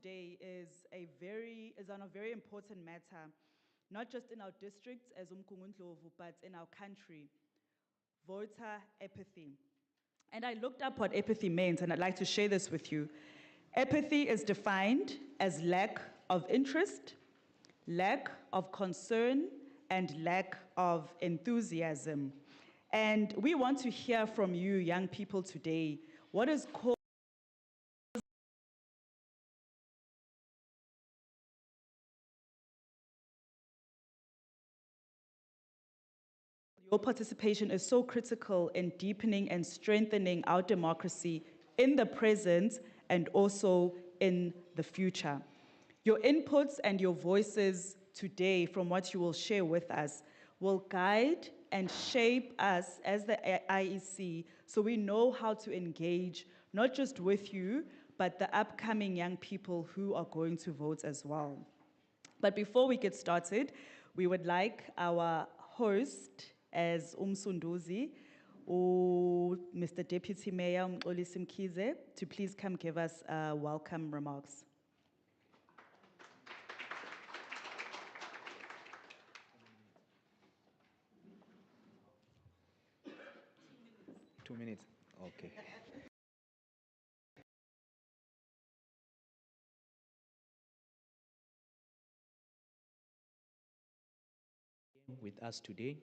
today is on a very important matter, not just in our districts as uMgungundlovu, but in our country, voter apathy. And I looked up what apathy means, and I'd like to share this with you. Apathy is defined as lack of interest, lack of concern, and lack of enthusiasm. And we want to hear from you, young people, today. What is called your participation is so critical in deepening and strengthening our democracy in the present and also in the future. Your inputs and your voices today, from what you will share with us, will guide and shape us as the IEC so we know how to engage not just with you, but the upcoming young people who are going to vote as well. But before we get started, we would like our host as Msunduzi, Mr. Deputy Mayor Mkize, to please come give us welcome remarks. Two minutes, okay. With us today,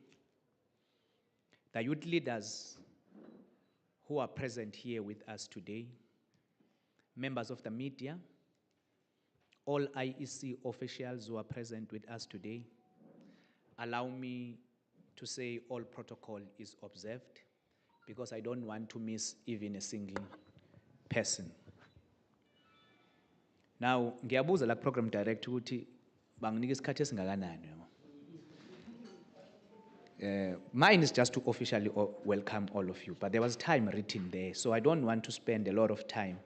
the youth leaders who are present here with us today, members of the media, all IEC officials who are present with us today, allow me to say all protocol is observed because I don't want to miss even a single person. Now, ngiyabuza la program director ukuthi banginika isikhathi esingakanani. Mine is just to officially welcome all of you, but there was time written there, so I don't want to spend a lot of time.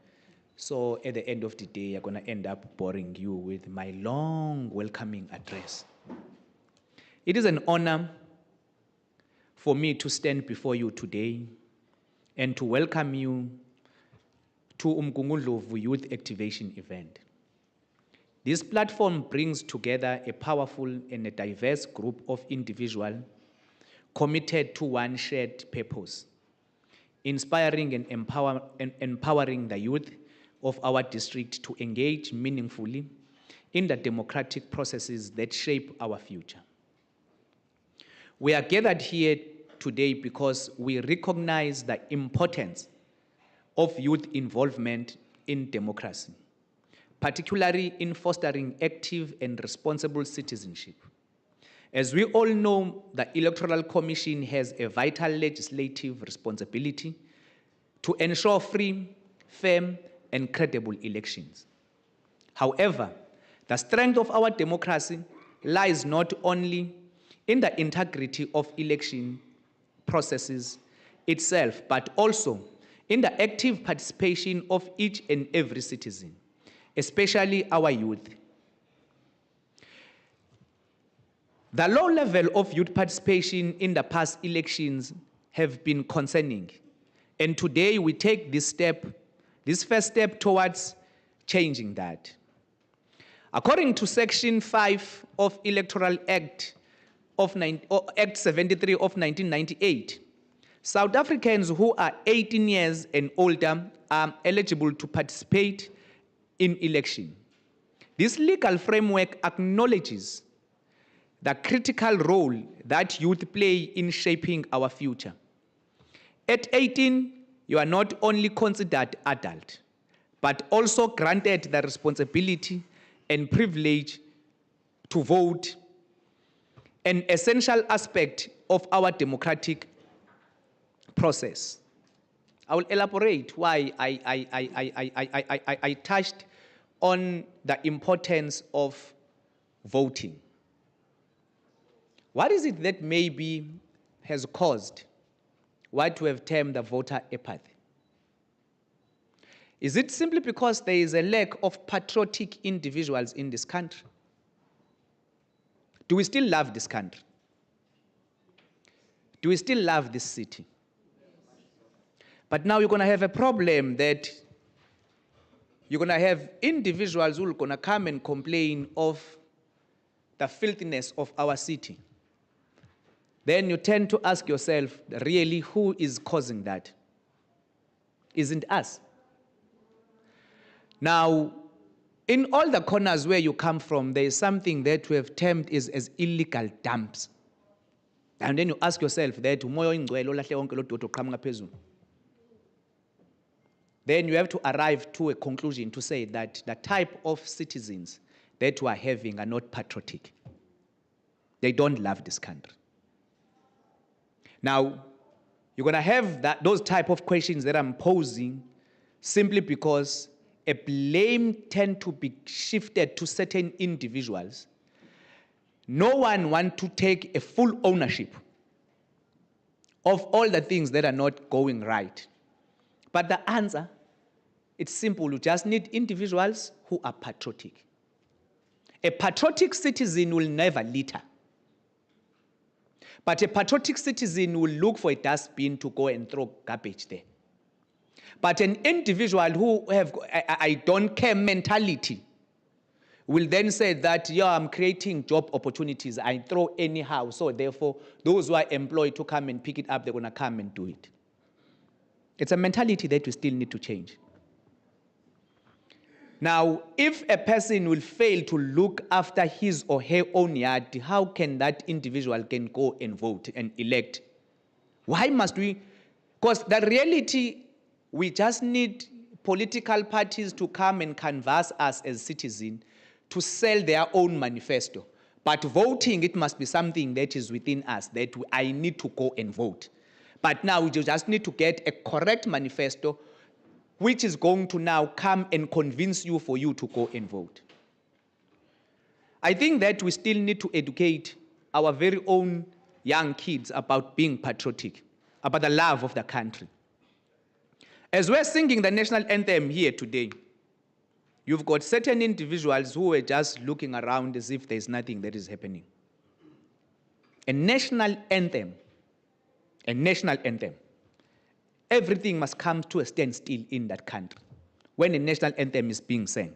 So at the end of the day, I'm going to end up boring you with my long welcoming address. It is an honor for me to stand before you today and to welcome you to uMgungundlovu Youth Activation event. This platform brings together a powerful and a diverse group of individuals committed to one shared purpose, inspiring and empowering the youth of our district to engage meaningfully in the democratic processes that shape our future. We are gathered here today because we recognize the importance of youth involvement in democracy, particularly in fostering active and responsible citizenship. As we all know, the Electoral Commission has a vital legislative responsibility to ensure free, fair, and credible elections. However, the strength of our democracy lies not only in the integrity of election processes itself, but also in the active participation of each and every citizen, especially our youth. The low level of youth participation in the past elections have been concerning, and today we take this first step towards changing that. According to Section 5 of Electoral Act 73 of 1998, South Africans who are 18 years and older are eligible to participate in election. This legal framework acknowledges the critical role that youth play in shaping our future. At 18, you are not only considered adult, but also granted the responsibility and privilege to vote, an essential aspect of our democratic process. I will elaborate why I touched on the importance of voting. What is it that maybe has caused what we have termed the voter apathy? Is it simply because there is a lack of patriotic individuals in this country? Do we still love this country? Do we still love this city? But now you're going to have a problem that you're going to have individuals who are going to come and complain of the filthiness of our city. Then you tend to ask yourself, really, who is causing that? Isn't us? Now, in all the corners where you come from, there is something that we have termed as illegal dumps. And then you ask yourself, then you have to arrive to a conclusion to say that the type of citizens that we are having are not patriotic. They don't love this country. Now, you're going to have those type of questions that I'm posing simply because a blame tends to be shifted to certain individuals. No one wants to take a full ownership of all the things that are not going right. But the answer, it's simple. You just need individuals who are patriotic. A patriotic citizen will never litter. But a patriotic citizen will look for a dustbin to go and throw garbage there. But an individual who have I don't care mentality will then say that, yeah, I'm creating job opportunities. I throw anyhow. So therefore, those who are employed to come and pick it up, they're going to come and do it. It's a mentality that we still need to change. Now, if a person will fail to look after his or her own yard, how can that individual can go and vote and elect? Why must we? Because the reality, we just need political parties to come and canvass us as citizens to sell their own manifesto. But voting, it must be something that is within us, that I need to go and vote. But now we just need to get a correct manifesto which is going to now come and convince you for you to go and vote. I think that we still need to educate our very own young kids about being patriotic, about the love of the country. As we're singing the national anthem here today, you've got certain individuals who are just looking around as if there's nothing that is happening. A national anthem, everything must come to a standstill in that country when a national anthem is being sang.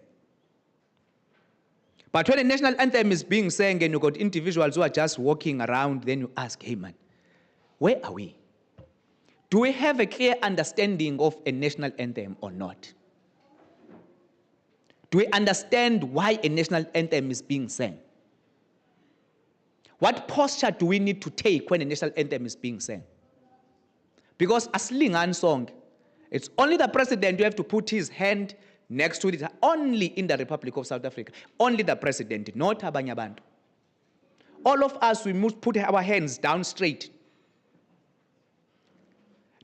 But when a national anthem is being sang and you've got individuals who are just walking around, then you ask, hey man, where are we? Do we have a clear understanding of a national anthem or not? Do we understand why a national anthem is being sang? What posture do we need to take when a national anthem is being sang? Because a Slingan song, it's only the president who have to put his hand next to it, only in the Republic of South Africa. Only the president, not abanye abantu. All of us, we must put our hands down straight.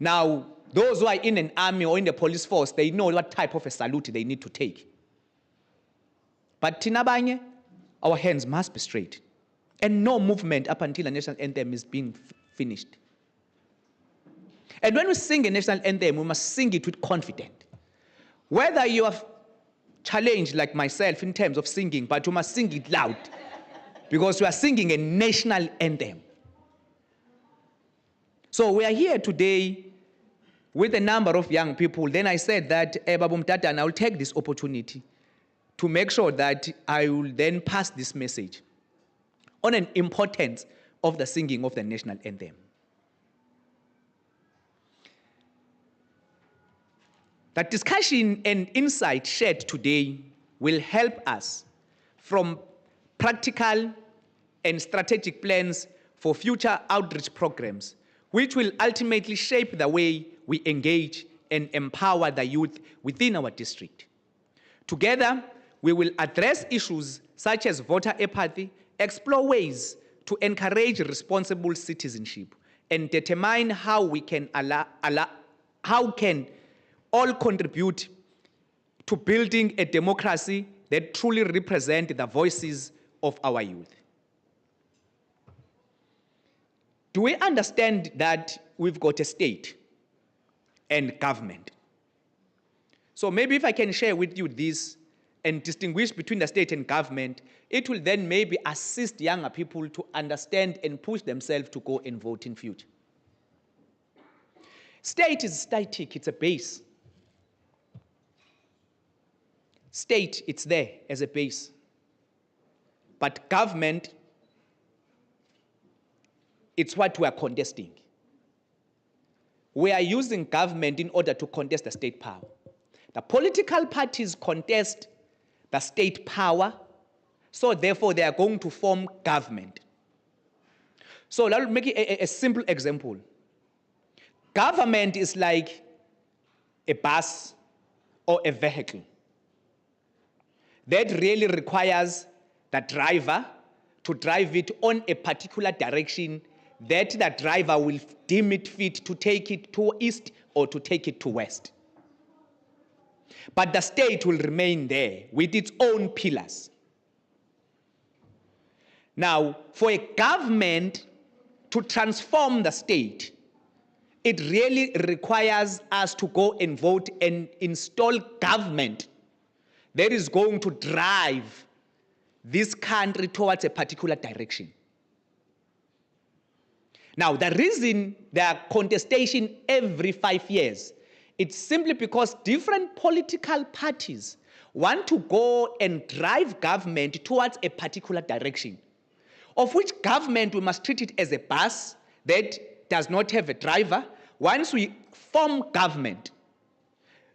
Now, those who are in an army or in the police force, they know what type of a salute they need to take. But tinabanye, our hands must be straight. And no movement up until the national anthem is being finished. And when we sing a national anthem, we must sing it with confidence. Whether you are challenged like myself in terms of singing, but you must sing it loud. Because we are singing a national anthem. So we are here today with a number of young people. Then I said that, Babu Mtata, and I will take this opportunity to make sure that I will then pass this message on an importance of the singing of the national anthem. The discussion and insight shared today will help us from practical and strategic plans for future outreach programs, which will ultimately shape the way we engage and empower the youth within our district. Together, we will address issues such as voter apathy, explore ways to encourage responsible citizenship, and determine how we can all contribute to building a democracy that truly represents the voices of our youth. Do we understand that we've got a state and government? So maybe if I can share with you this and distinguish between the state and government, it will then maybe assist younger people to understand and push themselves to go and vote in future. State is static, it's a base. State, it's there as a base. But government, it's what we are contesting. We are using government in order to contest the state power. The political parties contest the state power, so therefore they are going to form government. So I'll make it a simple example. Government is like a bus or a vehicle that really requires the driver to drive it on a particular direction that the driver will deem it fit to take it to east or to take it to west. But the state will remain there with its own pillars. Now, for a government to transform the state, it really requires us to go and vote and install government that is going to drive this country towards a particular direction. Now, the reason there are contestation every 5 years, it's simply because different political parties want to go and drive government towards a particular direction, of which government we must treat it as a bus that does not have a driver. Once we form government,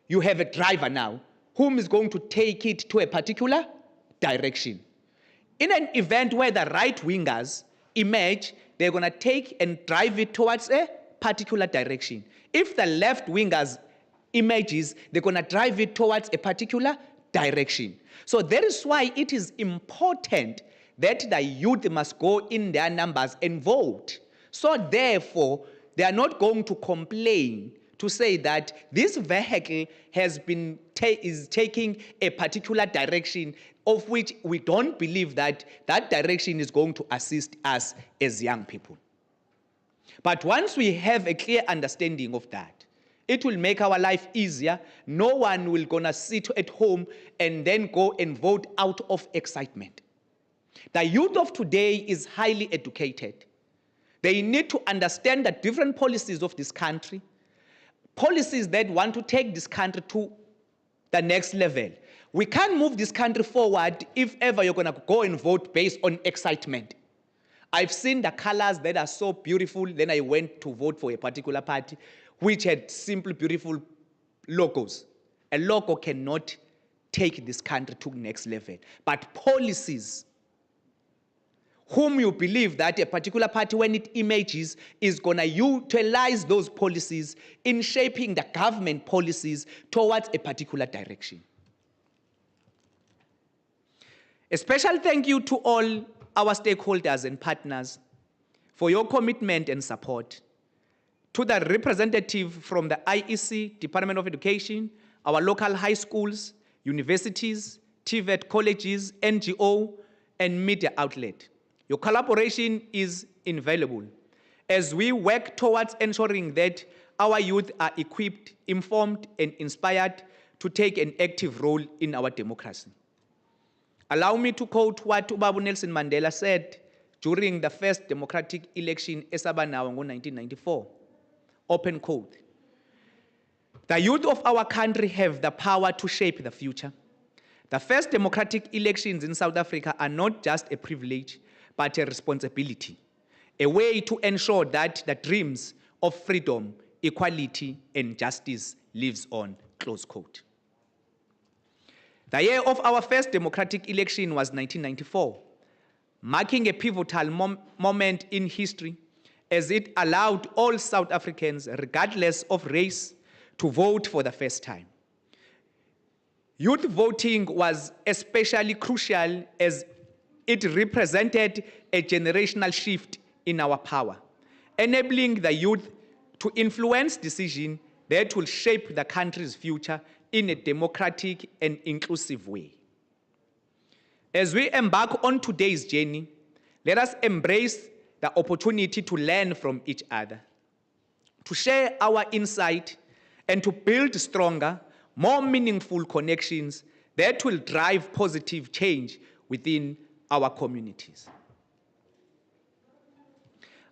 you have a driver now, whom is going to take it to a particular direction. In an event where the right-wingers emerge, they're going to take and drive it towards a particular direction. If the left-wingers emerges, they're going to drive it towards a particular direction. So that is why it is important that the youth must go in their numbers and vote. So therefore, they are not going to complain to say that this vehicle has been is taking a particular direction of which we don't believe that that direction is going to assist us as young people. But once we have a clear understanding of that, it will make our life easier. No one will gonna sit at home and then go and vote out of excitement. The youth of today is highly educated. They need to understand the different policies of this country, policies that want to take this country to the next level. We can't move this country forward if ever you're going to go and vote based on excitement. I've seen the colors that are so beautiful, then I went to vote for a particular party which had simple, beautiful logos. A logo cannot take this country to the next level. But policies, whom you believe that a particular party, when it emerges, is going to utilize those policies in shaping the government policies towards a particular direction. A special thank you to all our stakeholders and partners for your commitment and support. To the representative from the IEC, Department of Education, our local high schools, universities, TVET colleges, NGO, and media outlet. Your collaboration is invaluable as we work towards ensuring that our youth are equipped, informed, and inspired to take an active role in our democracy. Allow me to quote what Ubaba Nelson Mandela said during the first democratic election in 1994. Open quote. The youth of our country have the power to shape the future. The first democratic elections in South Africa are not just a privilege, but a responsibility, a way to ensure that the dreams of freedom, equality, and justice lives on, close quote. The year of our first democratic election was 1994, marking a pivotal moment in history as it allowed all South Africans, regardless of race, to vote for the first time. Youth voting was especially crucial as it represented a generational shift in our power, enabling the youth to influence decisions that will shape the country's future in a democratic and inclusive way. As we embark on today's journey, let us embrace the opportunity to learn from each other, to share our insight, and to build stronger, more meaningful connections that will drive positive change within our communities.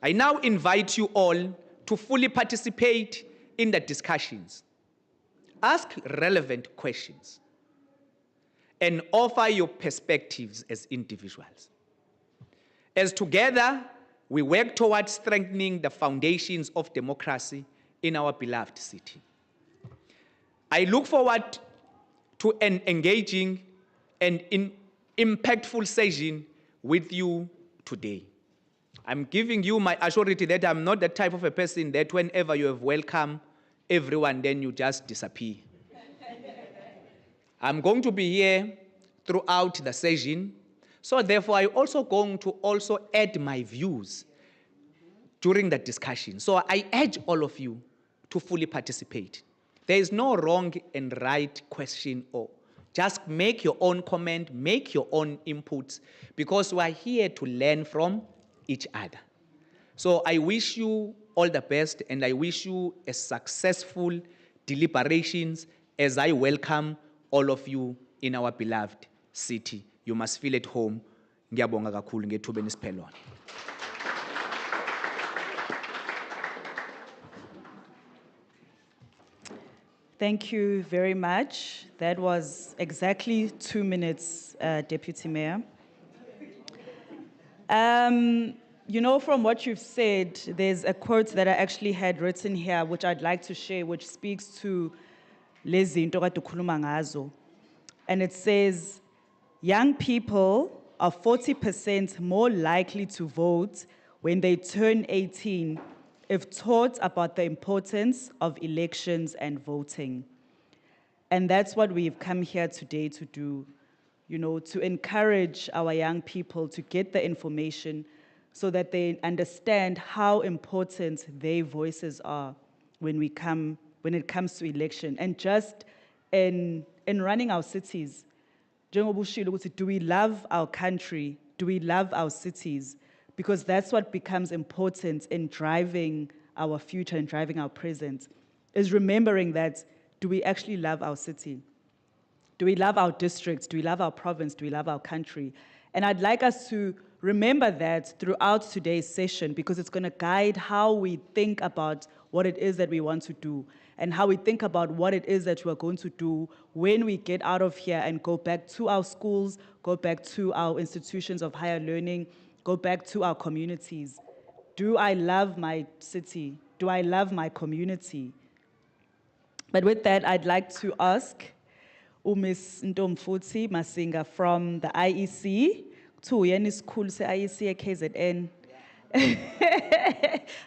I now invite you all to fully participate in the discussions. Ask relevant questions. and offer your perspectives as individuals. As together, we work towards strengthening the foundations of democracy in our beloved city. I look forward to an engaging and impactful session with you today. I'm giving you my assurity that I'm not the type of a person that whenever you have welcomed everyone, then you just disappear. I'm going to be here throughout the session, so therefore I'm also going to add my views during the discussion. So I urge all of you to fully participate. There is no wrong and right question, or just make your own comment, make your own inputs, because we are here to learn from each other. So I wish you all the best, and I wish you a successful deliberations as I welcome all of you in our beloved city. You must feel at home. Ngiyabonga kakhulu ngethuba enisiphe lona. Thank you very much. That was exactly 2 minutes, Deputy Mayor. You know, from what you've said, there's a quote that I actually had written here, which I'd like to share, which speaks to lezi zinto kade ukhuluma ngazo. And it says, young people are 40% more likely to vote when they turn 18 if taught about the importance of elections and voting. And that's what we've come here today to do, you know, to encourage our young people to get the information so that they understand how important their voices are when it comes to election. And just in running our cities, do we love our country? Do we love our cities? Because that's what becomes important in driving our future and driving our present, is remembering that, do we actually love our city? Do we love our districts? Do we love our province? Do we love our country? And I'd like us to remember that throughout today's session, because it's going to guide how we think about what it is that we want to do, and how we think about what it is that we're going to do when we get out of here and go back to our schools, go back to our institutions of higher learning, go back to our communities. Do I love my city? Do I love my community? But with that, I'd like to ask Ms. Ntomfuthi Masinga from the IEC, to yena isikhulu se-IEC e-KZN.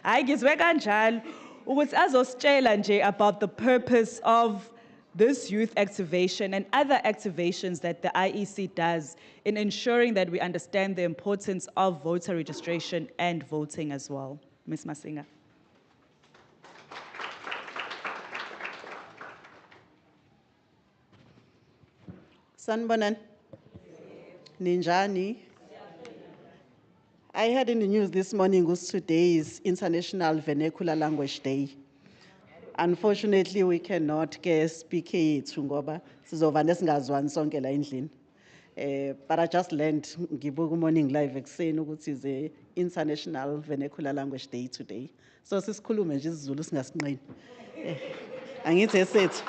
Hayi ngizwe kanjalo ukuthi azositshela nje about the purpose of this youth activation and other activations that the IEC does in ensuring that we understand the importance of voter registration and voting as well. Ms. Masinga. Sanbonan, Ninjani. I heard in the news this morning was today is International Vernacular Language Day. Unfortunately, we cannot speak yethu ngoba sizova nesingazwani sonke la endlini. But I just learned ngibuka morning live ekuseni ukuthi is a International Vernacular Language Day today. So sisikhulume nje isiZulu singasinqeni. Angithi esethu.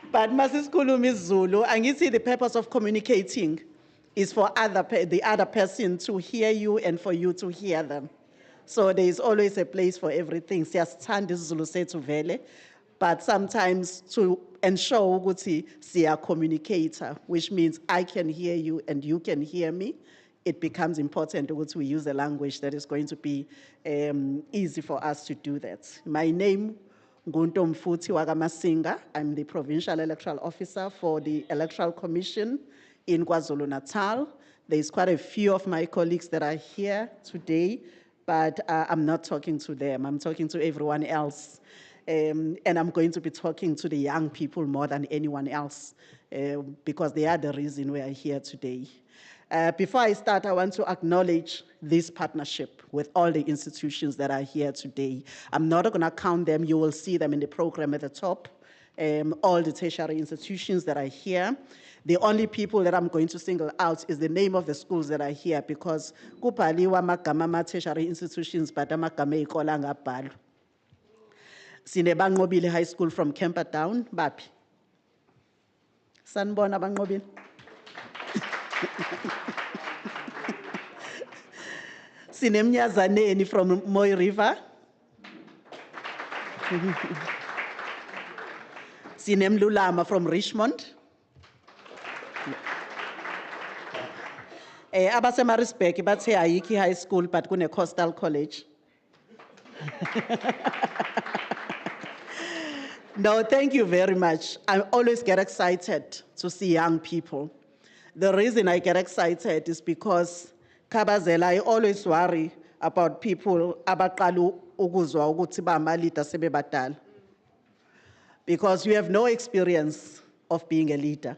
But masisikhuluma isiZulu, angithi the purpose of communicating is for the other person to hear you and for you to hear them. So there is always a place for everything. Siyasithanda isiZulu sethu vele, but sometimes to ensure ukuthi siya communicator, which means I can hear you and you can hear me, it becomes important ukuthi we use a language that is going to be easy for us to do that. My name Nguntomfuthi Masinga. I'm the Provincial Electoral Officer for the Electoral Commission in KwaZulu-NATAL. There's quite a few of my colleagues that are here today, but I'm not talking to them. I'm talking to everyone else. And I'm going to be talking to the young people more than anyone else, because they are the reason we are here today. Before I start, I want to acknowledge this partnership with all the institutions that are here today. I'm not going to count them. You will see them in the program at the top. All the tertiary institutions that are here. The only people that I'm going to single out is the name of the schools that are here, because kubhaliwa amagama ama tertiary institutions but amagama ayikholanga abhalwa. Sine Banqobile High School from Camperdown, Bapi. Sanibona Banqobile. Sine Mnyazaneni from Moy River. Sine Mlulama from Richmond. Abasemarisbek bathe ayikho high school but kune Coastal College. No, thank you very much. I always get excited to see young people. The reason I get excited is because Kabazela, I always worry about people abaqala ukuzwa ukuthi ba ama-leader sebebadala. Because you have no experience of being a leader.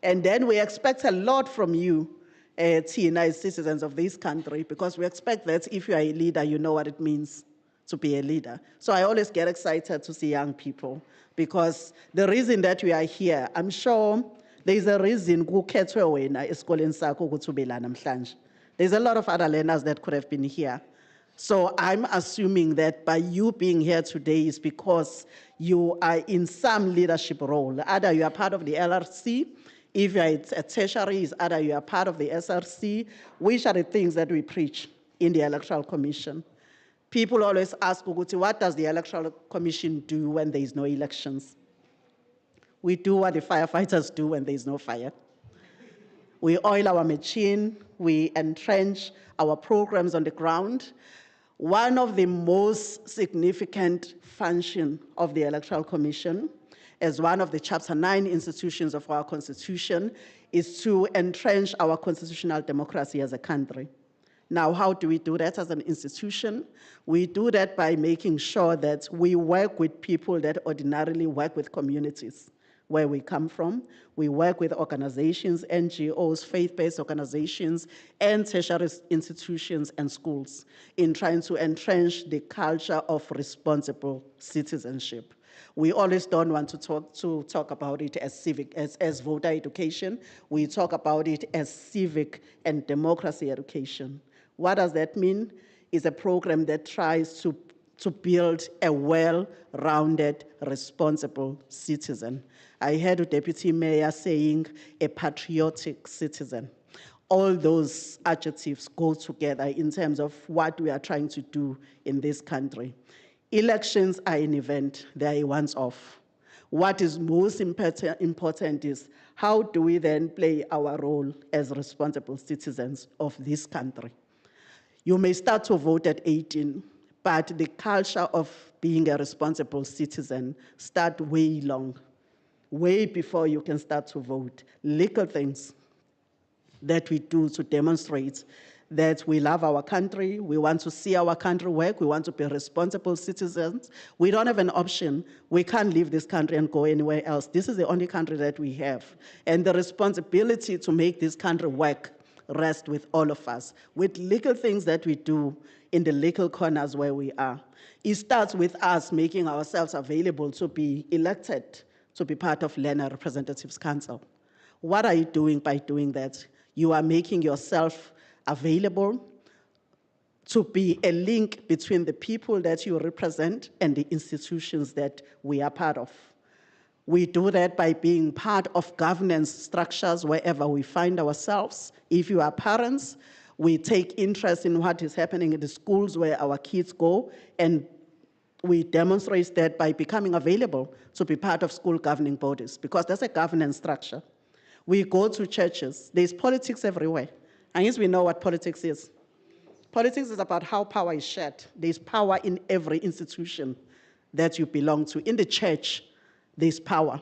And then we expect a lot from you, Tina, as citizens of this country, because we expect that if you are a leader, you know what it means to be a leader. So I always get excited to see young people, because the reason that we are here, I'm sure there's a reason kukhethwe wena esikoleni sakho ukuthi ube la namhlanje. There's a lot of other learners that could have been here. So I'm assuming that by you being here today is because you are in some leadership role. Either you are part of the LRC, if you are at tertiary, it's either you are part of the SRC, which are the things that we preach in the Electoral Commission. People always ask, Uguti, what does the Electoral Commission do when there is no elections? We do what the firefighters do when there is no fire. We oil our machine, we entrench our programs on the ground. One of the most significant functions of the Electoral Commission, as one of the Chapter 9 institutions of our Constitution, is to entrench our constitutional democracy as a country. Now, how do we do that as an institution? We do that by making sure that we work with people that ordinarily work with communities where we come from. We work with organizations, NGOs, faith-based organizations, and tertiary institutions and schools in trying to entrench the culture of responsible citizenship. We always don't want to talk about it as civic, as voter education. We talk about it as civic and democracy education. What does that mean? It's a program that tries to build a well-rounded, responsible citizen. I heard a deputy mayor saying a patriotic citizen. All those adjectives go together in terms of what we are trying to do in this country. Elections are an event, they are a once-off. What is most important is how do we then play our role as responsible citizens of this country? You may start to vote at 18, but the culture of being a responsible citizen starts way long, way before you can start to vote. Little things that we do to demonstrate that we love our country, we want to see our country work, we want to be responsible citizens. We don't have an option. We can't leave this country and go anywhere else. This is the only country that we have. And the responsibility to make this country work rests with all of us, with little things that we do in the little corners where we are. It starts with us making ourselves available to be elected, to be part of Learner Representatives Council. What are you doing by doing that? You are making yourself available to be a link between the people that you represent and the institutions that we are part of. We do that by being part of governance structures wherever we find ourselves. If you are parents, we take interest in what is happening in the schools where our kids go, and we demonstrate that by becoming available to be part of school governing bodies, because that's a governance structure. We go to churches. There's politics everywhere. And yes, we know what politics is. Politics is about how power is shared. There's power in every institution that you belong to. In the church, there's power.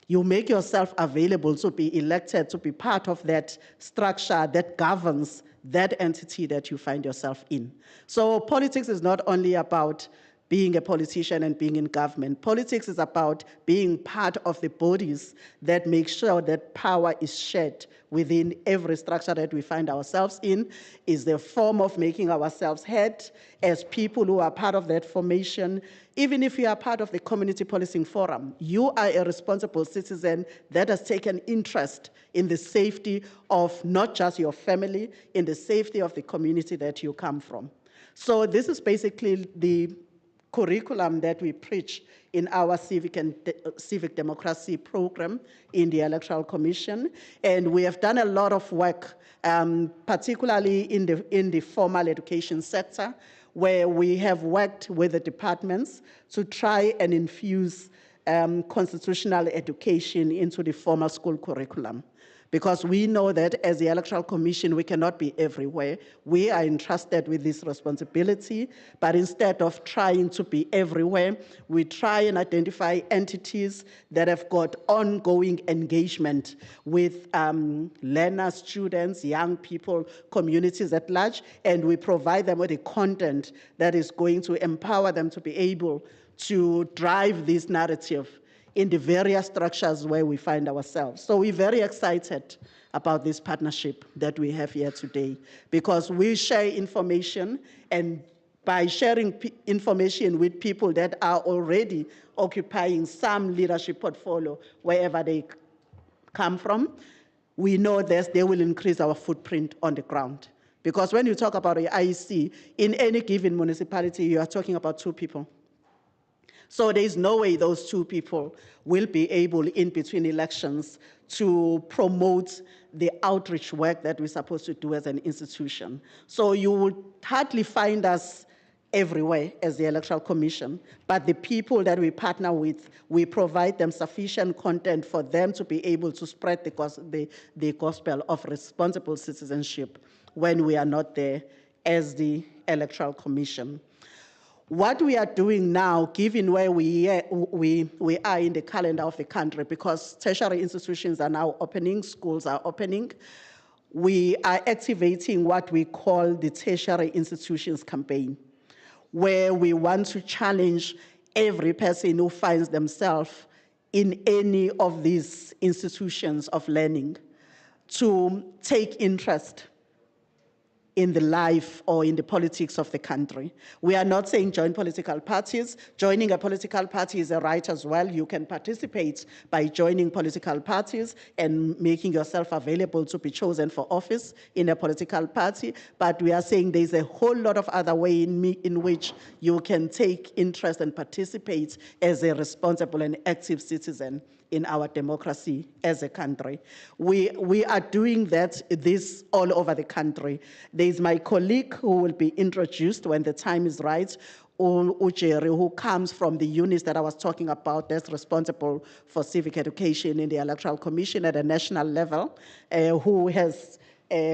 You make yourself available to be elected, to be part of that structure that governs that entity that you find yourself in. So politics is not only about being a politician and being in government. Politics is about being part of the bodies that make sure that power is shared within every structure that we find ourselves in. Is the form of making ourselves heard as people who are part of that formation. Even if you are part of the Community Policing Forum, you are a responsible citizen that has taken interest in the safety of not just your family, in the safety of the community that you come from. So this is basically the curriculum that we preach in our civic democracy program in the Electoral Commission. And we have done a lot of work, particularly in the formal education sector, where we have worked with the departments to try and infuse constitutional education into the formal school curriculum. Because we know that as the Electoral Commission, we cannot be everywhere. We are entrusted with this responsibility, but instead of trying to be everywhere, we try and identify entities that have got ongoing engagement with learners, students, young people, communities at large, and we provide them with the content that is going to empower them to be able to drive this narrative in the various structures where we find ourselves. So we're very excited about this partnership that we have here today, because we share information, and by sharing information with people that are already occupying some leadership portfolio wherever they come from, we know that they will increase our footprint on the ground. Because when you talk about the IEC, in any given municipality, you are talking about 2 people. So there's no way those 2 people will be able, in between elections, to promote the outreach work that we're supposed to do as an institution. So you would hardly find us everywhere as the Electoral Commission, but the people that we partner with, we provide them sufficient content for them to be able to spread the gospel of responsible citizenship when we are not there as the Electoral Commission. What we are doing now, given where we are in the calendar of the country, because tertiary institutions are now opening, schools are opening, we are activating what we call the Tertiary Institutions Campaign, where we want to challenge every person who finds themselves in any of these institutions of learning to take interest in the life or in the politics of the country. We are not saying join political parties. Joining a political party is a right as well. You can participate by joining political parties and making yourself available to be chosen for office in a political party. But we are saying there's a whole lot of other ways in which you can take interest and participate as a responsible and active citizen in our democracy as a country. We are doing this all over the country. There's my colleague who will be introduced when the time is right, Ujeri, who comes from the units that I was talking about that's responsible for civic education in the Electoral Commission at a national level, who has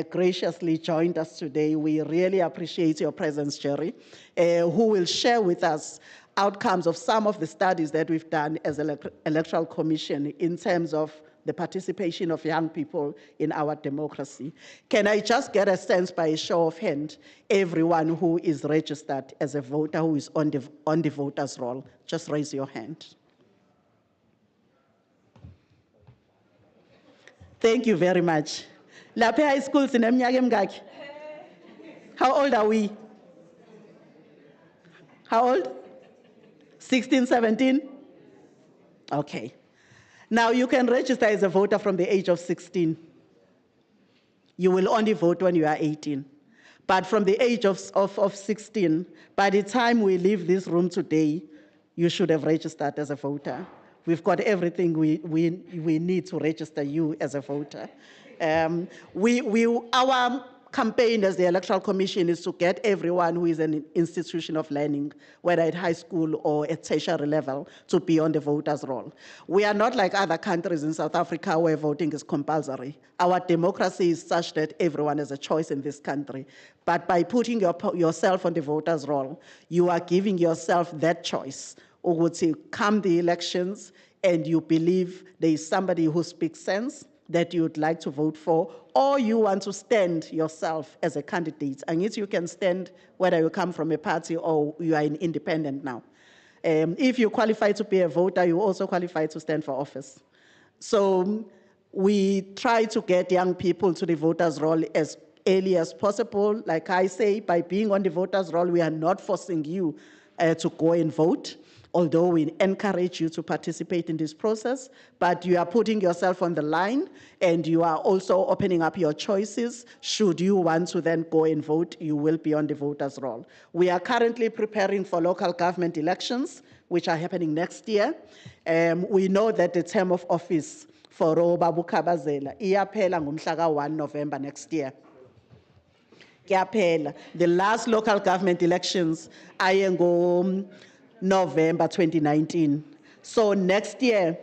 graciously joined us today. We really appreciate your presence, Jerry, who will share with us outcomes of some of the studies that we've done as an Electoral Commission in terms of the participation of young people in our democracy. Can I just get a sense by a show of hand, everyone who is registered as a voter, who is on the voters roll? Just raise your hand. Thank you very much. Laphe High School sineminyaka emingaki? How old are we? How old? 16, 17? Okay. Now you can register as a voter from the age of 16. You will only vote when you are 18. But from the age of 16, by the time we leave this room today, you should have registered as a voter. We've got everything we need to register you as a voter. Our campaign as the Electoral Commission is to get everyone who is an institution of learning, whether at high school or at tertiary level, to be on the voters' roll. We are not like other countries in South Africa where voting is compulsory. Our democracy is such that everyone has a choice in this country. But by putting yourself on the voters' roll, you are giving yourself that choice. Or would say, come the elections and you believe there is somebody who speaks sense that you would like to vote for, or you want to stand yourself as a candidate. And yes, you can stand whether you come from a party or you are an independent now. If you qualify to be a voter, you also qualify to stand for office. So we try to get young people to the voters' roll as early as possible. Like I say, by being on the voters' roll, we are not forcing you to go and vote. although we encourage you to participate in this process, but you are putting yourself on the line and you are also opening up your choices. Should you want to then go and vote, you will be on the voters' roll. We are currently preparing for local government elections, which are happening next year. We know that the term of office for Babu Kabazela iyaphela ngomhla 1 November next year. Kuyaphela. The last local government elections are in November 2019. So next year,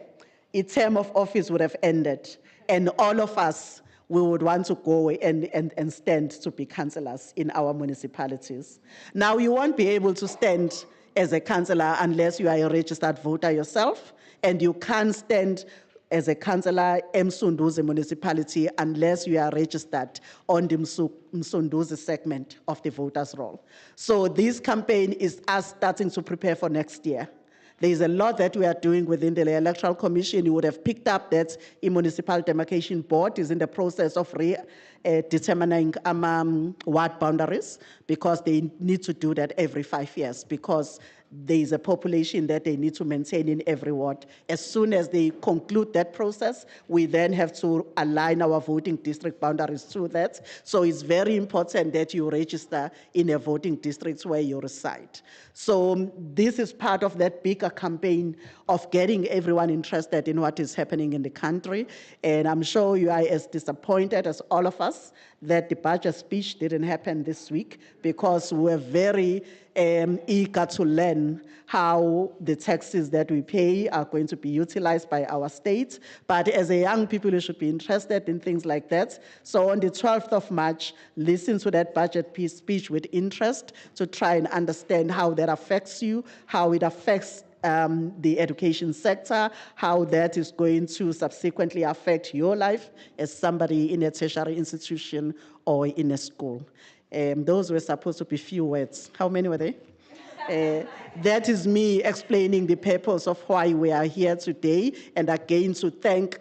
its term of office would have ended, and all of us, we would want to go and stand to be councillors in our municipalities. Now, you won't be able to stand as a councillor unless you are a registered voter yourself, and you can't stand as a councillor in Msunduzi municipality unless you are registered on the Msunduzi segment of the voters' roll. So this campaign is us starting to prepare for next year. There is a lot that we are doing within the Electoral Commission. You would have picked up that the Municipal Demarcation Board is in the process of determining ward boundaries, because they need to do that every 5 years, because there is a population that they need to maintain in every ward. As soon as they conclude that process, we then have to align our voting district boundaries to that. So it's very important that you register in a voting district where you reside. So this is part of that bigger campaign of getting everyone interested in what is happening in the country. And I'm sure you are as disappointed as all of us that the budget speech didn't happen this week, because we're very eager to learn how the taxes that we pay are going to be utilized by our state. But as a young people, you should be interested in things like that. So on the 12th of March, listen to that budget speech with interest to try and understand how that affects you, how it affects the education sector, how that is going to subsequently affect your life as somebody in a tertiary institution or in a school. Those were supposed to be few words. How many were they? That is me explaining the purpose of why we are here today, and again to thank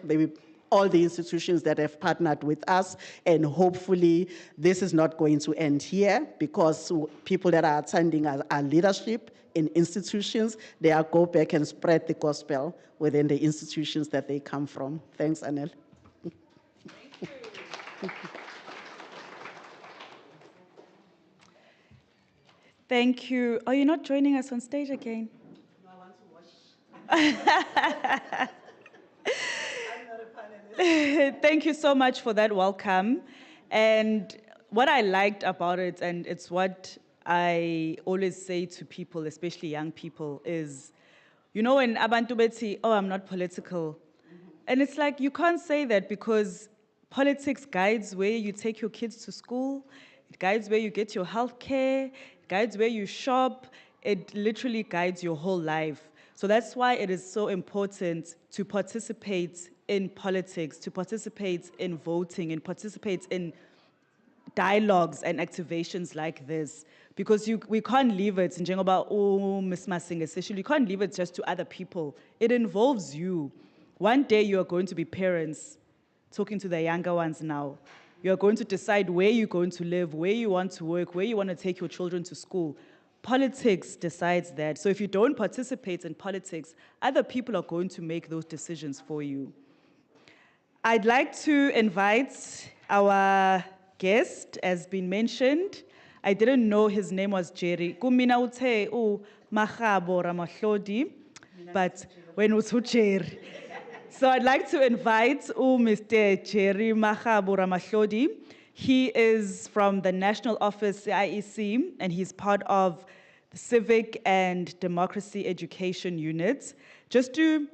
all the institutions that have partnered with us, and hopefully this is not going to end here, because people that are attending are leadership in institutions. They are go back and spread the gospel within the institutions that they come from. Thanks, Anel. Thank you. Are you not joining us on stage again? No, I want to watch. Thank you so much for that welcome. And what I liked about it, and it's what I always say to people, especially young people, is, you know, when abantu bethi, oh, I'm not political. And it's like, you can't say that, because politics guides where you take your kids to school, it guides where you get your health care, it guides where you shop, it literally guides your whole life. So that's why it is so important to participate in politics, to participate in voting, and participate in dialogues and activations like this. Because we can't leave it, njengoba Ms. Masing especially, you can't leave it just to other people. It involves you. One day you are going to be parents, talking to the younger ones now. You are going to decide where you're going to live, where you want to work, where you want to take your children to school. Politics decides that. So if you don't participate in politics, other people are going to make those decisions for you. I'd like to invite our guest, as been mentioned. I didn't know his name was Jerry. Kumina ute Mahabo Ramahlodi, but when utu Jerry. So I'd like to invite Mr. Jerry Mahabo Ramahlodi. He is from the National Office IEC, and he's part of the Civic and Democracy Education Unit. Just to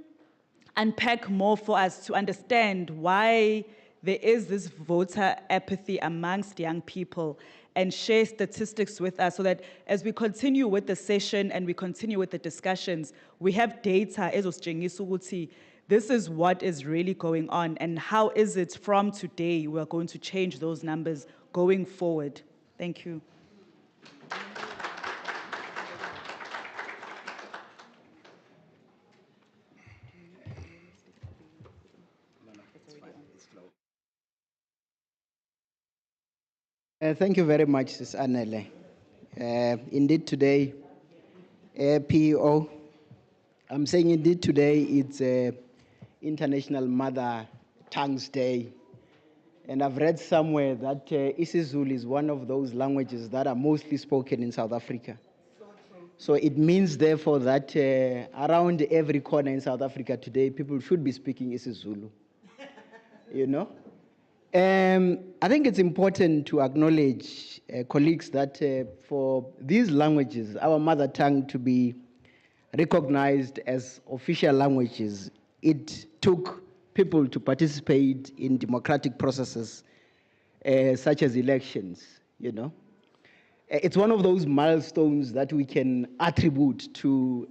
unpack more for us to understand why there is this voter apathy amongst young people, and share statistics with us so that as we continue with the session and we continue with the discussions, we have data ezositshengisa ukuthi this is what is really going on, and how is it from today we're going to change those numbers going forward. Thank you. Thank you very much, Ms. Anele. Indeed, today, PEO I'm saying indeed today it's International Mother Tongues Day. And I've read somewhere that isiZulu is one of those languages that are mostly spoken in South Africa. So it means, therefore, that around every corner in South Africa today, people should be speaking isiZulu. You know? I think it's important to acknowledge, colleagues, that for these languages, our mother tongue, to be recognized as official languages, it took people to participate in democratic processes such as elections, you know. It's one of those milestones that we can attribute to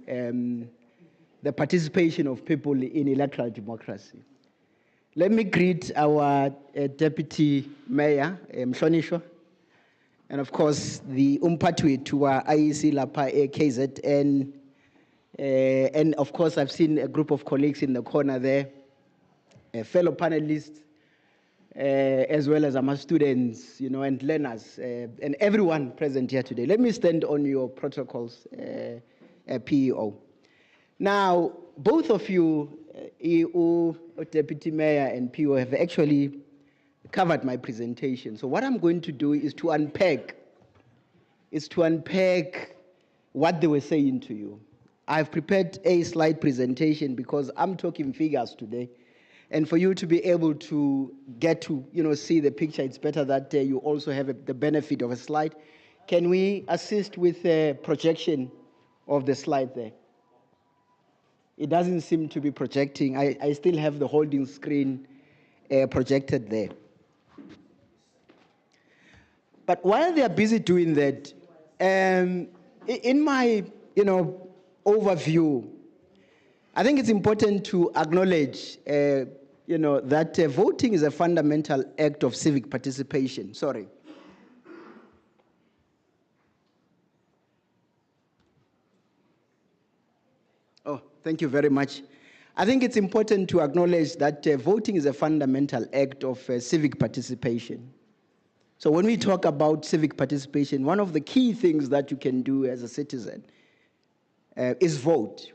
the participation of people in electoral democracy. Let me greet our Deputy Mayor, Mhlonishwa, and of course the umphathi to our IEC lapha KZN. And of course, I've seen a group of colleagues in the corner there, fellow panelists, as well as our students, you know, and learners, and everyone present here today. Let me stand on your protocols, PEO. Now, both of you, EU, Deputy Mayor, and PEO, have actually covered my presentation. So what I'm going to do is to unpack what they were saying to you. I've prepared a slide presentation because I'm talking figures today. And for you to be able to get to, you know, see the picture, it's better that you also have the benefit of a slide. Can we assist with a projection of the slide there? It doesn't seem to be projecting. I still have the holding screen projected there. But while they are busy doing that, in my, you know, overview, I think it's important to acknowledge, you know, that voting is a fundamental act of civic participation. Sorry. Oh, thank you very much. I think it's important to acknowledge that voting is a fundamental act of civic participation. So when we talk about civic participation, one of the key things that you can do as a citizen is vote.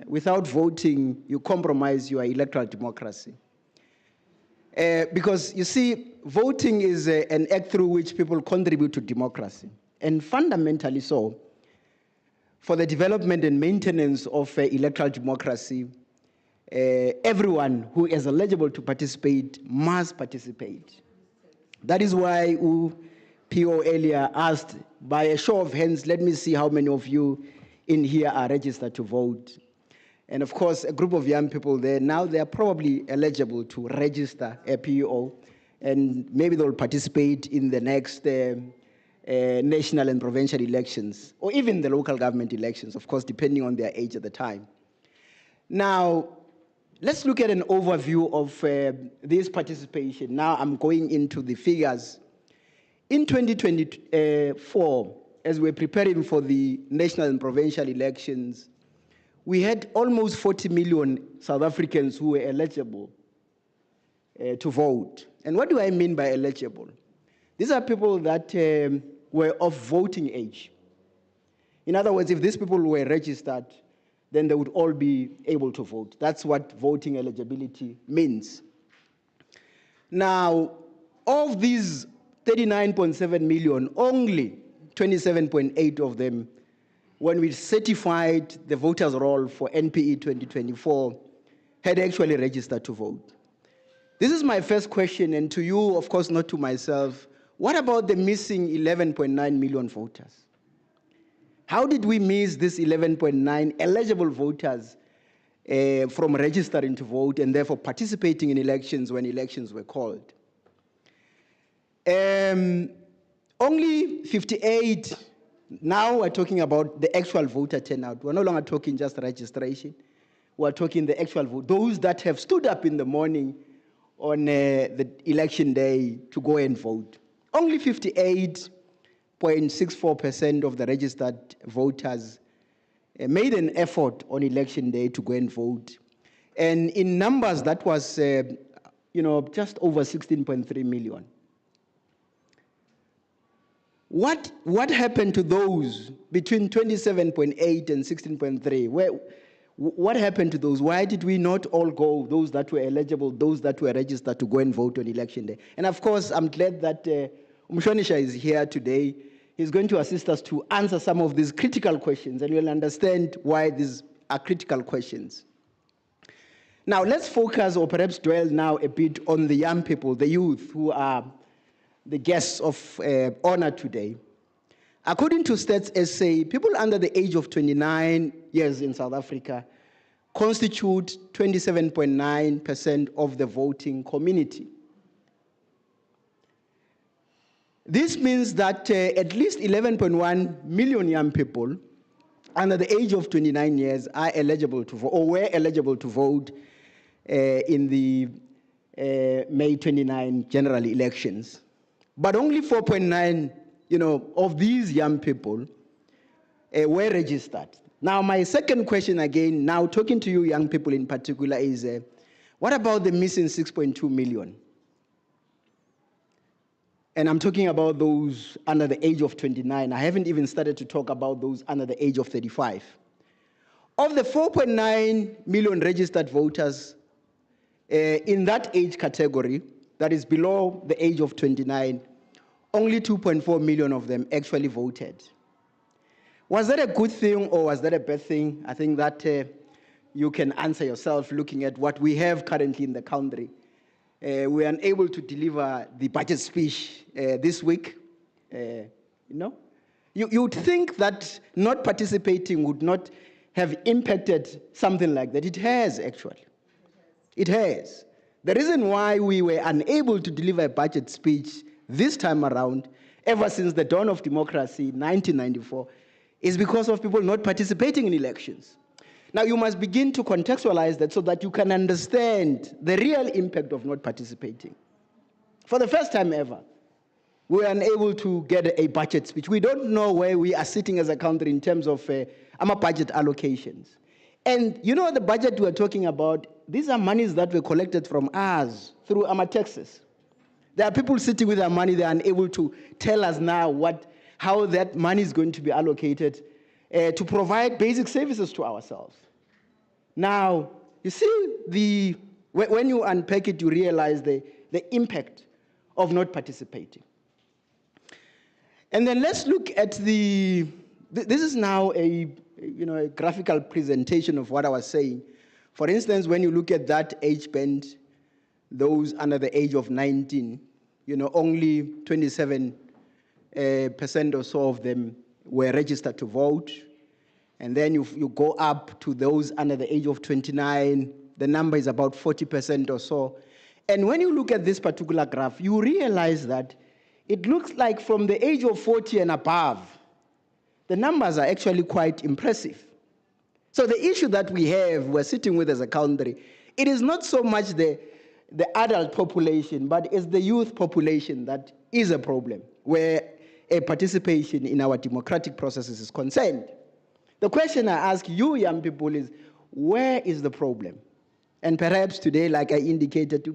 Without voting, you compromise your electoral democracy. Because, you see, voting is an act through which people contribute to democracy. And fundamentally so, for the development and maintenance of electoral democracy, everyone who is eligible to participate must participate. That is why PO earlier asked, by a show of hands, let me see how many of you in here are registered to vote. And of course, a group of young people there, now they are probably eligible to register a PO, and maybe they'll participate in the next national and provincial elections, or even the local government elections, of course, depending on their age at the time. Now, let's look at an overview of this participation. Now I'm going into the figures. In 2024, as we're preparing for the national and provincial elections, we had almost 40 million South Africans who were eligible to vote. And what do I mean by eligible? These are people that were of voting age. In other words, if these people were registered, then they would all be able to vote. That's what voting eligibility means. Now, of these 39.7 million, only 27.8 of them, when we certified the voters' roll for NPE 2024, had actually registered to vote. This is my first question, and to you, of course, not to myself. What about the missing 11.9 million voters? How did we miss this 11.9 eligible voters from registering to vote and therefore participating in elections when elections were called? Only 58, now we're talking about the actual voter turnout. We're no longer talking just registration. We're talking the actual vote. Those that have stood up in the morning on the election day to go and vote. Only 58.64% of the registered voters made an effort on election day to go and vote. And in numbers, that was just over 16.3 million. What happened to those between 27.8 and 16.3? What happened to those? Why did we not all go, those that were eligible, those that were registered to go and vote on election day? And of course, I'm glad that Mshonisha is here today. He's going to assist us to answer some of these critical questions, and we'll understand why these are critical questions. Now, let's focus or perhaps dwell now a bit on the young people, the youth, who are the guests of honor today. According to Stats SA, people under the age of 29 years in South Africa constitute 27.9% of the voting community. This means that at least 11.1 million young people under the age of 29 years are eligible to vote, or were eligible to vote in the May 29 general elections. But only 4.9, of these young people were registered. Now, my second question again, now talking to you young people in particular, is what about the missing 6.2 million? And I'm talking about those under the age of 29. I haven't even started to talk about those under the age of 35. Of the 4.9 million registered voters in that age category, that is below the age of 29, only 2.4 million of them actually voted. Was that a good thing or was that a bad thing? I think that you can answer yourself looking at what we have currently in the country. We were unable to deliver the budget speech this week. You'd think that not participating would not have impacted something like that. It has, actually. It has. The reason why we were unable to deliver a budget speech this time around, ever since the dawn of democracy in 1994, is because of people not participating in elections. Now, you must begin to contextualize that so that you can understand the real impact of not participating. For the first time ever, we were unable to get a budget speech. We don't know where we are sitting as a country in terms of our budget allocations. And the budget we're talking about, these are monies that were collected from us through our taxes. There are people sitting with their money, they are unable to tell us now how that money is going to be allocated to provide basic services to ourselves. Now, you see, when you unpack it, you realize the impact of not participating. And then let's look at this is now a graphical presentation of what I was saying. For instance, when you look at that age band, those under the age of 19, only 27% or so of them were registered to vote. And then you go up to those under the age of 29, the number is about 40% or so. And when you look at this particular graph, you realize that it looks like from the age of 40 and above, the numbers are actually quite impressive. So the issue that we're sitting with as a country, it is not so much the adult population, but it's the youth population that is a problem, where a participation in our democratic processes is concerned. The question I ask you, young people, is where is the problem? And perhaps today, like I indicated,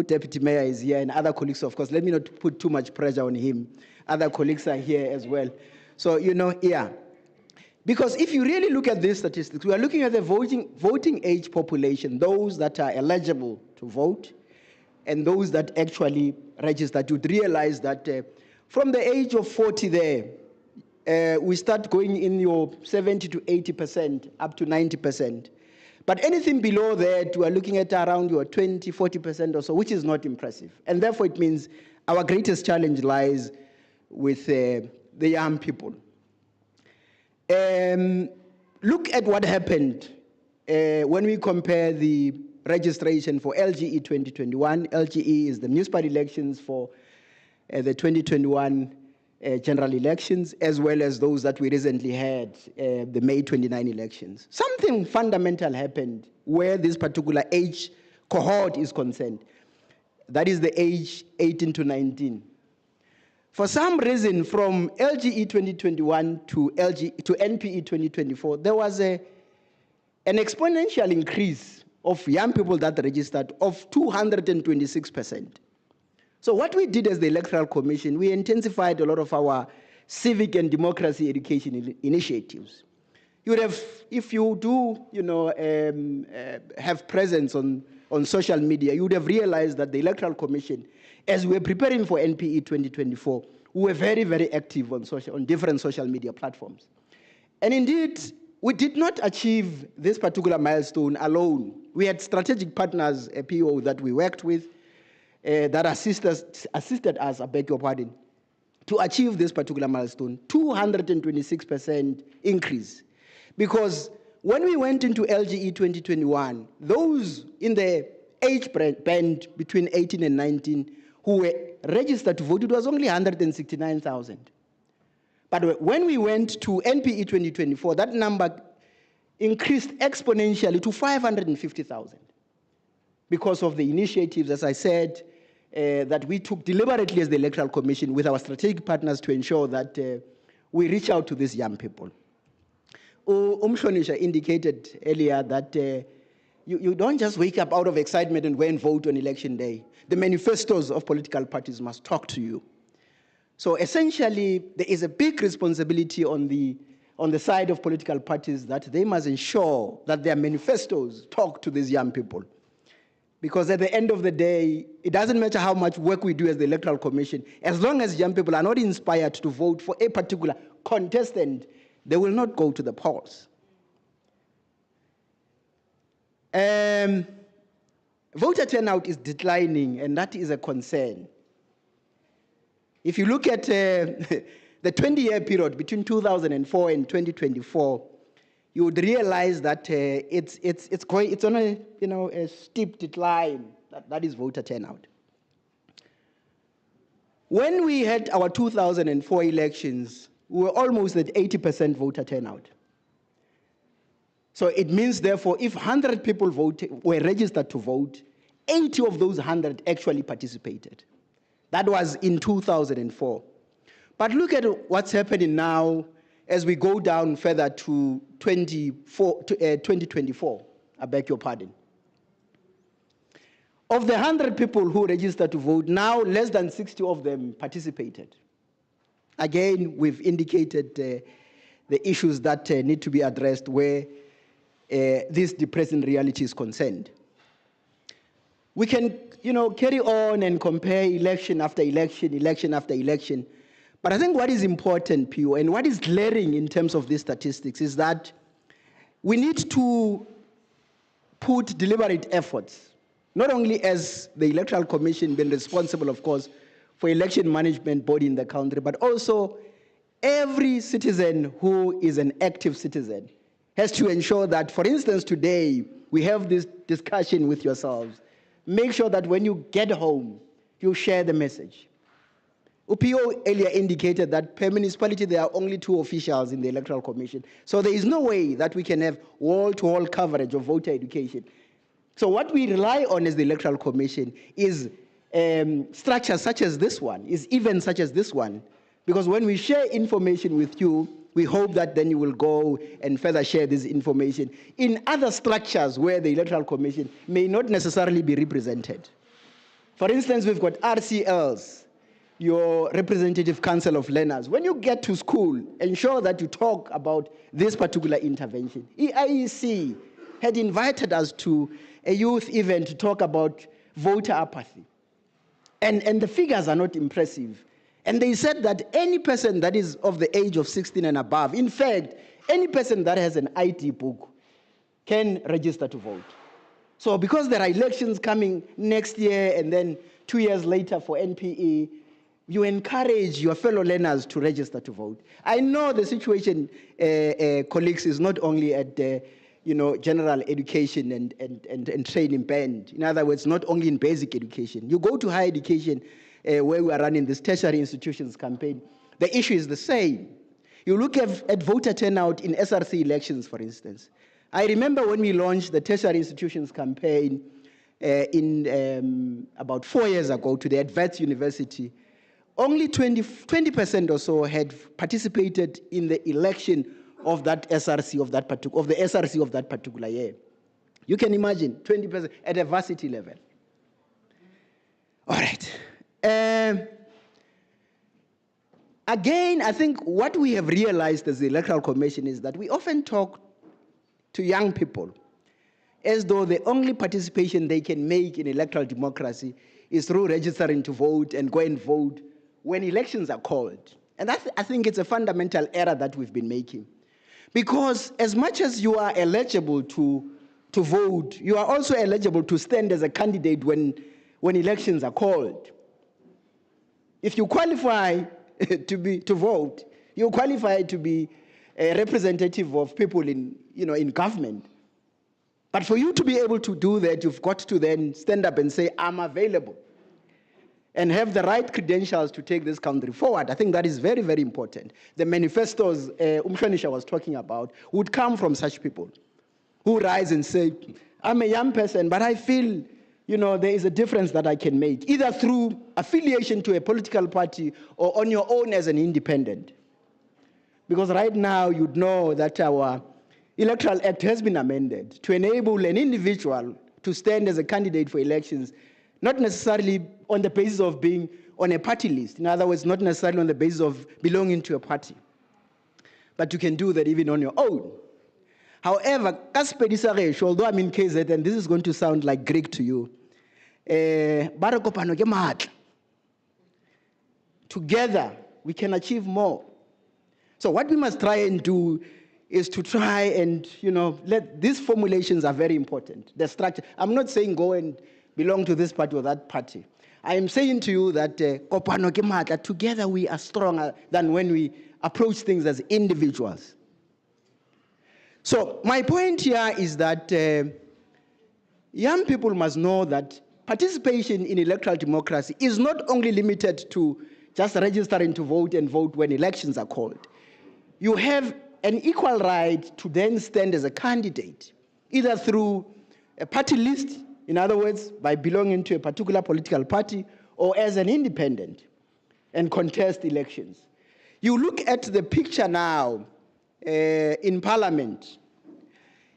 Deputy Mayor is here and other colleagues, of course. Let me not put too much pressure on him. Other colleagues are here as well. So, because if you really look at these statistics, we are looking at the voting age population, those that are eligible to vote, and those that actually registered. You'd realize that from the age of 40 there, we start going in your 70 to 80%, up to 90%. But anything below that, we are looking at around your 20, 40% or so, which is not impressive. And therefore, it means our greatest challenge lies with the young people. Look at what happened when we compare the registration for LGE 2021. LGE is the municipal elections for the 2021 general elections, as well as those that we recently had, the May 29 elections. Something fundamental happened where this particular age cohort is concerned. That is the age 18 to 19. For some reason, from LGE 2021 to NPE 2024, there was an exponential increase of young people that registered of 226%. So what we did as the Electoral Commission, we intensified a lot of our civic and democracy education initiatives. You would have, if you do, have presence on social media, you would have realized that the Electoral Commission, as we were preparing for NPE 2024, we were very, very active on different social media platforms. And indeed, we did not achieve this particular milestone alone. We had strategic partners, a PO that we worked with, that assisted us, I beg your pardon, to achieve this particular milestone, 226% increase. Because when we went into LGE 2021, those in the age band between 18 and 19 who were registered to vote, it was only 169,000. But when we went to NPE 2024, that number increased exponentially to 550,000 because of the initiatives, as I said, that we took deliberately as the Electoral Commission with our strategic partners to ensure that we reach out to these young people. Umshonisha indicated earlier that you don't just wake up out of excitement and go and vote on election day. The manifestos of political parties must talk to you. So essentially, there is a big responsibility on the side of political parties that they must ensure that their manifestos talk to these young people. Because at the end of the day, it doesn't matter how much work we do as the Electoral Commission, as long as young people are not inspired to vote for a particular contestant, they will not go to the polls. Voter turnout is declining, and that is a concern. If you look at the 20-year period between 2004 and 2024, you would realize that it's on a steep decline. That is voter turnout. When we had our 2004 elections, we were almost at 80% voter turnout. So it means, therefore, if 100 people were registered to vote, 80 of those 100 actually participated. That was in 2004. But look at what's happening now as we go down further to 2024. I beg your pardon. Of the 100 people who registered to vote, now less than 60 of them participated. Again, we've indicated the issues that need to be addressed where this depressing reality is concerned. We can, carry on and compare election after election, election after election. But I think what is important, Pio, and what is glaring in terms of these statistics is that we need to put deliberate efforts, not only as the Electoral Commission being responsible, of course, for election management body in the country, but also every citizen who is an active citizen has to ensure that, for instance, today we have this discussion with yourselves. Make sure that when you get home, you share the message. UPO earlier indicated that per municipality there are only 2 officials in the Electoral Commission. So there is no way that we can have wall-to-wall coverage of voter education. So what we rely on as the Electoral Commission is structures such as this one, is events such as this one. Because when we share information with you, we hope that then you will go and further share this information in other structures where the Electoral Commission may not necessarily be represented. For instance, we've got RCLs, your Representative Council of Learners. When you get to school, ensure that you talk about this particular intervention. EIEC had invited us to a youth event to talk about voter apathy. And the figures are not impressive. And they said that any person that is of the age of 16 and above, in fact, any person that has an ID book can register to vote. So because there are elections coming next year and then 2 years later for NPE, you encourage your fellow learners to register to vote. I know the situation, colleagues, is not only at general education and training band. In other words, not only in basic education. You go to higher education, where we are running this tertiary institutions campaign, the issue is the same. You look at voter turnout in SRC elections, for instance. I remember when we launched the tertiary institutions campaign about 4 years ago to the Advanced University, only 20% or so had participated in the election of that SRC of the SRC of that particular year. You can imagine 20% at a varsity level. All right. I Again, I think what we have realized as the Electoral Commission is that we often talk to young people as though the only participation they can make in electoral democracy is through registering to vote and go and vote when elections are called. And I think it's a fundamental error that we've been making. Because as much as you are eligible to vote, you are also eligible to stand as a candidate when elections are called. If you qualify to vote, you qualify to be a representative of people in government. But for you to be able to do that, you've got to then stand up and say, I'm available, and have the right credentials to take this country forward. I think that is very, very important. The manifestos Umshonisha was talking about would come from such people who rise and say, I'm a young person, but I feel there is a difference that I can make, either through affiliation to a political party or on your own as an independent. Because right now, you'd know that our Electoral Act has been amended to enable an individual to stand as a candidate for elections, not necessarily on the basis of being on a party list. In other words, not necessarily on the basis of belonging to a party. But you can do that even on your own. However, although I'm in KZ, and this is going to sound like Greek to you, together we can achieve more. So what we must try and do is to try and, let these formulations are very important. The structure. I'm not saying go and belong to this party or that party. I am saying to you that together we are stronger than when we approach things as individuals. So my point here is that young people must know that participation in electoral democracy is not only limited to just registering to vote and vote when elections are called. You have an equal right to then stand as a candidate, either through a party list, in other words, by belonging to a particular political party, or as an independent, and contest elections. You look at the picture now in Parliament.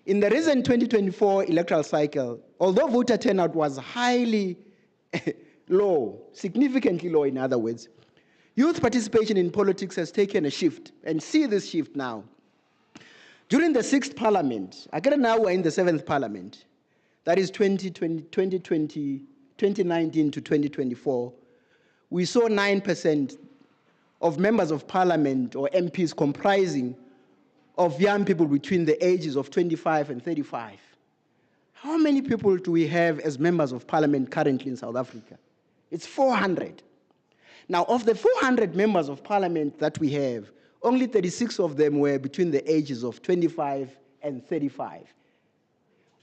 In the recent 2024 electoral cycle, although voter turnout was highly low, significantly low in other words, youth participation in politics has taken a shift, and see this shift now. During the 6th Parliament, again now we're in the 7th Parliament, that is 2019 to 2024, we saw 9% of members of Parliament or MPs comprising of young people between the ages of 25 and 35. How many people do we have as members of Parliament currently in South Africa? It's 400. Now, of the 400 members of Parliament that we have, only 36 of them were between the ages of 25 and 35.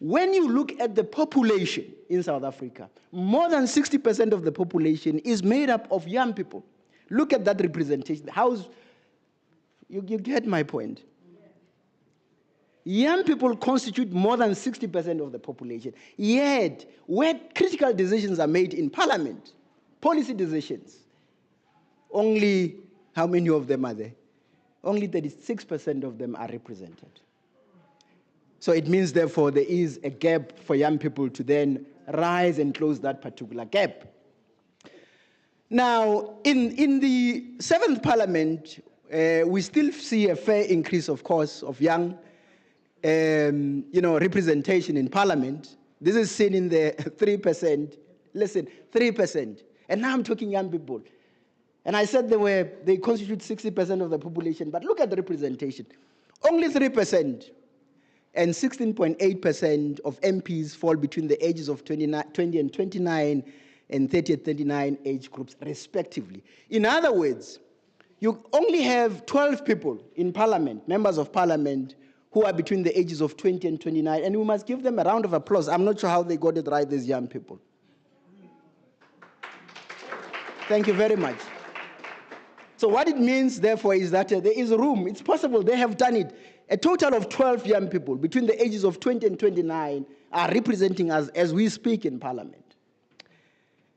When you look at the population in South Africa, more than 60% of the population is made up of young people. Look at that representation. You get my point. Young people constitute more than 60% of the population. Yet, where critical decisions are made in Parliament, policy decisions, only how many of them are there? Only 36% of them are represented. So it means, therefore, there is a gap for young people to then rise and close that particular gap. Now, in the 7th Parliament, we still see a fair increase, of course, of young representation in Parliament. This is seen in the 3%. Listen, 3%. And now I'm talking young people. And I said they constitute 60% of the population, but look at the representation. Only 3% and 16.8% of MPs fall between the ages of 20 and 29 and 30 and 39 age groups, respectively. In other words, you only have 12 people in Parliament, members of Parliament, who are between the ages of 20 and 29, and we must give them a round of applause. I'm not sure how they got it right, these young people. Thank you very much. So what it means, therefore, is that there is room. It's possible they have done it. A total of 12 young people between the ages of 20 and 29 are representing us as we speak in Parliament.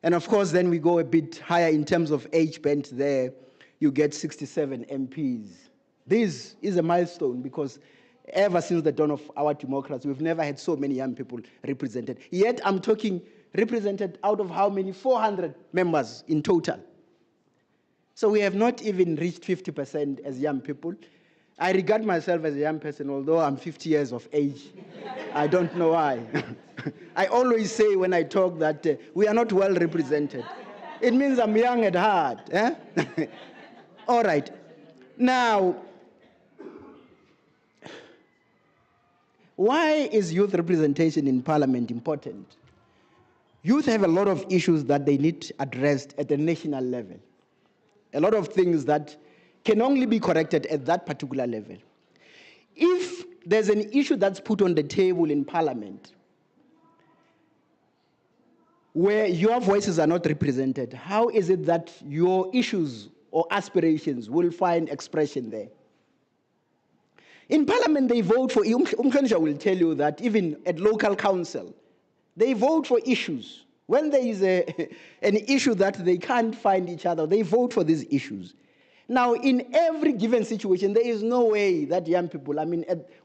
And of course, then we go a bit higher in terms of age band there. You get 67 MPs. This is a milestone because ever since the dawn of our democracy, we've never had so many young people represented. Yet I'm talking represented out of how many? 400 members in total. So we have not even reached 50% as young people. I regard myself as a young person, although I'm 50 years of age. I don't know why. I always say when I talk that we are not well represented. It means I'm young at heart. Eh? All right. Now, why is youth representation in parliament important? Youth have a lot of issues that they need addressed at the national level. A lot of things that can only be corrected at that particular level. If there's an issue that's put on the table in parliament where your voices are not represented, how is it that your issues or aspirations will find expression there? In parliament, they vote for, uMgungundlovu will tell you that even at local council, they vote for issues. When there is an issue that they can't find each other, they vote for these issues. Now, in every given situation, there is no way that young people,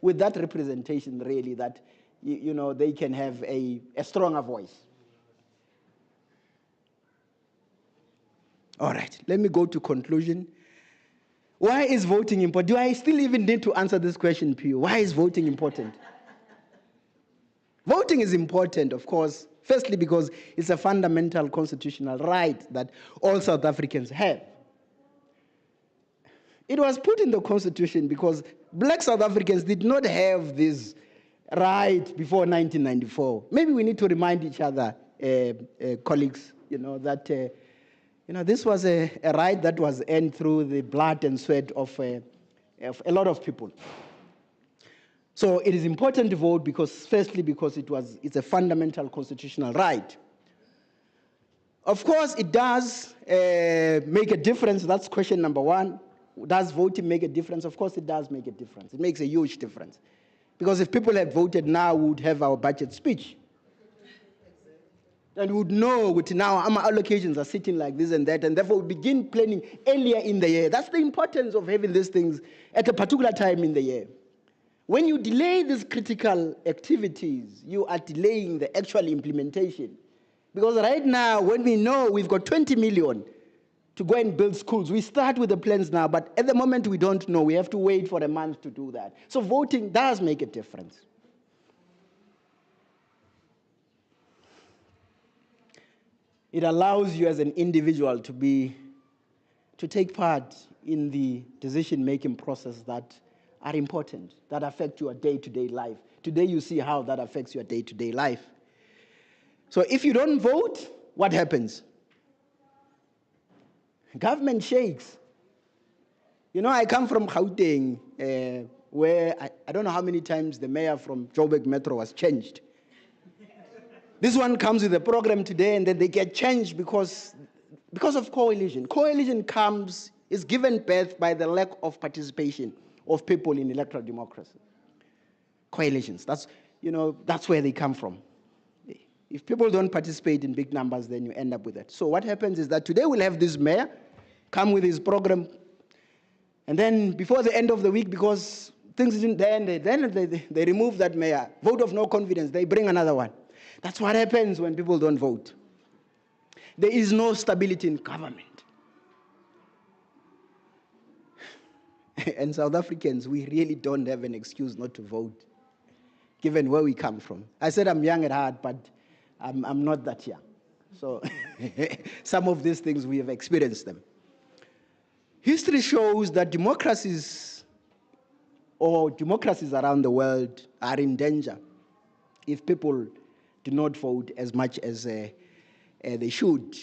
with that representation, really, that they can have a stronger voice. All right, let me go to conclusion. Why is voting important? Do I still even need to answer this question, Pio? Why is voting important? Voting is important, of course, firstly because it's a fundamental constitutional right that all South Africans have. It was put in the Constitution because black South Africans did not have this right before 1994. Maybe we need to remind each other, colleagues, that this was a right that was earned through the blood and sweat of a lot of people. So it is important to vote firstly because it's a fundamental constitutional right. Of course, it does make a difference. That's question number one. Does voting make a difference? Of course, it does make a difference. It makes a huge difference. Because if people had voted now, we would have our budget speech. And we would know that now our allocations are sitting like this and that, and therefore we begin planning earlier in the year. That's the importance of having these things at a particular time in the year. When you delay these critical activities, you are delaying the actual implementation. Because right now, when we know we've got 20 million to go and build schools, we start with the plans now, but at the moment we don't know. We have to wait for a month to do that. So voting does make a difference. It allows you as an individual to take part in the decision-making process that are important, that affect your day-to-day life. Today you see how that affects your day-to-day life. So if you don't vote, what happens? Government shakes. I come from Gauteng, where I don't know how many times the mayor from Joburg Metro was changed. This one comes with a program today, and then they get changed because of coalition. Coalition is given birth by the lack of participation of people in electoral democracy. Coalitions, that's where they come from. If people don't participate in big numbers, then you end up with that. So what happens is that today we'll have this mayor come with his program, and then before the end of the week, because things didn't end, then they remove that mayor. Vote of no confidence, they bring another one. That's what happens when people don't vote. There is no stability in government. And South Africans, we really don't have an excuse not to vote, given where we come from. I said I'm young at heart, but I'm not that young. So some of these things, we have experienced them. History shows that democracies around the world are in danger if people do not vote as much as they should.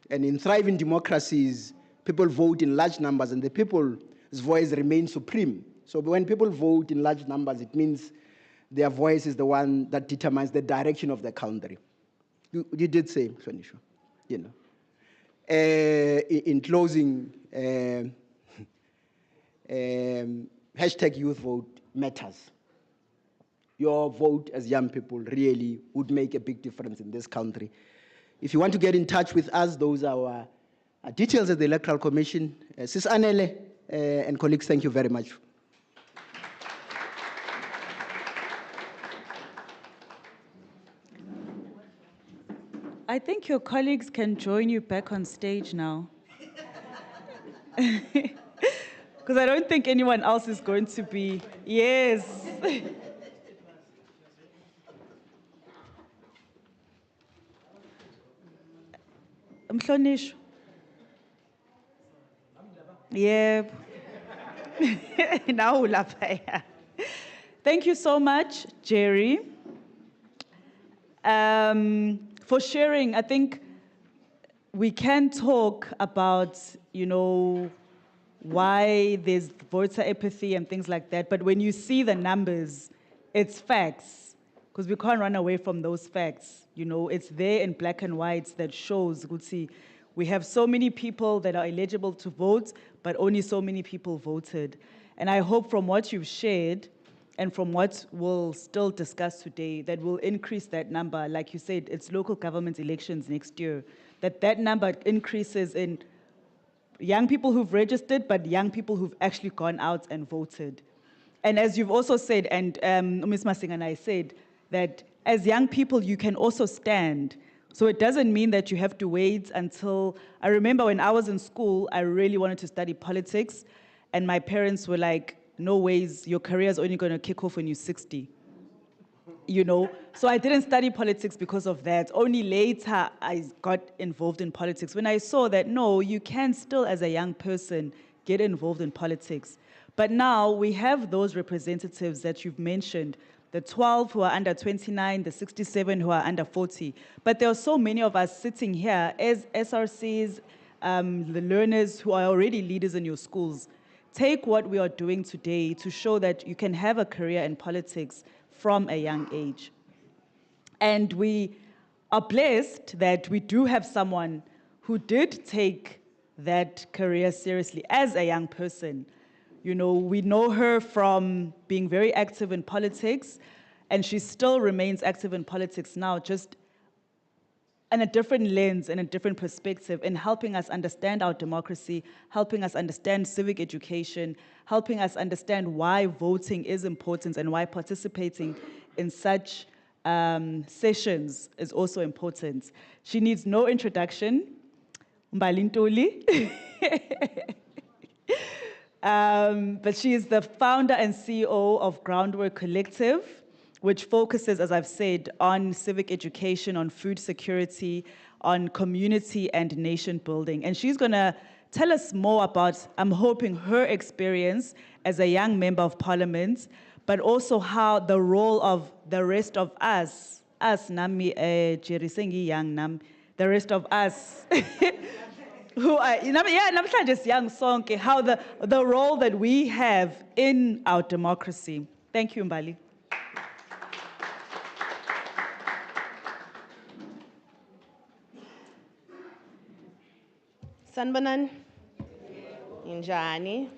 And in thriving democracies, people vote in large numbers, and the people's voice remains supreme. So when people vote in large numbers, it means their voice is the one that determines the direction of the country. You did say, Sonisha, in closing, hashtag youth vote matters. Your vote as young people really would make a big difference in this country. If you want to get in touch with us, those are our details at the Electoral Commission. Sis Anele and colleagues, thank you very much. I think your colleagues can join you back on stage now. Because I don't think anyone else is going to be. Yes. Mhlonishwa. Yep. Now ulapha. Thank you so much, Jerry, for sharing. I think we can talk about, why there's voter apathy and things like that, but when you see the numbers, it's facts, because we can't run away from those facts. It's there in black and white that shows, we have so many people that are eligible to vote, but only so many people voted. And I hope from what you've shared and from what we'll still discuss today, that we'll increase that number. Like you said, it's local government elections next year, that number increases in young people who've registered, but young people who've actually gone out and voted. And as you've also said, and Ms. Masing and I said, that as young people, you can also stand. So it doesn't mean that you have to wait until, I remember when I was in school, I really wanted to study politics, and my parents were like, no ways, your career is only going to kick off when you're 60. So I didn't study politics because of that. Only later I got involved in politics when I saw that, no, you can still, as a young person, get involved in politics. But now we have those representatives that you've mentioned, the 12 who are under 29, the 67 who are under 40. But there are so many of us sitting here as SRCs, the learners who are already leaders in your schools. Take what we are doing today to show that you can have a career in politics from a young age. And we are blessed that we do have someone who did take that career seriously as a young person. We know her from being very active in politics, and she still remains active in politics now, just in a different lens and a different perspective, in helping us understand our democracy, helping us understand civic education, helping us understand why voting is important and why participating in such sessions is also important. She needs no introduction. Mbalintuli. But she is the founder and CEO of Groundwork Collective, which focuses, as I've said, on civic education, on food security, on community and nation building. And she's going to tell us more about, I'm hoping, her experience as a young member of parliament, but also how the role of the rest of us nami Jerry Sengi young nam, the rest of us, who are, just young sonke, how the role that we have in our democracy. Thank you, Mbali. Sanbanan, Injani.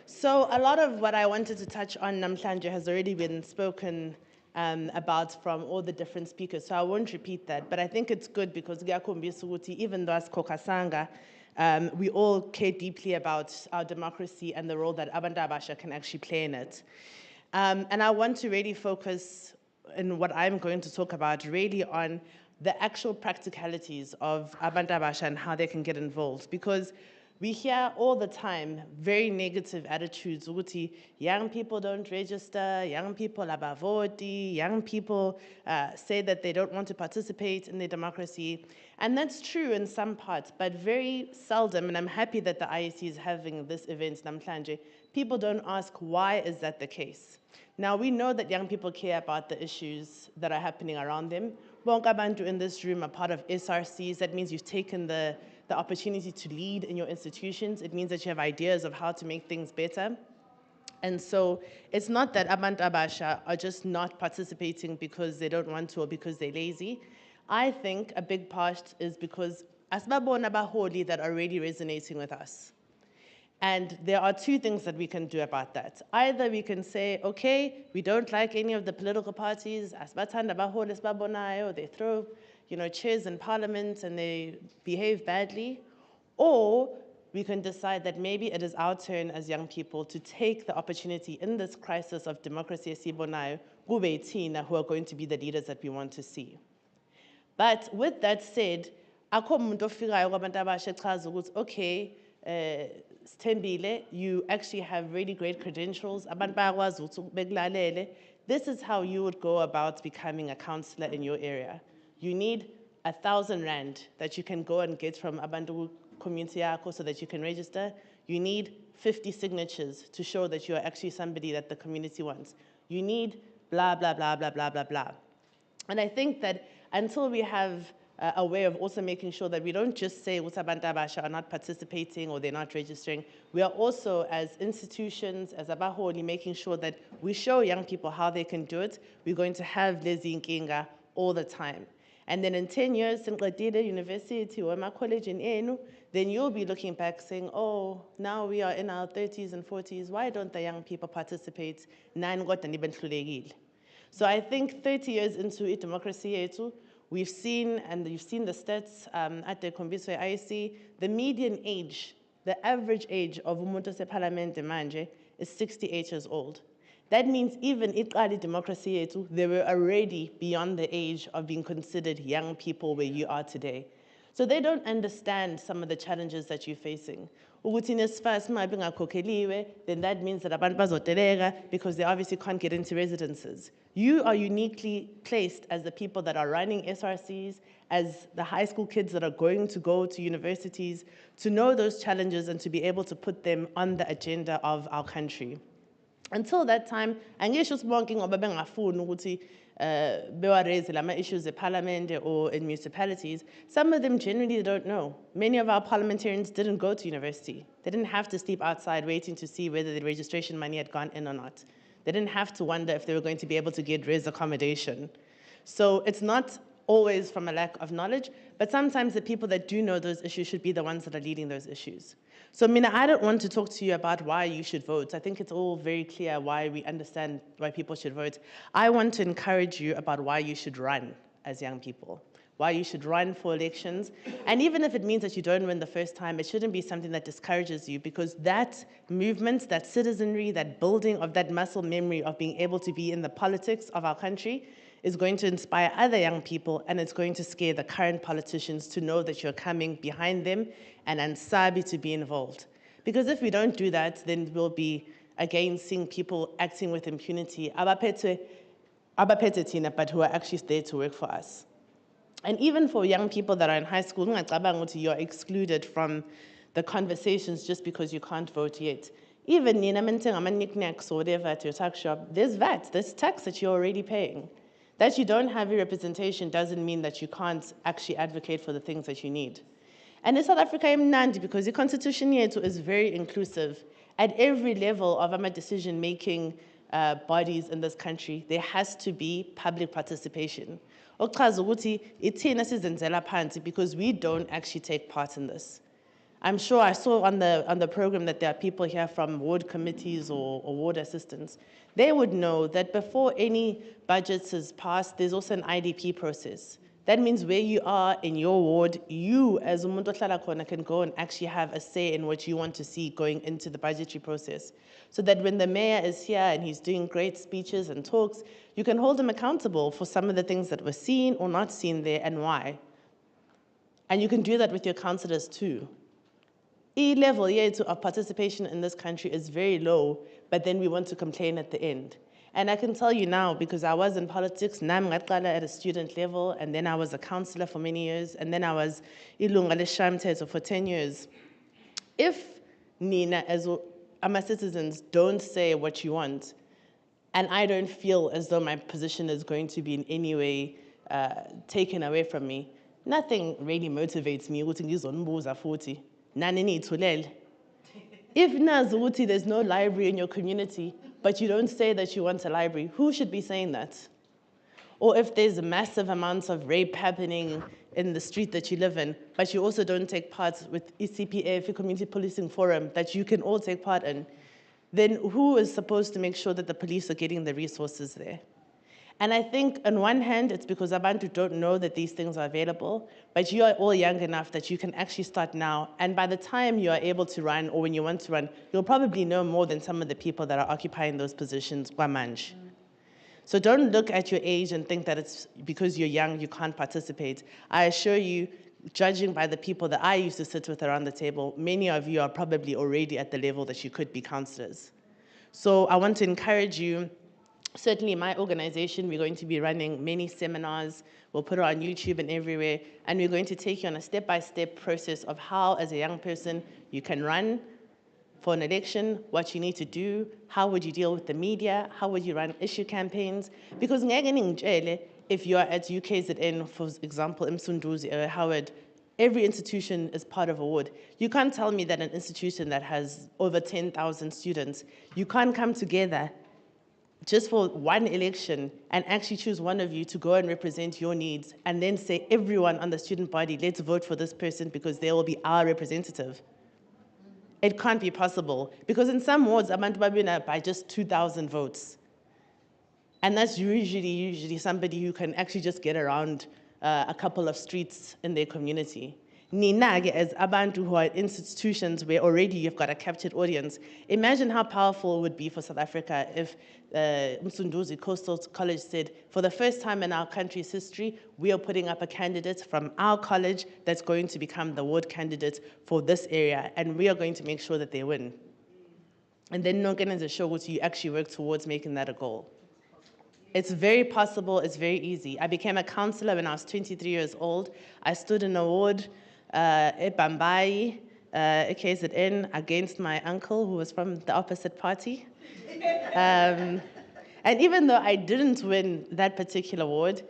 So a lot of what I wanted to touch on namhlanje has already been spoken about from all the different speakers, so I won't repeat that. But I think it's good because even though as Kokasanga, we all care deeply about our democracy and the role that Abantu Abasha can actually play in it. And I want to really focus in what I'm going to talk about really on the actual practicalities of Abantu Abasha and how they can get involved. Because we hear all the time very negative attitudes. Young people don't register, young people abavoti, young people say that they don't want to participate in their democracy. And that's true in some parts, but very seldom, and I'm happy that the IEC is having this event, namhlanje, people don't ask why is that the case. Now, we know that young people care about the issues that are happening around them. Bonke abantu in this room are part of SRCs. That means you've taken the opportunity to lead in your institutions. It means that you have ideas of how to make things better. And so it's not that Abantu Abasha are just not participating because they don't want to or because they're lazy. I think a big part is because asbabona baholi that are really resonating with us. And there are two things that we can do about that. Either we can say, okay, we don't like any of the political parties, asbathanda baholi asbabonayo, they throw chairs in parliament and they behave badly. Or we can decide that maybe it is our turn as young people to take the opportunity in this crisis of democracy esibonayo, kube thina who are going to be the leaders that we want to see. But with that said, akho umuntu ofikayo kwabantu abasha echaza ukuthi okay, Stembile, you actually have really great credentials. Abantu bayakwazi ukuthi bekulalele. This is how you would go about becoming a councillor in your area. You need 1,000 rand that you can go and get from Abantu community yako so that you can register. You need 50 signatures to show that you are actually somebody that the community wants. You need blah, blah, blah, blah, blah, blah, blah. And I think that until we have a way of also making sure that we don't just say abantu abasha are not participating or they're not registering, we are also, as institutions, as abaholi, making sure that we show young people how they can do it. We're going to have lezi inkinga all the time. And then in 10 years, sinqedile university or my college in enu, then you'll be looking back saying, oh, now we are in our 30s and 40s. Why don't the young people participate? So I think 30 years into democracy yetu, we've seen, and you've seen the stats at the Kombiswe IC, the median age, the average age of umuntu separlamente manje is 68 years old. That means even iqali democracy yetu, they were already beyond the age of being considered young people where you are today. So they don't understand some of the challenges that you're facing. Then that means that abantu bazoteleka because they obviously can't get into residences. You are uniquely placed as the people that are running SRCs, as the high school kids that are going to go to universities, to know those challenges and to be able to put them on the agenda of our country. Until that time, angisho sibonke ngoba bengafuni ukuthi bewaraise lama issues in parliament or in municipalities. Some of them genuinely don't know. Many of our parliamentarians didn't go to university. They didn't have to sleep outside waiting to see whether the registration money had gone in or not. They didn't have to wonder if they were going to be able to get res accommodation. So it's not always from a lack of knowledge, but sometimes the people that do know those issues should be the ones that are leading those issues. So Mina, I don't want to talk to you about why you should vote. I think it's all very clear why we understand why people should vote. I want to encourage you about why you should run as young people, why you should run for elections. And even if it means that you don't win the first time, it shouldn't be something that discourages you, because that movement, that citizenry, that building of that muscle memory of being able to be in the politics of our country is going to inspire other young people, and it's going to scare the current politicians to know that you're coming behind them and ansabi to be involved. Because if we don't do that, then we'll be again seeing people acting with impunity, abaphethe thina, but who are actually there to work for us. And even for young people that are in high school, you're excluded from the conversations just because you can't vote yet. Even knickknacks or whatever at your tuck shop, there's VAT, there's tax that you're already paying. That you don't have your representation doesn't mean that you can't actually advocate for the things that you need. And in South Africa, imnandi, because the constitution here is very inclusive. At every level of decision-making bodies in this country, there has to be public participation. Because we don't actually take part in this. I'm sure I saw on the program that there are people here from ward committees or ward assistants. They would know that before any budgets is passed, there's also an IDP process. That means where you are in your ward, you as umuntu ohlala khona can go and actually have a say in what you want to see going into the budgetary process. So that when the mayor is here and he's doing great speeches and talks, you can hold him accountable for some of the things that were seen or not seen there and why. And you can do that with your councillors too. E-level of participation in this country is very low, but then we want to complain at the end. And I can tell you now, because I was in politics, at a student level, and then I was a councillor for many years, and then I was ilunga lesishayamthetho for 10 years. If Nina, as my citizens, don't say what you want, and I don't feel as though my position is going to be in any way taken away from me, nothing really motivates me. If nazuti there's no library in your community, but you don't say that you want a library, who should be saying that? Or if there's massive amounts of rape happening in the street that you live in, but you also don't take part with ECPF, Community Policing Forum, that you can all take part in, then who is supposed to make sure that the police are getting the resources there? And I think on one hand, it's because abantu don't know that these things are available, but you are all young enough that you can actually start now. And by the time you are able to run, or when you want to run, you'll probably know more than some of the people that are occupying those positions. So don't look at your age and think that it's because you're young, you can't participate. I assure you, judging by the people that I used to sit with around the table, many of you are probably already at the level that you could be councillors. So I want to encourage you. Certainly my organization, we're going to be running many seminars. We'll put it on YouTube and everywhere. And we're going to take you on a step-by-step process of how, as a young person, you can run for an election, what you need to do, how would you deal with the media, how would you run issue campaigns. Because if you are at UKZN, for example, Msunduzi or Howard, every institution is part of a ward. You can't tell me that an institution that has over 10,000 students, you can't come together just for one election and actually choose one of you to go and represent your needs and then say everyone on the student body, let's vote for this person because they will be our representative. It can't be possible because in some wards, abantu babina by just 2,000 votes. And that's usually somebody who can actually just get around a couple of streets in their community. Ninage, as abantu who are in institutions where already you've got a captured audience, imagine how powerful it would be for South Africa if Msunduzi Coastal College said, for the first time in our country's history, we are putting up a candidate from our college that's going to become the ward candidate for this area, and we are going to make sure that they win. And then Nonkenenze show what you actually work towards making that a goal. It's very possible, it's very easy. I became a councillor when I was 23 years old. I stood in a ward at Bambai, KZN, against my uncle who was from the opposite party. And even though I didn't win that particular ward,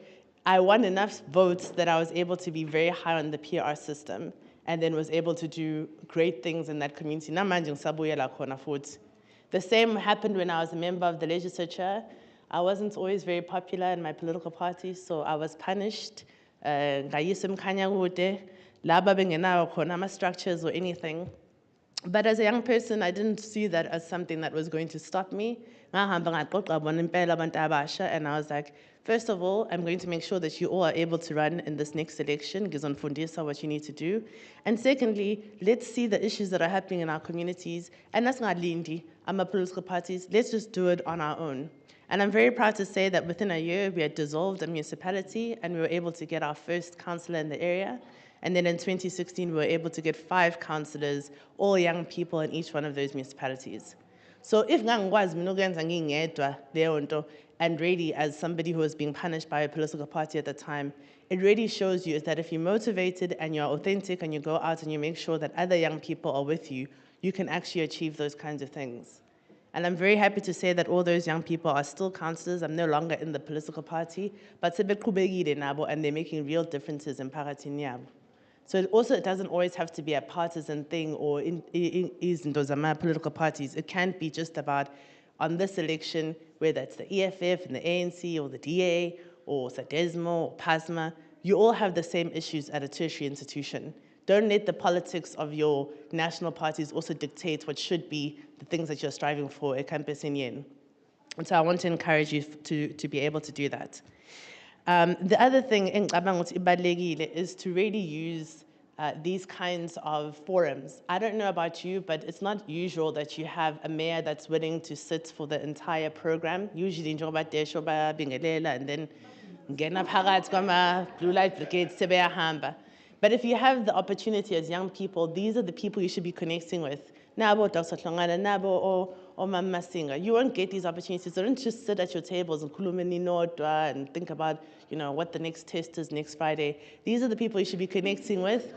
I won enough votes that I was able to be very high on the PR system and then was able to do great things in that community. The same happened when I was a member of the legislature. I wasn't always very popular in my political party, so I was punished. Structures or anything. But as a young person, I didn't see that as something that was going to stop me. And I was like, first of all, I'm going to make sure that you all are able to run in this next election, what you need to do. And secondly, let's see the issues that are happening in our communities. And that's not Lindy, I'm a political parties. Let's just do it on our own. And I'm very proud to say that within a year, we had dissolved a municipality and we were able to get our first councillor in the area. And then in 2016, we were able to get 5 councillors, all young people in each one of those municipalities. So if and really as somebody who was being punished by a political party at the time, it really shows you is that if you're motivated and you're authentic and you go out and you make sure that other young people are with you, you can actually achieve those kinds of things. And I'm very happy to say that all those young people are still councillors. I'm no longer in the political party, but and they're making real differences in Paratin. So it doesn't always have to be a partisan thing or in those political parties. It can't be just about on this election, whether it's the EFF and the ANC or the DA or Sadesmo or PASMA, you all have the same issues at a tertiary institution. Don't let the politics of your national parties also dictate what should be the things that you're striving for at Campus Yen. And so I want to encourage you to be able to do that. The other thing is to really use these kinds of forums. I don't know about you, but it's not usual that you have a mayor that's willing to sit for the entire program. Usually, and then blue light brigade. But if you have the opportunity as young people, these are the people you should be connecting with. Nabo Dr. Tlongana, Nabo or Mama Singer. You won't get these opportunities. So don't just sit at your tables and think about, what the next test is next Friday. These are the people you should be connecting with.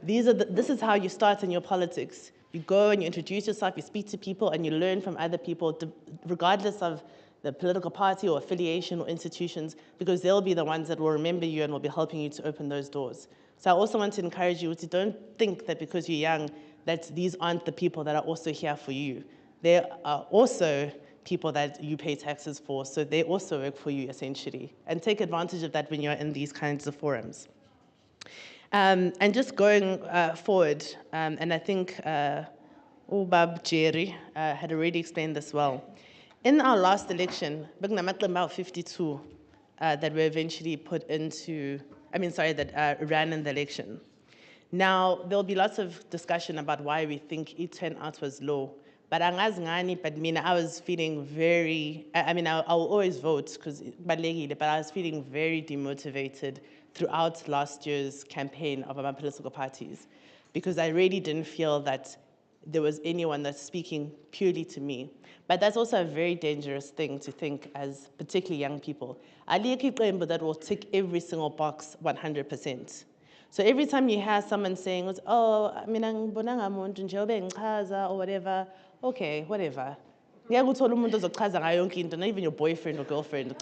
This is how you start in your politics. You go and you introduce yourself, you speak to people, and you learn from other people, regardless of the political party or affiliation or institutions, because they'll be the ones that will remember you and will be helping you to open those doors. So I also want to encourage you to don't think that because you're young, that these aren't the people that are also here for you. There are also people that you pay taxes for, so they also work for you essentially. And take advantage of that when you're in these kinds of forums. And just going forward, and I think Ubab Jerry had already explained this well. In our last election, about 52 that were eventually that ran in the election. Now, there'll be lots of discussion about why we think turnout was low, But I was feeling very, I'll always vote because but I was feeling very demotivated throughout last year's campaign of our political parties because I really didn't feel that there was anyone that's speaking purely to me. But that's also a very dangerous thing to think as particularly young people. That will tick every single box 100%. So every time you hear someone saying, oh, or whatever, okay, whatever. Not even your boyfriend or girlfriend.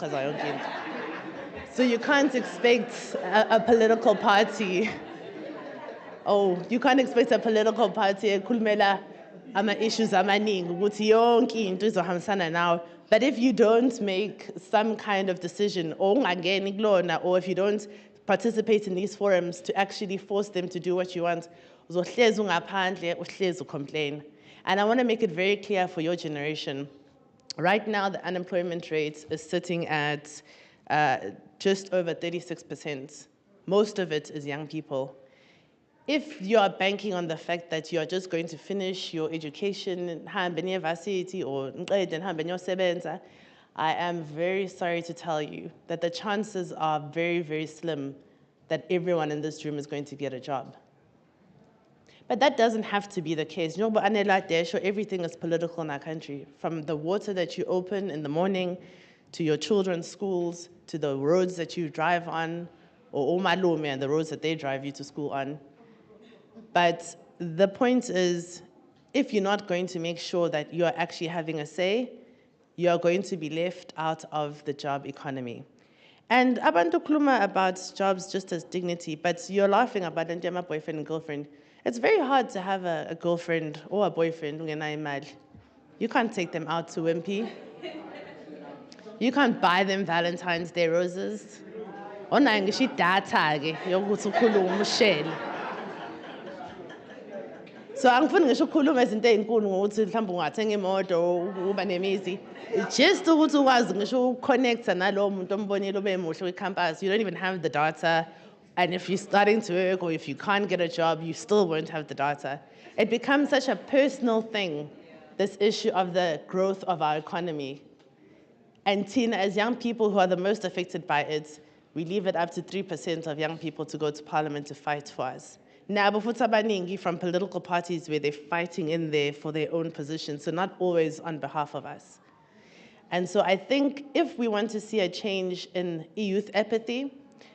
So you can't expect a political party. Oh, you can't expect a political party issues now. But if you don't make some kind of decision, or if you don't participate in these forums to actually force them to do what you want, complain. And I want to make it very clear for your generation. Right now, the unemployment rate is sitting at just over 36%. Most of it is young people. If you are banking on the fact that you are just going to finish your education, varsity or I am very sorry to tell you that the chances are very, very slim that everyone in this room is going to get a job. But that doesn't have to be the case. Everything is political in our country, from the water that you open in the morning, to your children's schools, to the roads that you drive on, or Omalume and the roads that they drive you to school on. But the point is, if you're not going to make sure that you're actually having a say, you're going to be left out of the job economy. And abantu kluma about jobs just as dignity, but you're laughing about my boyfriend and girlfriend. It's very hard to have a girlfriend or a boyfriend. You can't take them out to Wimpy. You can't buy them Valentine's Day roses. So angifuni ngisho ukukhuluma izinto ezinkulu ngokuthi mhlawumbe ungathenga imoto uba nemizi. Just ukuthi ukwazi ngisho ukuconnecta nalowo muntu ombonile ube muhle kwicampus. You don't even have the data. And if you're starting to work or if you can't get a job, you still won't have the data. It becomes such a personal thing, this issue of the growth of our economy. And Tina, as young people who are the most affected by it, we leave it up to 3% of young people to go to parliament to fight for us. Now, from political parties where they're fighting in there for their own position, so not always on behalf of us. And so I think if we want to see a change in youth apathy,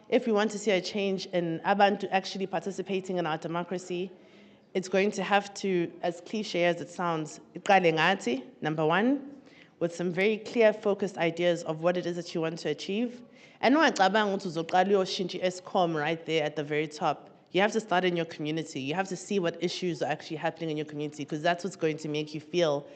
if we want to see a change in abantu actually participating in our democracy, it's going to have to, as cliche as it sounds, number one, with some very clear, focused ideas of what it is that you want to achieve. And right there at the very top. You have to start in your community. You have to see what issues are actually happening in your community, because that's what's going to make you feel,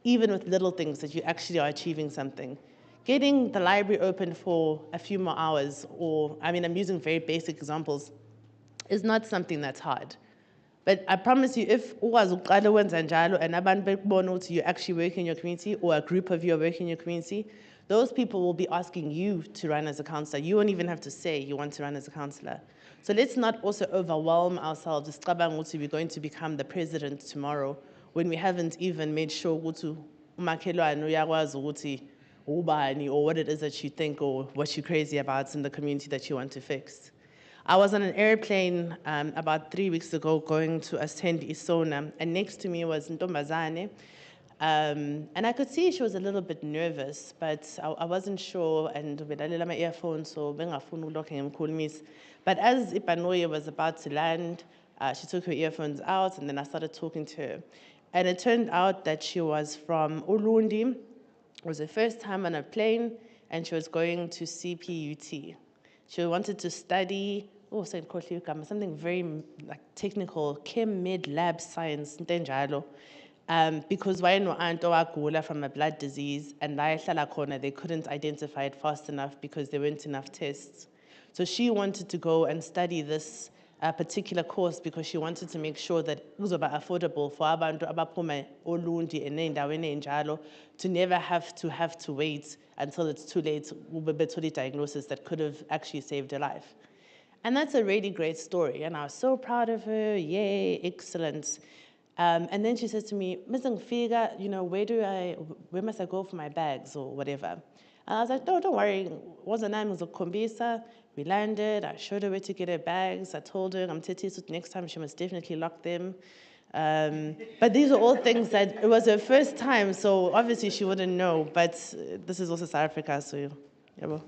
even with little things, that you actually are achieving something. Getting the library open for a few more hours, or, I'm using very basic examples, is not something that's hard. But I promise you, if and you actually work in your community, or a group of you are working in your community, those people will be asking you to run as a councillor. You won't even have to say you want to run as a councillor. So let's not also overwhelm ourselves. We're going to become the president tomorrow when we haven't even made sure or what it is that you think or what you're crazy about in the community that you want to fix. I was on an airplane about 3 weeks ago going to attend Isona, and next to me was Ntombazane. And I could see she was a little bit nervous, but I wasn't sure, and with my earphones, so but as Ipanoye was about to land, she took her earphones out, and then I started talking to her. And it turned out that she was from Ulundi. It was her first time on a plane, and she was going to CPUT. She wanted to study, something very technical, chem, med, lab science, because from a blood disease, and they couldn't identify it fast enough because there weren't enough tests. So she wanted to go and study this particular course because she wanted to make sure that it was affordable for abantu abaphuma Olundi enendaweni enjalo to never have to wait until it's too late with diagnosis that could have actually saved her life. And that's a really great story, and I was so proud of her. Yay, excellent. And then she says to me, Ms. Ngfiga, you know, where must I go for my bags or whatever? And I was like, no, don't worry. What's her name? It was Kombisa. We landed. I showed her where to get her bags. I told her, next time she must definitely lock them. But these are all things that, it was her first time, so obviously she wouldn't know, but this is also South Africa, so, yeah.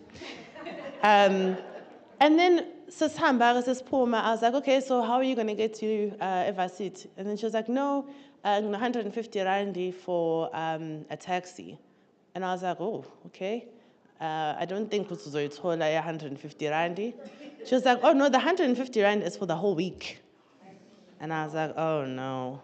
And then, I was like, okay, so how are you going to get to Evasit? And then she was like, no, 150 randi for a taxi. And I was like, oh, okay. I don't think it's 150 randi. She was like, oh, no, the 150 rand is for the whole week. And I was like, oh, no.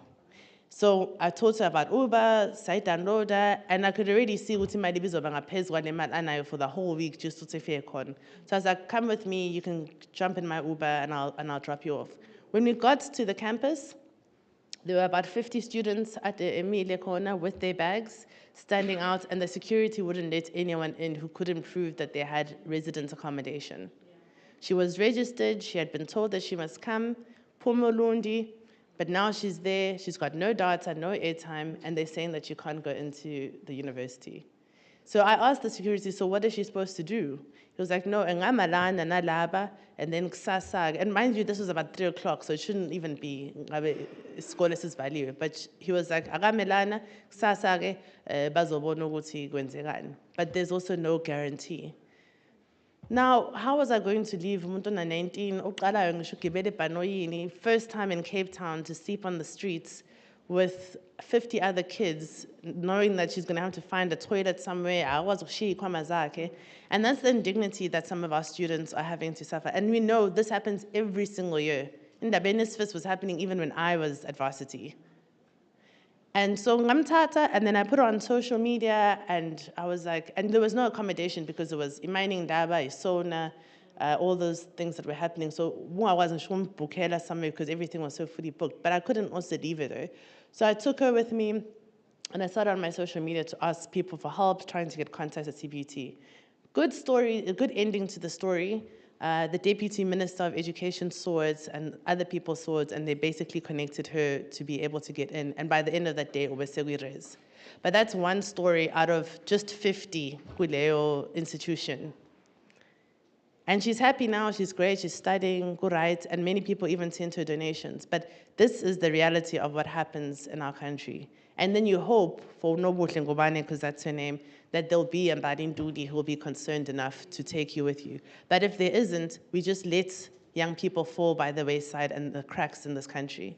So I told her about Uber, site downloader, and I could already see what my for the whole week just to say con. So I was like, come with me, you can jump in my Uber and I'll drop you off. When we got to the campus, there were about 50 students at the Emilia corner with their bags, standing out, and the security wouldn't let anyone in who couldn't prove that they had resident accommodation. She was registered, she had been told that she must come, Pumulundi, but now she's there, she's got no data, no airtime, and they're saying that she can't go into the university. So I asked the security, so what is she supposed to do? He was like, no, and then kusasa. And mind you, this was about 3 o'clock, so it shouldn't even be scholar's value. But he was like, agamelana, kusasa, bazobona ukuthi kwenzekani. But there's also no guarantee. Now, how was I going to leave Muntona 19, first time in Cape Town to sleep on the streets with 50 other kids, knowing that she's going to have to find a toilet somewhere, and that's the indignity that some of our students are having to suffer. And we know this happens every single year. Ndabenisfis was happening even when I was at varsity. And so ngamtata, and then I put it on social media, and I was like, and there was no accommodation because it was mining daba, isona, all those things that were happening. So I wasn't sure bukela somewhere because everything was so fully booked, but I couldn't also leave her though. So I took her with me, and I started on my social media to ask people for help, trying to get contact at CBT. Good story, a good ending to the story. The Deputy Minister of Education saw it and other people saw it, and they basically connected her to be able to get in. And by the end of that day, it was Seguirez. But that's one story out of just 50 Kuleo institution. And she's happy now, she's great, she's studying, good right, and many people even send her donations. But this is the reality of what happens in our country. And then you hope for Nobuhle Ngobane, because that's her name, that there'll be a Mbadindudi who will be concerned enough to take you with you. But if there isn't, we just let young people fall by the wayside and the cracks in this country.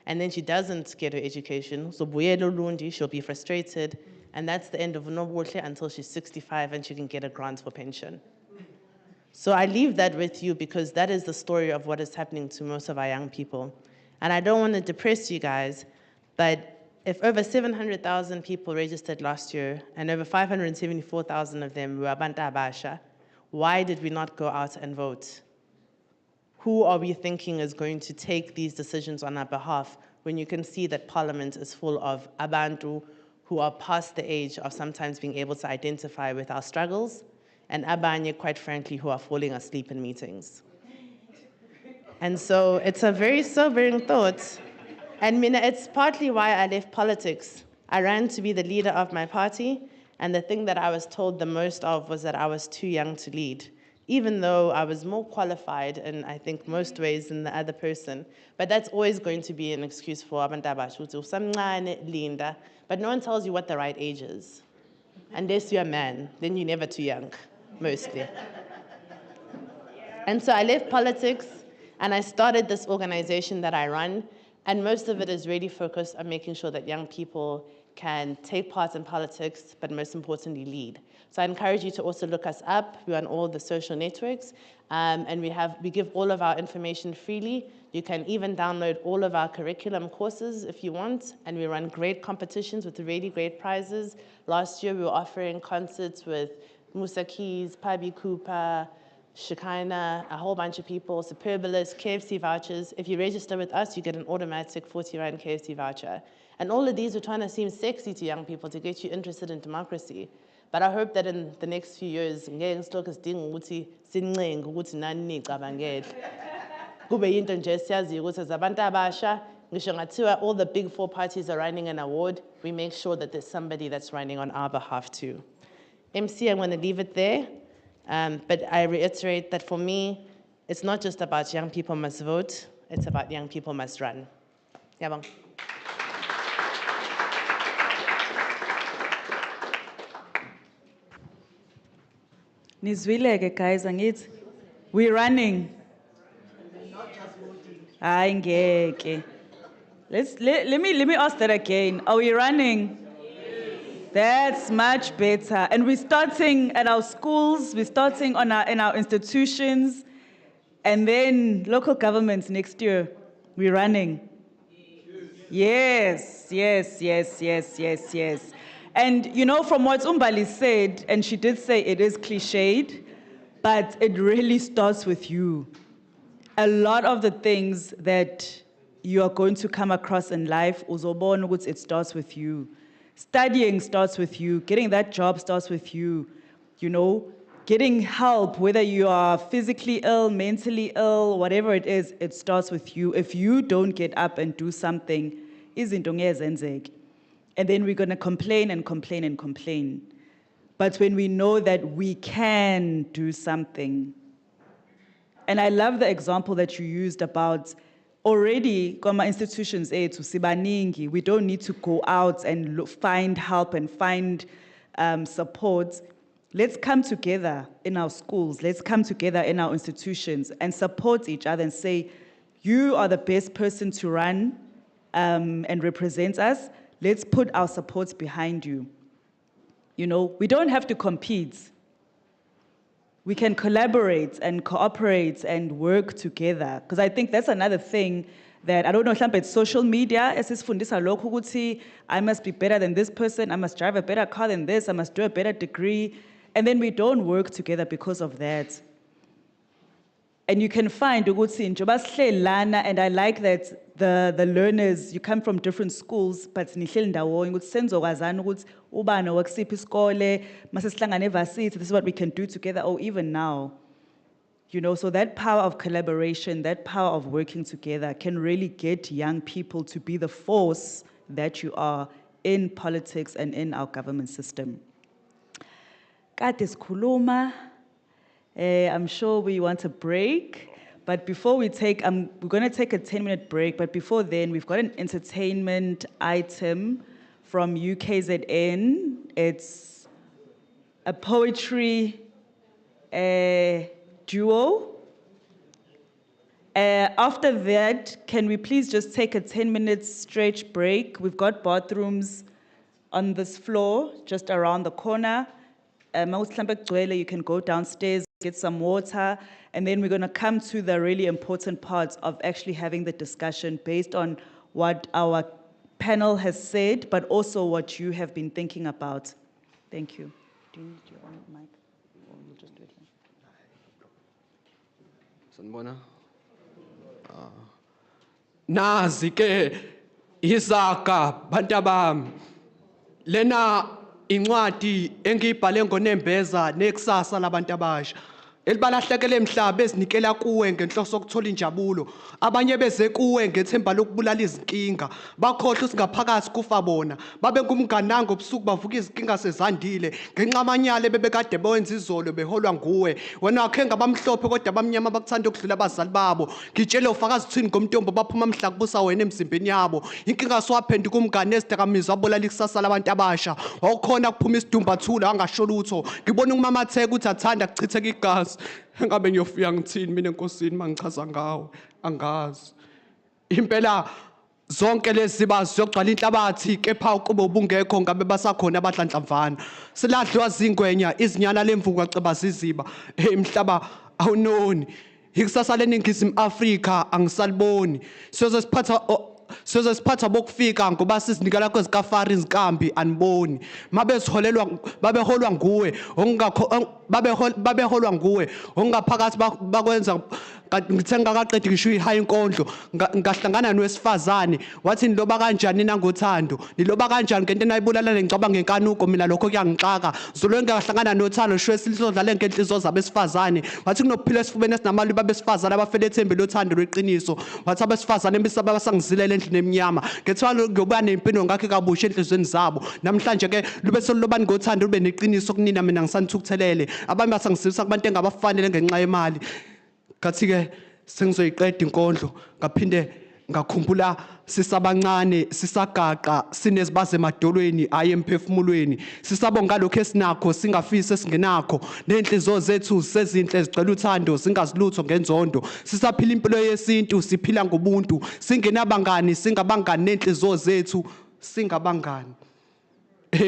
And then she doesn't get her education, so Buyelo Lundi, she'll be frustrated, and that's the end of Nobuhle until she's 65 and she can get a grant for pension. So I leave that with you because that is the story of what is happening to most of our young people. And I don't want to depress you guys, but if over 700,000 people registered last year and over 574,000 of them were Abantu Abasha, why did we not go out and vote? Who are we thinking is going to take these decisions on our behalf when you can see that Parliament is full of Abantu who are past the age of sometimes being able to identify with our struggles, and Abanye, quite frankly, who are falling asleep in meetings? And so it's a very sobering thought. And Mina, it's partly why I left politics. I ran to be the leader of my party, and the thing that I was told the most of was that I was too young to lead, even though I was more qualified in, I think, most ways than the other person. But that's always going to be an excuse for abantu abasha, Linda, but no one tells you what the right age is. Unless you're a man, then you're never too young, mostly. And so I left politics, and I started this organization that I run. And most of it is really focused on making sure that young people can take part in politics, but most importantly, lead. So I encourage you to also look us up. We're on all the social networks, and we give all of our information freely. You can even download all of our curriculum courses if you want, and we run great competitions with really great prizes. Last year, we were offering concerts with Musa Keys, Pabi Cooper, Shekinah, a whole bunch of people, Superbalist, KFC vouchers. If you register with us, you get an automatic 40 Rand KFC voucher. And all of these are trying to seem sexy to young people to get you interested in democracy. But I hope that in the next few years, kube yinto nje siyaziyo ukuthi as abantu abasha all the big four parties are running an award, we make sure that there's somebody that's running on our behalf too. MC, I'm going to leave it there, but I reiterate that for me, it's not just about young people must vote, it's about young people must run. Yabong. Nizwileke guys, angithi we're running. Hayi ngeke. Let me ask that again. Are we running? That's much better. And we're starting at our schools, we're starting in our institutions, and then local governments next year. We're running. Yes. And you know, from what Umbali said, and she did say it is cliched, but it really starts with you. A lot of the things that you are going to come across in life, uzobona ukuthi it starts with you. Studying starts with you. Getting that job starts with you. You know, getting help, whether you are physically ill, mentally ill, whatever it is, it starts with you. If you don't get up and do something, izinto ngeke zenzeke. And then we're going to complain and complain and complain. But when we know that we can do something, and I love the example that you used about already, Koma institutions, to sibaningi, we don't need to go out and find help and find support. Let's come together in our schools, let's come together in our institutions and support each other and say, you are the best person to run and represent us. Let's put our supports behind you. You know, we don't have to compete. We can collaborate and cooperate and work together. Because I think that's another thing that, I don't know, it's social media, esisifundisa lokhu ukuthi I must be better than this person, I must drive a better car than this, I must do a better degree. And then we don't work together because of that. And you can find ukuthi njoba sihleli lana, and I like that the learners, you come from different schools, but nihleli ndawonye ukuthi senzokwazana ukuthi ubani wakusiphi isikole, mase sihlangane evasithi, this is what we can do together, or even now. You know, so that power of collaboration, that power of working together can really get young people to be the force that you are in politics and in our government system. Kade sikhuluma. I'm sure we want a break, but before we take, we're going to take a 10-minute break, but before then, we've got an entertainment item from UKZN. It's a poetry duo. After that, can we please just take a 10-minute stretch break? We've got bathrooms on this floor, just around the corner. You can go downstairs, get some water, and then we're going to come to the really important parts of actually having the discussion based on what our panel has said, but also what you have been thinking about. Thank you. Do you need your own mic, or you'll just do it here? Sanibona. Nazi ke izaga bantabam. Lena incwadi engiyibhale ngoNembeza nekusasa labantu abasha. Elibalahlekele emhlaba ezinikela kuwe ngenhloso yokuthola injabulo. Abanye beze kuwe ngethemba lokubulala izinkinga. Bakhohle usingaphakathi kufa bona. Babe ngumngananga obusuku bavuka izinkinga sezandile. Ngenxa amanyala bebekade benza izolo beholwa nguwe. Wena wakhe ngabamhlophe kodwa abamnyama bakuthanda ukudlula abazali babo. Ngitshele ufakazi uthini ngomntombo baphuma amhla kubusa wena emzimbeni yabo. Inkinga siwaphenduka umngane ezidakamizwa abolala ikusasa labantu abasha. Wawukhona kuphuma isidumba thula wangasho lutho. Ngibona umamatheke ukuthi athanda kuchitheka igazi. Ngabe ngiyofika ngithini mina enkosini mangichaza ngawe angazi. Impela zonke lezi zibazi ziyogcwala inhlabathi kepha ukube ubungekho ngabe basakhona abadlandlamvana. Siladliwa zingwenya izinyana lemvuku acabaza iziba. Emhlaba awunoni. Ikusasa leNingizimu Afrika angisaliboni. Siyoze siphatha bokufika ngoba sizinikela kwezikafari izinkambi aniboni. Babeholwa nguwe babeholwa nguwe ongaphakathi bakwenza ngithe ngakaqedi ngisho ihayi inkondlo ngahlangana nowesifazane wathi niloba kanjani nangothando niloba kanjani ngento enayibulala ngicabanga ngenkanuko mina lokho kuyangixaka zolo ngahlangana nothando shwe silizodlala ngenhliziyo zabesifazane wathi kunokuphila esifubeni esinamali babesifazane abafele ethembe lothando lweqiniso wathi abesifazane besaba basangizilele endlini emnyama ngethiwa ngokuba nempilo ngakhe kabusha enhlizweni zabo namhlanje ke lube selobani ngothando lube neqiniso kunina mina ngisanithukuthelele abanye basangisibisa kubantu engabafanele ngenxa yemali kathi ke sengizoyiqeda inkondlo ngaphinde ngakhumbula sisabancane sisagaqa sinezibaze emadolweni aye emphefumulweni sisabonga lokho esinakho singafisi esingenakho nenhliziyo zethu sezinhle zicela uthando singazilutho ngenzondo sisaphila impilo yesintu siphila ngobuntu singenabangani singabangani nenhliziyo zethu singabangani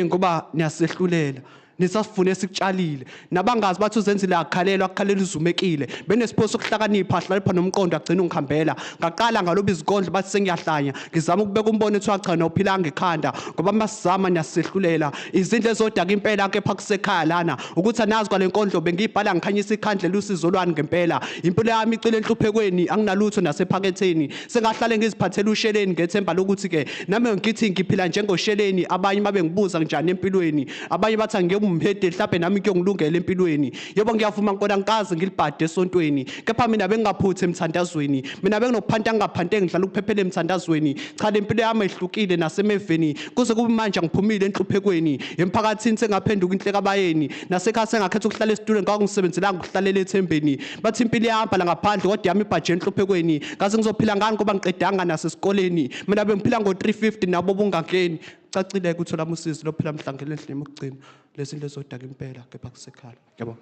ngoba niyasehlulela nisasifune sikutshalile nabangazi bathi uzenzile akhalelwa akhalela uzumekile benesipho sokuhlakanipha hlalipha nomqondo agcina ungikhambela ngaqala ngaloba izikondlo bathi sengiyahlanya ngizama ukubeka umbono ethi wacha nawuphilanga ekhanda ngoba masizama niyasehlulela izindle ezodaka impela kepha kusekhaya lana ukuthi anazi kwalenkondlo bengiyibhala ngikhanyisa ikhandlela usizo lwani ngempela impilo yami icile enhluphekweni anginalutho nasephaketheni sengahlale ngiziphathela usheleni ngethemba lokuthi ke nami ngithi ngiphila njengosheleni abanye mabe ngibuza njani empilweni abanye bathi umhede mhlawumbe nami kuyongilungela empilweni yebo ngiyavuma ngikona ngikazi ngilibhade esontweni kepha mina bengingaphuthe emthandazweni mina benginokuphanta ngingaphante ngidlala ukuphephela emthandazweni cha lempilo yami ehlukile nasemeveni kuze kube manje ngiphumile enhluphekweni emphakathini sengaphenduka inhleka abayeni nasekhaya sengakhetha ukuhlala esitulweni ngakho ngisebenzelanga ukuhlalela ethembeni bathi impilo yahamba la ngaphandle kodwa yami ibhaje enhluphekweni ngaze ngizophila ngani ngoba ngiqedanga nasesikoleni mina bengiphila ngo350 nabo bungangeni cacile ukuthola usizo lophela mhlangele endlini yokugcina lezi zinto zodaka impela kepha kusekhaya yabo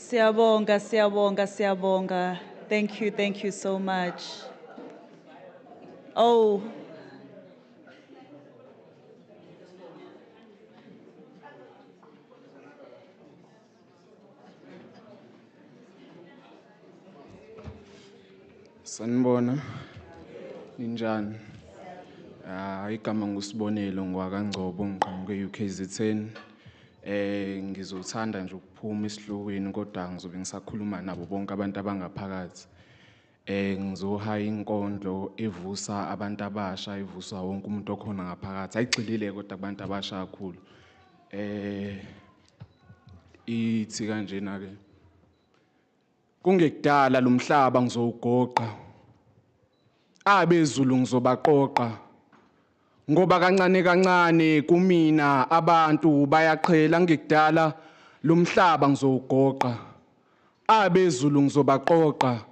Siyabonga, siyabonga, siyabonga. Thank you so much. Oh. Sanibona. Ninjani? Igama ngusibonelo ngwakaNgcobo ngiqhamuke UKZN. Ngizothanda nje ukuphuma esihlokweni kodwa ngizobe ngisakhuluma nabo bonke abantu abangaphakathi. Ngizohaya inkondlo evusa abantu abasha evusa wonke umuntu okhona ngaphakathi. Ayigxilile kodwa abantu abasha kakhulu. Ithi kanjena ke. Kungekudala lo mhlaba ngizowugoqa. AbeZulu ngizobaqoqa. Ngoba kancane kancane kumina abantu bayaqhela ngekudala lo mhlaba ngizowugoqa. AbeZulu ngizobaqoqa.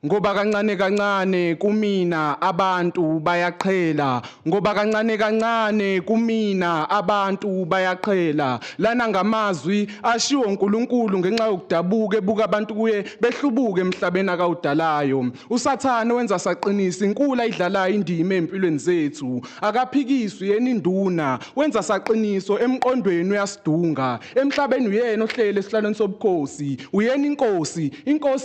Ngoba kancane kancane kumina abantu bayaqhela ngoba kancane kancane kumina abantu bayaqhela lana ngamazwi ashiwo uNkulunkulu ngenxa yokudabuka ebuka abantu kuye behlubuke emhlabeni akawudalayo uSathane wenza saqinisa inkula idlalayo indima empilweni zethu akaphikiswe yena induna wenza saqiniso emqondweni uyasidunga emhlabeni uyena ohlele esihlalweni sobukhosi uyena inkosi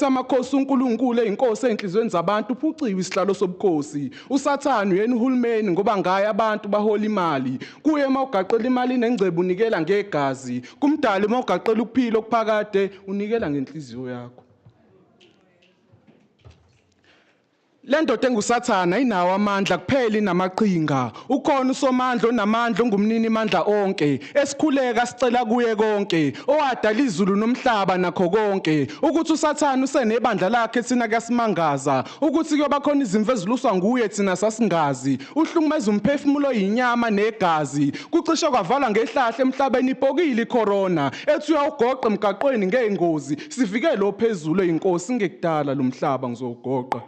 yamakhosi uNkulunkulu inkosi enhlizweni zabantu uphuciwe isihlalo sobukhosi uSathane uyena uhulumeni ngoba ngaye abantu bahola imali kuye mawugaqela imali nengcebo unikela ngegazi kumdali mawugaqela ukuphila okuphakade unikela ngenhliziyo yakho Lendoda enguSathane ayinawo amandla kuphela inamaqhinga ukhona uSomandla onamandla ongumnini mandla onke esikhuleka sicela kuye konke owadala izulu nomhlaba nakho konke ukuthi uSathane usenebandla lakhe thina kuyasimangaza ukuthi kuyoba khona izimvu eziluswa nguye thina sasingazi uhlungumeza umphefumulo yinyama negazi kucishe kwavala ngehlahla emhlabeni ibhokile icorona ethi uyawugoqa emgaqweni ngeengozi sivikele ophezulu eyinkosi ngekudala lo mhlaba ngizowugoqa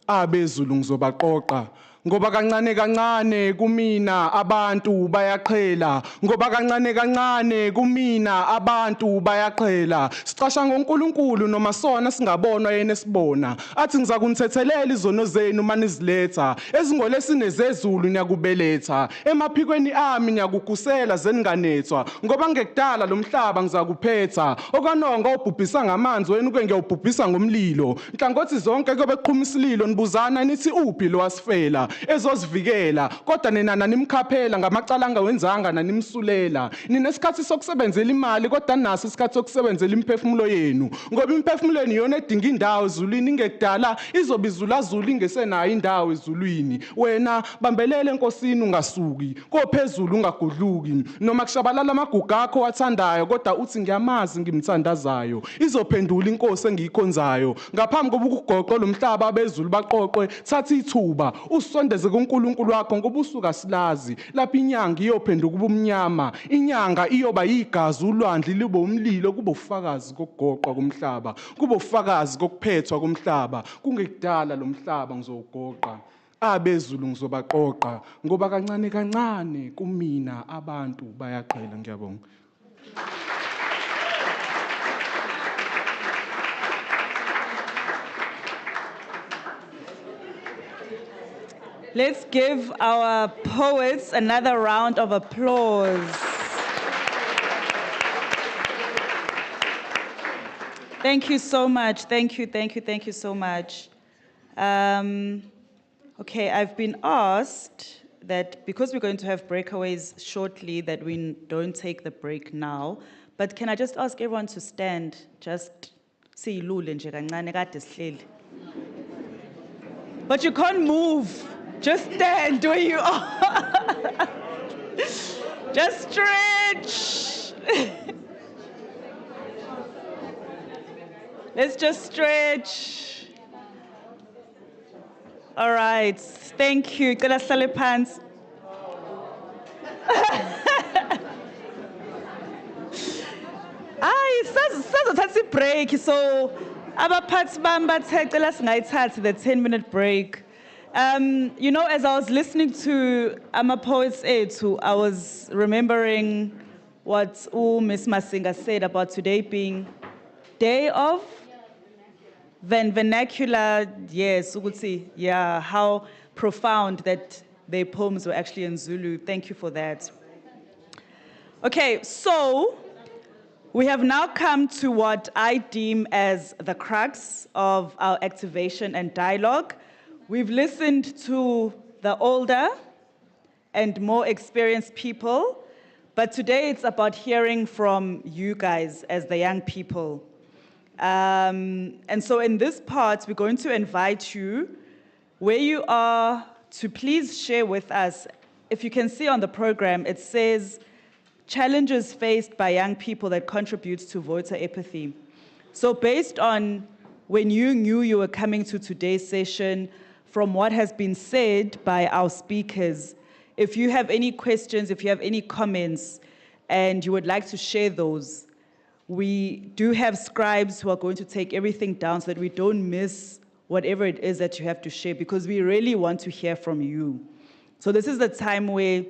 AbeZulu ngizobaqoqa ngoba kancane kancane kumina abantu bayaqhela ngoba kancane kancane kumina abantu bayaqhela sicasha ngoNkulunkulu noma sona singabonwa yena esibona athi ngiza kunithethelela izono zenu maniziletha ezingolesine zezulu niyakubeletha emaphikweni ami niyakukhusela zeninganethwa ngoba ngekudala lo mhlaba ngizakuphetha okanonga obhubhisa ngamanzi wena uke ngiyawubhubhisa ngomlilo nhlangothi zonke kube qhuma isililo nibuzana nithi uphi lo wasifela ezosivikela kodwa nina nanimkhaphela ngamacala angawenzanga nanimsulela. Ninesikhathi sokusebenzela imali kodwa naso isikhathi sokusebenzela imphefumulo yenu ngoba imphefumulo yenu iyona edinga indawo ezulwini ingekudala izobe izulazula ingesenayo indawo ezulwini. Wena bambelele enkosini ungasuki kophezulu ungagodluki noma kushabalala amagugu akho wathandayo kodwa uthi ngiyamazi ngimthandazayo izophendula inkosi engiyikhonzayo ngaphambi koba ukugoqo lomhlaba abezulu baqoqwe thatha ithuba usondeze kuNkulunkulu wakho ngoba usuka silazi lapha inyanga iyophenduka ubumnyama inyanga iyoba yigazi ulwandle libe umlilo kube ufakazi kokugoqwa komhlaba kube ufakazi kokuphethwa komhlaba kungekudala lo mhlaba ngizowugoqa abezulu ngizobaqoqa ngoba kancane kancane kumina abantu bayaqhela. Ngiyabonga. Let's give our poets another round of applause. Thank you so much. Thank you so much. Okay, I've been asked that because we're going to have breakaways shortly, that we don't take the break now. But can I just ask everyone to stand? Just see Lule nje kancane kade sihleli. But you can't move. Just stand where you are. Just stretch. Let's just stretch. All right, thank you. Cela sihlale phansi. Sazothatha i-break, so abaphathi bami bathe cela singayithathi the 10-minute break. You know, as I was listening to ama-poets ethu, I was remembering what Miss Masinga said about today being Day of Vernacular, yes, ukuthi, yeah, how profound that their poems were actually in Zulu. Thank you for that. Okay, so we have now come to what I deem as the crux of our activation and dialogue. We've listened to the older and more experienced people, but today it's about hearing from you guys as the young people. And so in this part, we're going to invite you, where you are, to please share with us. If you can see on the program, it says, challenges faced by young people that contribute to voter apathy. So based on when you knew you were coming to today's session, from what has been said by our speakers, if you have any questions, if you have any comments, and you would like to share those, we do have scribes who are going to take everything down so that we don't miss whatever it is that you have to share, because we really want to hear from you. So this is the time where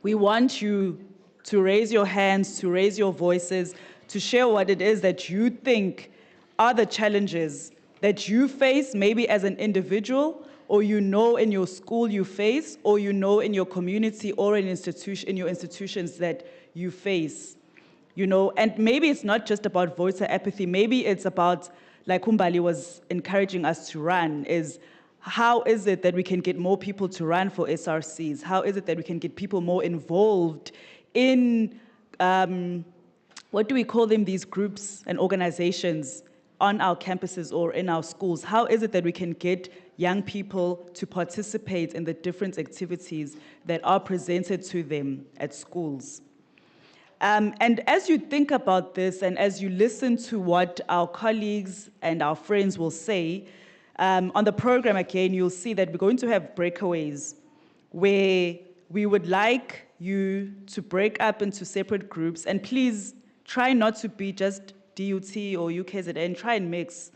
we want you to raise your hands, to raise your voices, to share what it is that you think are the challenges that you face, maybe as an individual, or you know in your school you face, or you know in your community or in your institutions that you face. You know, and maybe it's not just about voter apathy, maybe it's about, like Umbali was encouraging us to run, is how is it that we can get more people to run for SRCs? How is it that we can get people more involved in, what do we call them, these groups and organizations on our campuses or in our schools? How is it that we can get young people to participate in the different activities that are presented to them at schools? And as you think about this and as you listen to what our colleagues and our friends will say, on the program again, you'll see that we're going to have breakaways where we would like you to break up into separate groups, and please try not to be just DUT or UKZN, try and mix.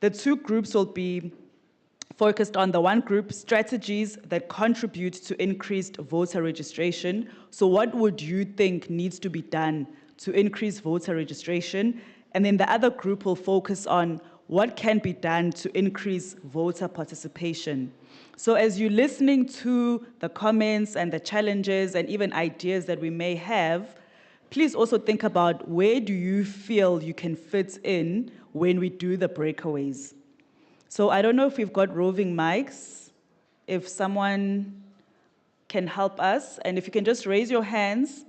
The two groups will be focused on the one group, strategies that contribute to increased voter registration. So what would you think needs to be done to increase voter registration? And then the other group will focus on what can be done to increase voter participation. So as you're listening to the comments and the challenges and even ideas that we may have, please also think about where do you feel you can fit in when we do the breakaways. So I don't know if we've got roving mics. if someone can help us, and if you can just raise your hands.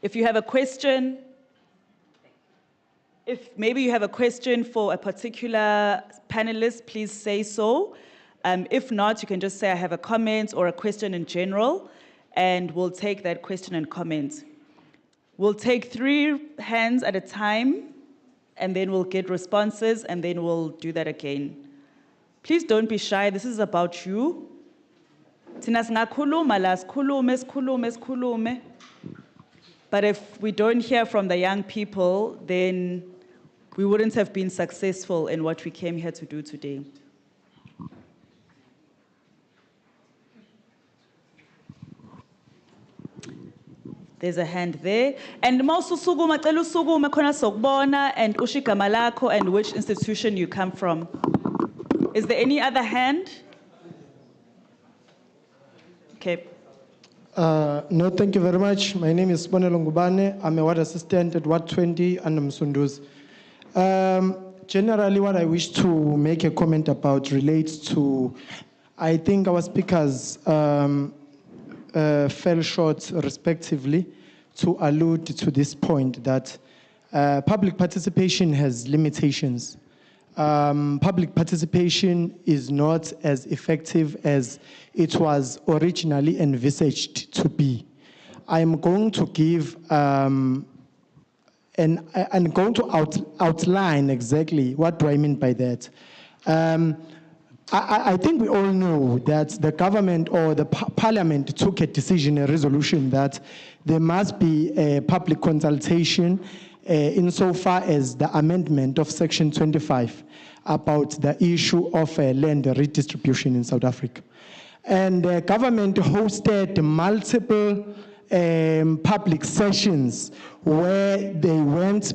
If you have a question, if maybe you have a question for a particular panelist, please say so. If not, you can just say I have a comment or a question in general, and we'll take that question and comment. We'll take 3 hands at a time, and then we'll get responses, and then we'll do that again. Please don't be shy, this is about you. Thina singakhuluma la, sikhulume. But if we don't hear from the young people, then we wouldn't have been successful in what we came here to do today. There's a hand there. And mawususukuma cela usukume khona sokubona and usho igama lakho and which institution you come from. Is there any other hand? Okay. No, thank you very much. My name is Bonelo Ngubane. I'm a ward assistant at Ward 20 under Msunduzi. Generally, what I wish to make a comment about relates to, I think our speakers fell short respectively to allude to this point that public participation has limitations. Public participation is not as effective as it was originally envisaged to be. I'm going to give, I'm going to outline exactly what do I mean by that. I think we all know that the government or the parliament took a decision, a resolution that there must be a public consultation insofar as the amendment of Section 25 about the issue of land redistribution in South Africa. And the government hosted multiple public sessions where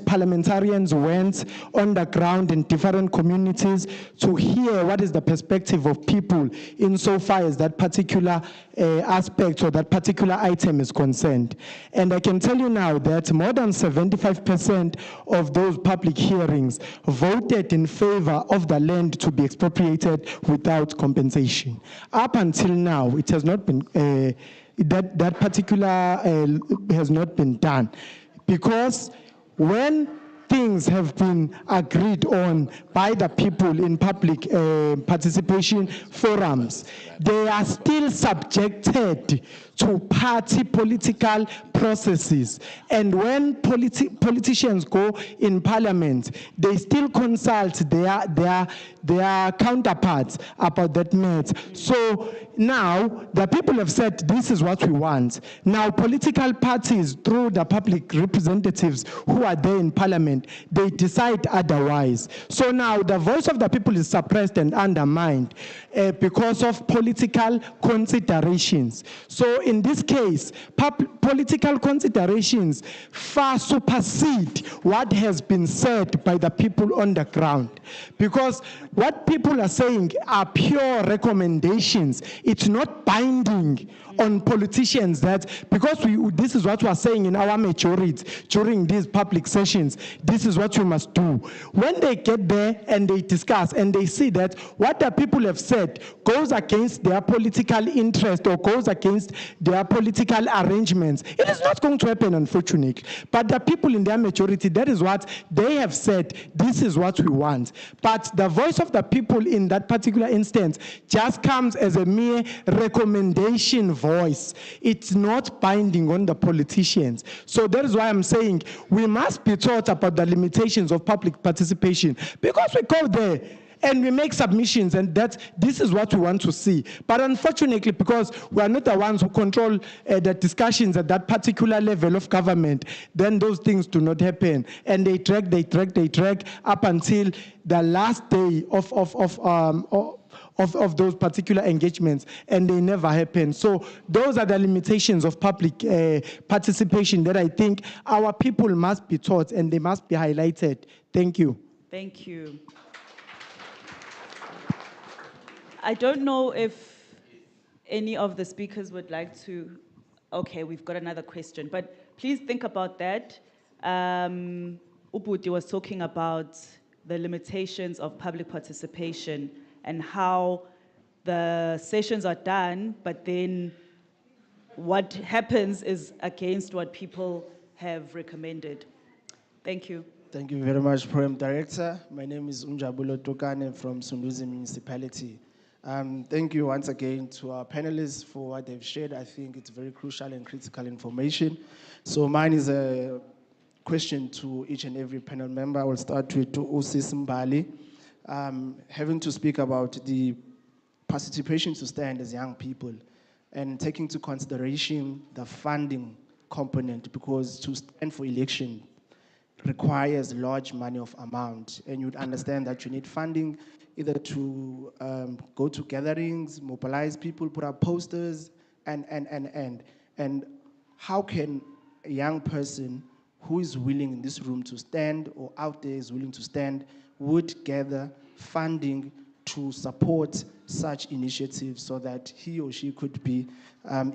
parliamentarians went on the ground in different communities to hear what is the perspective of people insofar as that particular aspect or that particular item is concerned. And I can tell you now that more than 75% of those public hearings voted in favor of the land to be expropriated without compensation. Up until now, it has not been that particular has not been done, because when things have been agreed on by the people in public participation forums, they are still subjected to party political processes. And when politicians go in parliament, they still consult their counterparts about that matter. So now the people have said this is what we want. Now political parties, through the public representatives who are there in parliament, they decide otherwise. So now the voice of the people is suppressed and undermined because of political considerations. So in this case, political considerations far supersede what has been said by the people on the ground. Because what people are saying are pure recommendations. It's not binding on politicians that, because this is what we are saying in our majority during these public sessions, this is what you must do. When they get there and they discuss and they see that what the people have said goes against their political interest or goes against their political arrangements, it is not going to happen, unfortunately. But the people in their majority, that is what they have said, this is what we want. But the voice of the people in that particular instance just comes as a mere recommendation voice. It's not binding on the politicians. So that is why I'm saying we must be taught about the limitations of public participation, because we go there and we make submissions and that this is what we want to see. But unfortunately, because we are not the ones who control the discussions at that particular level of government, then those things do not happen. And they drag up until the last day of those particular engagements, and they never happen. So those are the limitations of public participation that I think our people must be taught and they must be highlighted. Thank you. Thank you. I don't know if any of the speakers would like to, okay, we've got another question, but please think about that. Ubudi was talking about the limitations of public participation and how the sessions are done, but then what happens is against what people have recommended. Thank you. Thank you very much, Program Director. My name is Unjabulo Tokane from Msunduzi Municipality. Thank you once again to our panelists for what they've shared. I think it's very crucial and critical information. So mine is a question to each and every panel member. I will start with Usis Mbali, having to speak about the participation to stand as young people and taking into consideration the funding component, because to stand for election requires large money of amount, and you'd understand that you need funding either to go to gatherings, mobilize people, put up posters, and how can a young person who is willing in this room to stand or out there is willing to stand would gather funding to support such initiatives so that he or she could be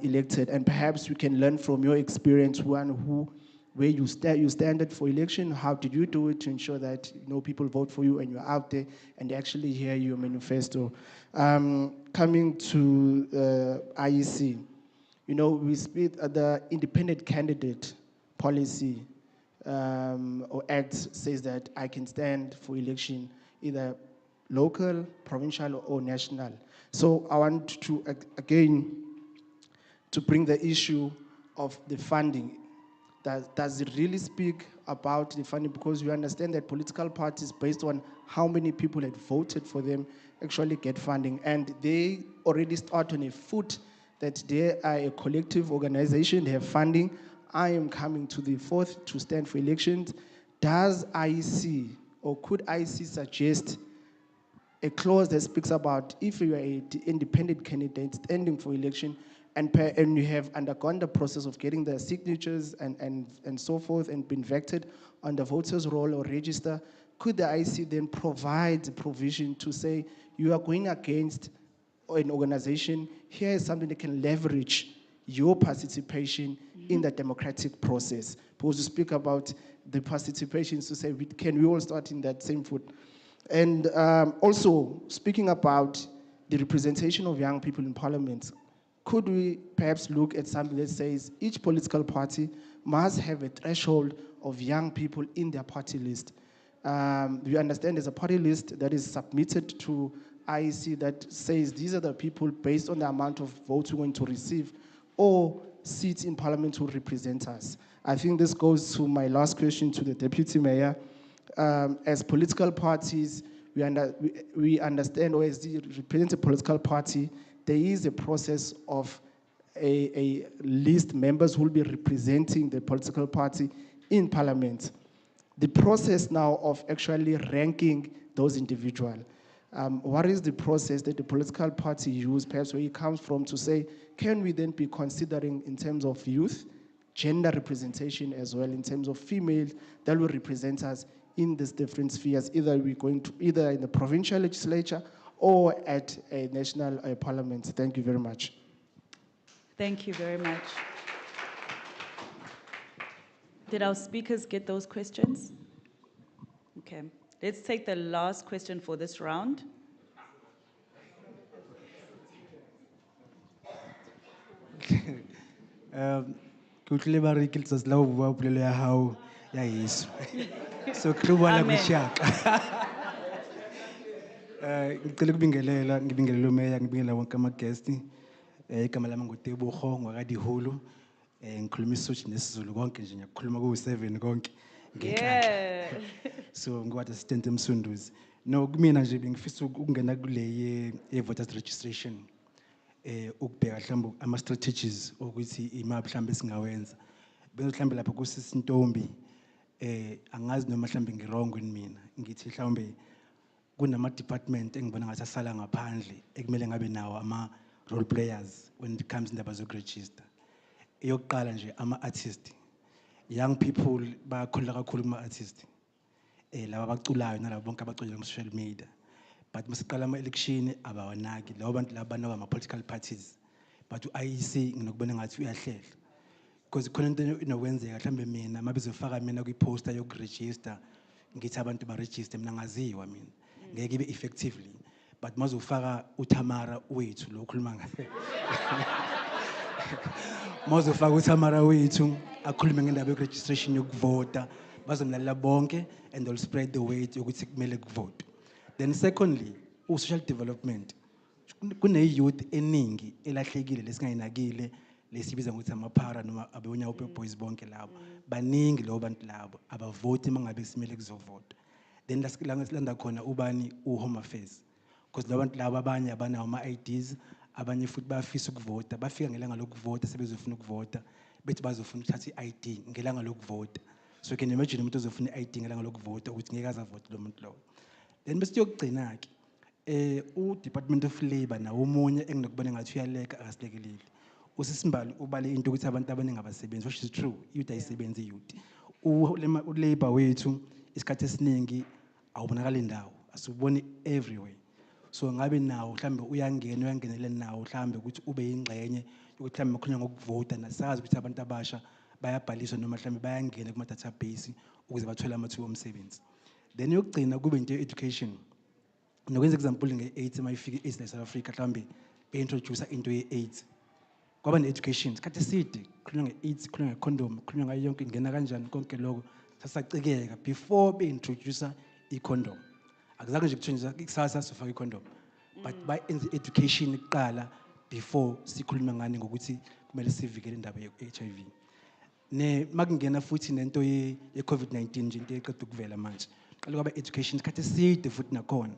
elected? And perhaps we can learn from your experience, where you stand for election. How did you do it to ensure that people vote for you and you're out there and they actually hear your manifesto? Coming to IEC, we speak the independent candidate policy or act says that I can stand for election either local, provincial, or national. So I want to again to bring the issue of the funding. Does it really speak about the funding? Because you understand that political parties, based on how many people had voted for them, actually get funding. And they already start on a foot that they are a collective organization, they have funding. I am coming to the fourth to stand for elections. Does IEC, or could IEC suggest a clause that speaks about if you are an independent candidate standing for election and you have undergone the process of getting the signatures and so forth and been vetted on the voters' roll or register, could the IEC then provide the provision to say you are going against an organization, here is something that can leverage your participation in the democratic process? Because you speak about the participation, to say, can we all start in that same foot? And also, speaking about the representation of young people in parliament, could we perhaps look at something that says each political party must have a threshold of young people in their party list? We understand there's a party list that is submitted to IEC that says these are the people based on the amount of votes we're going to receive or seats in parliament who represent us. I think this goes to my last question to the Deputy Mayor. As political parties, we understand, or as the representative political party, there is a process of a list members who will be representing the political party in parliament. The process now of actually ranking those individuals, what is the process that the political party use, perhaps where it comes from, to say, can we then be considering in terms of youth, gender representation as well, in terms of females that will represent us in these different spheres, either we're going to either in the provincial legislature or at a national parliament? Thank you very much. Thank you very much. Did our speakers get those questions? Okay, let's take the last question for this round. Kutle ba re ke letsatsi la ho bua polelo ya hao ya Yesu. So ke bua la kushaka. Ngicela ukubingelela, ngibingelela umeya, ngibingelela wonke ama-guest. Igama lami nguTebogo ngakwaDihulu. Ngikhuluma isiSotho nesiZulu konke nje, ngiyakhuluma ku7 konke ngenhlanhla. So ngikwathi assistant eMsunduzi. No, kumina nje bengifisa ukungena kule ye-voters registration. Ukubheka mhlawumbe ama-strategies ukuthi imaphi mhlawumbe esingawenza. Bese mhlawumbe lapho kusisintombi angazi noma mhlawumbe ngirong mina, ngithi mhlawumbe kunama-department engibona ngathi asala ngaphandle ekumele ngabe nawo ama-role players when it comes indaba zokuregister. Eyokuqala nje ama-artist, young people bakholelwa kakhulu kuma-artist, laba abaculayo nalabo bonke abaculayo kuma-social media. But masiqala ama-election abawanaki labo bantu laba banakwa ama-political parties. But u-IEC nginokubona ngathi uyahlela, because khona into inokwenzeka mhlawumbe mina mabezofaka mina kwi-poster yokuregister ngithi abantu baregister mina ngaziwa mina ngeke ibe effectively. but mazofaka uThamara wethu lo khuluma ngaye. Mazofaka uThamara wethu akhulume ngendaba registration yokuvota bazomlalela bonke and they'll spread the weight ukuthi kumele kuvote. Then secondly, social development. Kune youth eningi elahlekile lesingayinakile lesibiza ngokuthi amaphara noma abewunya boys bonke labo baningi lo bantu labo abavoti mangabe simele kuzovota. Then lasikulanda khona ubani uHome Affairs because labantu labo abanye abanawo ama-IDs abanye futhi bayafisa ukuvota bafika ngelanga lokuvota sebezofuna ukuvota bethi bazofuna ukuthatha i-ID ngelanga lokuvota. So you can imagine umuntu ozofuna i-ID ngelanga lokuvota ukuthi ngeke azavote lo muntu lo. Then bese yokugcina ke u-Department of Labour nawo omunye enginokubona ngathi uyaleka akasilekelile. Usisimbali ubale into ukuthi abantu abaningi abasebenzi, which is true, youth ayisebenzi youth. U-Labour wethu isikhathi esiningi awubonakala indawo, asuboni everywhere. So ngabe nawo mhlambe uyangenela nawo mhlambe ukuthi ube yingxenye ukuthi mhlambe kukhulunywa ngokuvota nasazi ukuthi abantu abasha bayabhaliswa noma mhlambe bayangena kuma database ukuze bathole amathuba omsebenzi. Then yokugcina kube into education. Nokwenza example nge-AIDS mayifika i-AIDS South Africa mhlambe be-introduce into ye-AIDS. Kwaba ne-education isikhathi eside kukhulunywa nge-AIDS, kukhulunywa nge-condom, kukhulunywa ngayo yonke ingena kanjani konke lokho sasacikeka before be-introduce i-condom. Akuzange nje kuthiwe ikusasa sofaka i-condom but bayenze education kuqala before sikhuluma ngani ngokuthi kumele sivikele indaba ye-HIV. Makungena futhi nento ye-COVID-19 nje into eqeda ukuvela manje qala kwaba education isikhathi eside futhi nakhona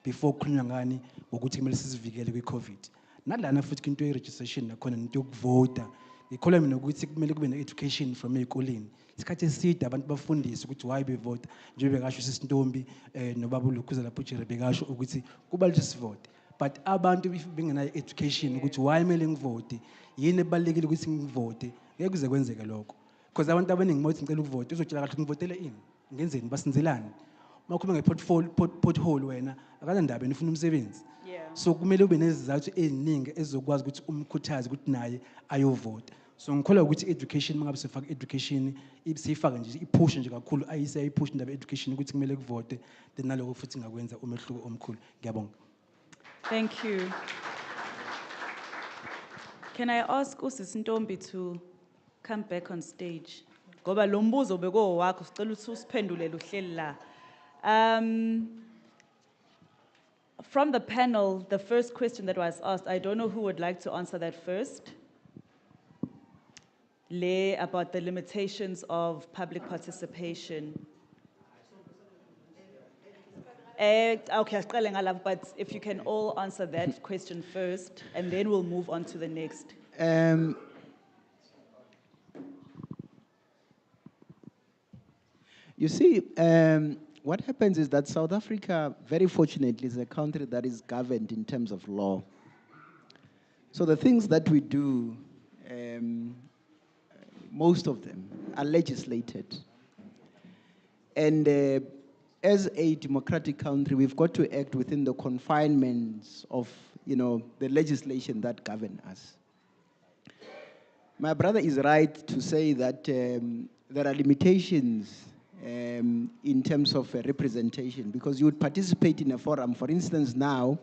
before kukhulunywa ngani ngokuthi kumele sizivikele kwi-COVID. Nalana futhi into ye-registration nakhona nento yokuvota ngikholwa mina ukuthi kumele kube ne-education from ey'koleni isikhathi eside abantu bafundiswe ukuthi why bevota njengoba bekasho sisintombi nobaba uLukhuza lapho ujere bekasho ukuthi kubalulekile sivote but abantu bengenayo education ukuthi why kumele ngivote yini ebalulekile ukuthi ngivote ngeke kuze kwenzeke lokho because abantu abaningi mothi ngicela ukuvota uzotshela kahle ngivotele ini ngenzeni basinzelani makhuluma nge-pothole wena akanandaba yena ufuna umsebenzi. So kumele ube nezizathu eziningi ezizokwazi ukuthi umkhuthaze ukuthi naye ayovota. So ngikholwa ukuthi education mangabe sifaka education siyifaka nje ipush nje kakhulu ayise ayipush indaba education ukuthi kumele kuvote then naloko futhi ngakwenza umehluko omkhulu. Ngiyabonga. Thank you. Can I ask uSisintombi to come back on stage? Ngoba lo mbuzo beko wakho sicela ukuthi usiphendulele uhleli la. From the panel, the first question that was asked, I don't know who would like to answer that first. About the limitations of public participation. Okay, but if you can all answer that question first, and then we'll move on to the next. You see, what happens is that South Africa, very fortunately, is a country that is governed in terms of law. So the things that we do, most of them are legislated. And as a democratic country, we've got to act within the confinements of, the legislation that govern us. My brother is right to say that there are limitations in terms of representation, because you would participate in a forum. For instance, now,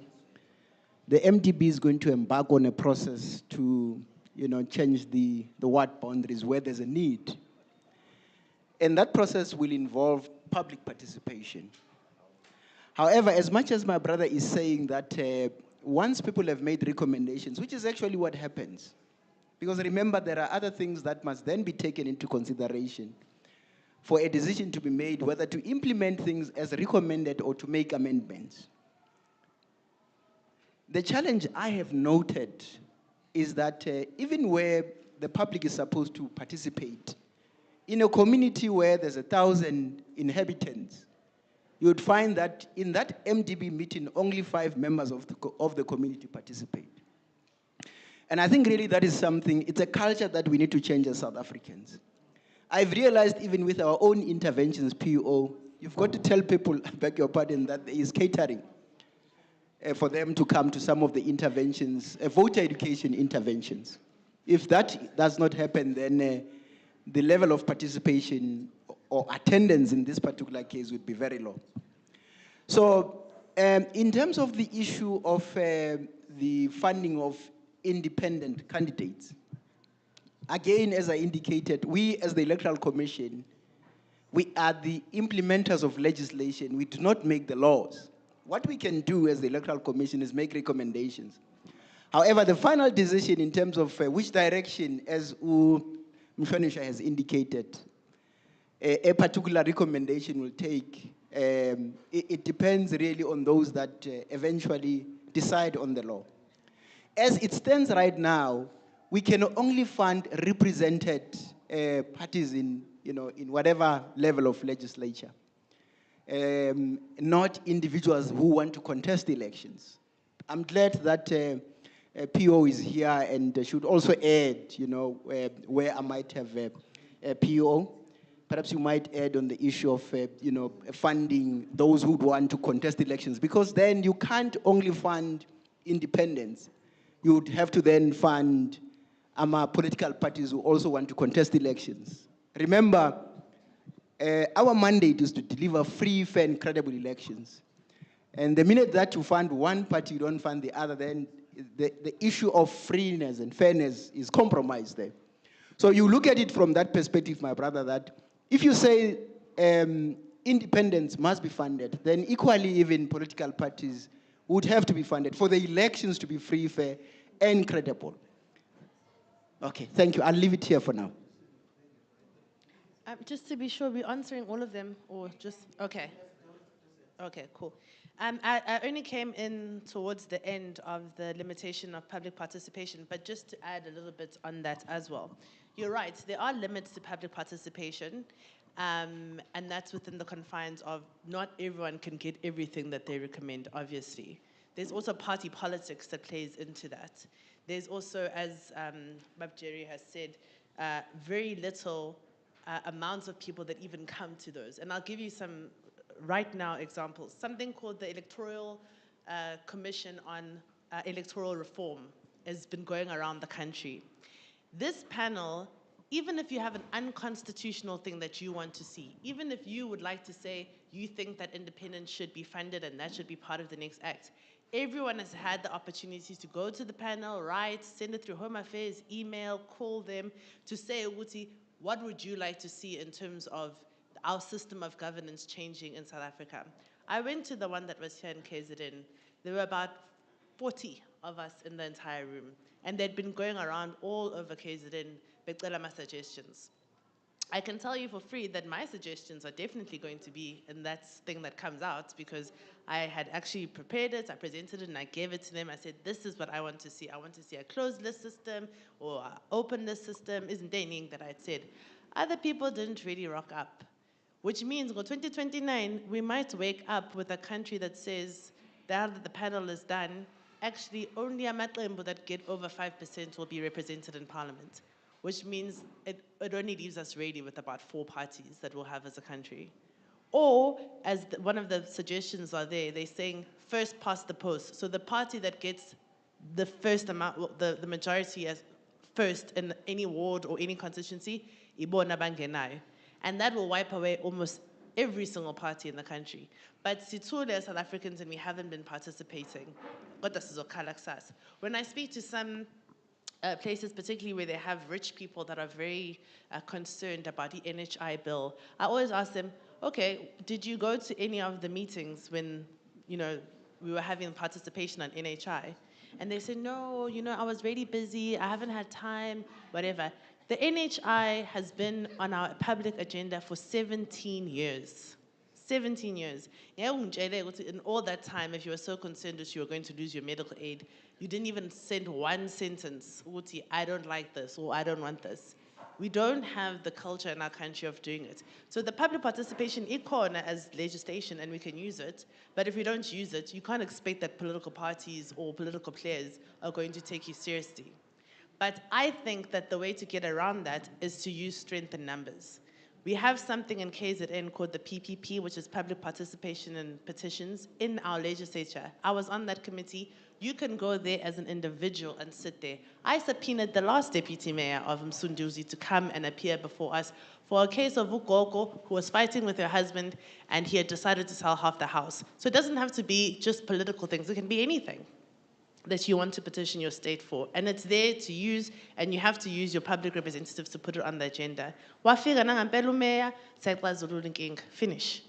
the MDB is going to embark on a process to, change the ward boundaries where there's a need. And that process will involve public participation. However, as much as my brother is saying that once people have made recommendations, which is actually what happens, because remember, there are other things that must then be taken into consideration for a decision to be made, whether to implement things as recommended or to make amendments. The challenge I have noted is that even where the public is supposed to participate, in a community where there's 1,000 inhabitants, you would find that in that MDB meeting, only 5 members of the community participate. And I think really that is something, it's a culture that we need to change as South Africans. I've realized even with our own interventions, PO, you've got to tell people, I beg your pardon, that there is catering for them to come to some of the interventions, voter education interventions. If that does not happen, then the level of participation or attendance in this particular case would be very low. So In terms of the issue of the funding of independent candidates, again, as I indicated, we as the Electoral Commission, we are the implementers of legislation. We do not make the laws. What we can do as the Electoral Commission is make recommendations. However, the final decision in terms of which direction, as Mshwanisha has indicated, a particular recommendation will take, it depends really on those that eventually decide on the law. As it stands right now, we can only fund represented parties in whatever level of legislature, not individuals who want to contest elections. I'm glad that PO is here and should also add, where I might have a PO. Perhaps you might add on the issue of, funding those who want to contest elections, because then you can't only fund independents. You would have to then fund political parties who also want to contest elections. Remember, our mandate is to deliver free, fair, and credible elections. And the minute that you fund one party, you don't fund the other, then the issue of freeness and fairness is compromised there. So you look at it from that perspective, my brother, that if you say independents must be funded, then equally even political parties would have to be funded for the elections to be free, fair, and credible. Okay, thank you. I'll leave it here for now. Just to be sure, we're answering all of them, or just, okay. Okay, cool. I only came in towards the end of the limitation of public participation, but just to add a little bit on that as well. You're right, there are limits to public participation, and that's within the confines of not everyone can get everything that they recommend, obviously. There's also party politics that plays into that. There's also, as Jerry has said, very little amounts of people that even come to those. And I'll give you some right now examples. Something called the Electoral Commission on Electoral Reform has been going around the country. This panel, even if you have an unconstitutional thing that you want to see, even if you would like to say you think that independence should be funded and that should be part of the next act, everyone has had the opportunity to go to the panel, write, send it through Home Affairs, email, call them to say, Uguti, what would you like to see in terms of our system of governance changing in South Africa? I went to the one that was here in KZN. There were about 40 of us in the entire room, and they'd been going around all over KZN, becela my suggestions. I can tell you for free that my suggestions are definitely going to be in that thing that comes out, because I had actually prepared it, I presented it, and I gave it to them. I said, this is what I want to see. I want to see a closed list system or an open list system. Isn't there anything that I'd said? Other people didn't really rock up, which means by 2029, we might wake up with a country that says, now that the panel is done, actually only amaqembu that get over 5% will be represented in parliament, which means it only leaves us really with about 4 parties that we'll have as a country. Or, as one of the suggestions are there, they're saying first past the post. So the party that gets the first amount, the majority as first in any ward or any constituency, ibona bangenayo. And that will wipe away almost every single party in the country. But Sithule as South Africans, and we haven't been participating. When I speak to some places, particularly where they have rich people that are very concerned about the NHI bill, I always ask them, okay, did you go to any of the meetings when, we were having participation on NHI? And they say, no, I was really busy, I haven't had time, whatever. The NHI has been on our public agenda for 17 years. 17 years. In all that time, if you were so concerned that you were going to lose your medical aid, you didn't even send one sentence, I don't like this, or I don't want this. We don't have the culture in our country of doing it. So the public participation is corner as legislation, and we can use it, but if we don't use it, you can't expect that political parties or political players are going to take you seriously. But I think that the way to get around that is to use strength in numbers. We have something in KZN called the PPP, which is Public Participation in Petitions, in our legislature. I was on that committee. You can go there as an individual and sit there. I subpoenaed the last deputy mayor of Msunduzi to come and appear before us for a case of ugogo who was fighting with her husband and he had decided to sell half the house. So it doesn't have to be just political things. It can be anything that you want to petition your state for. And it's there to use, and you have to use your public representatives to put it on the agenda. Wafika nangampela umeya, KWAZULU-NATAL, finish.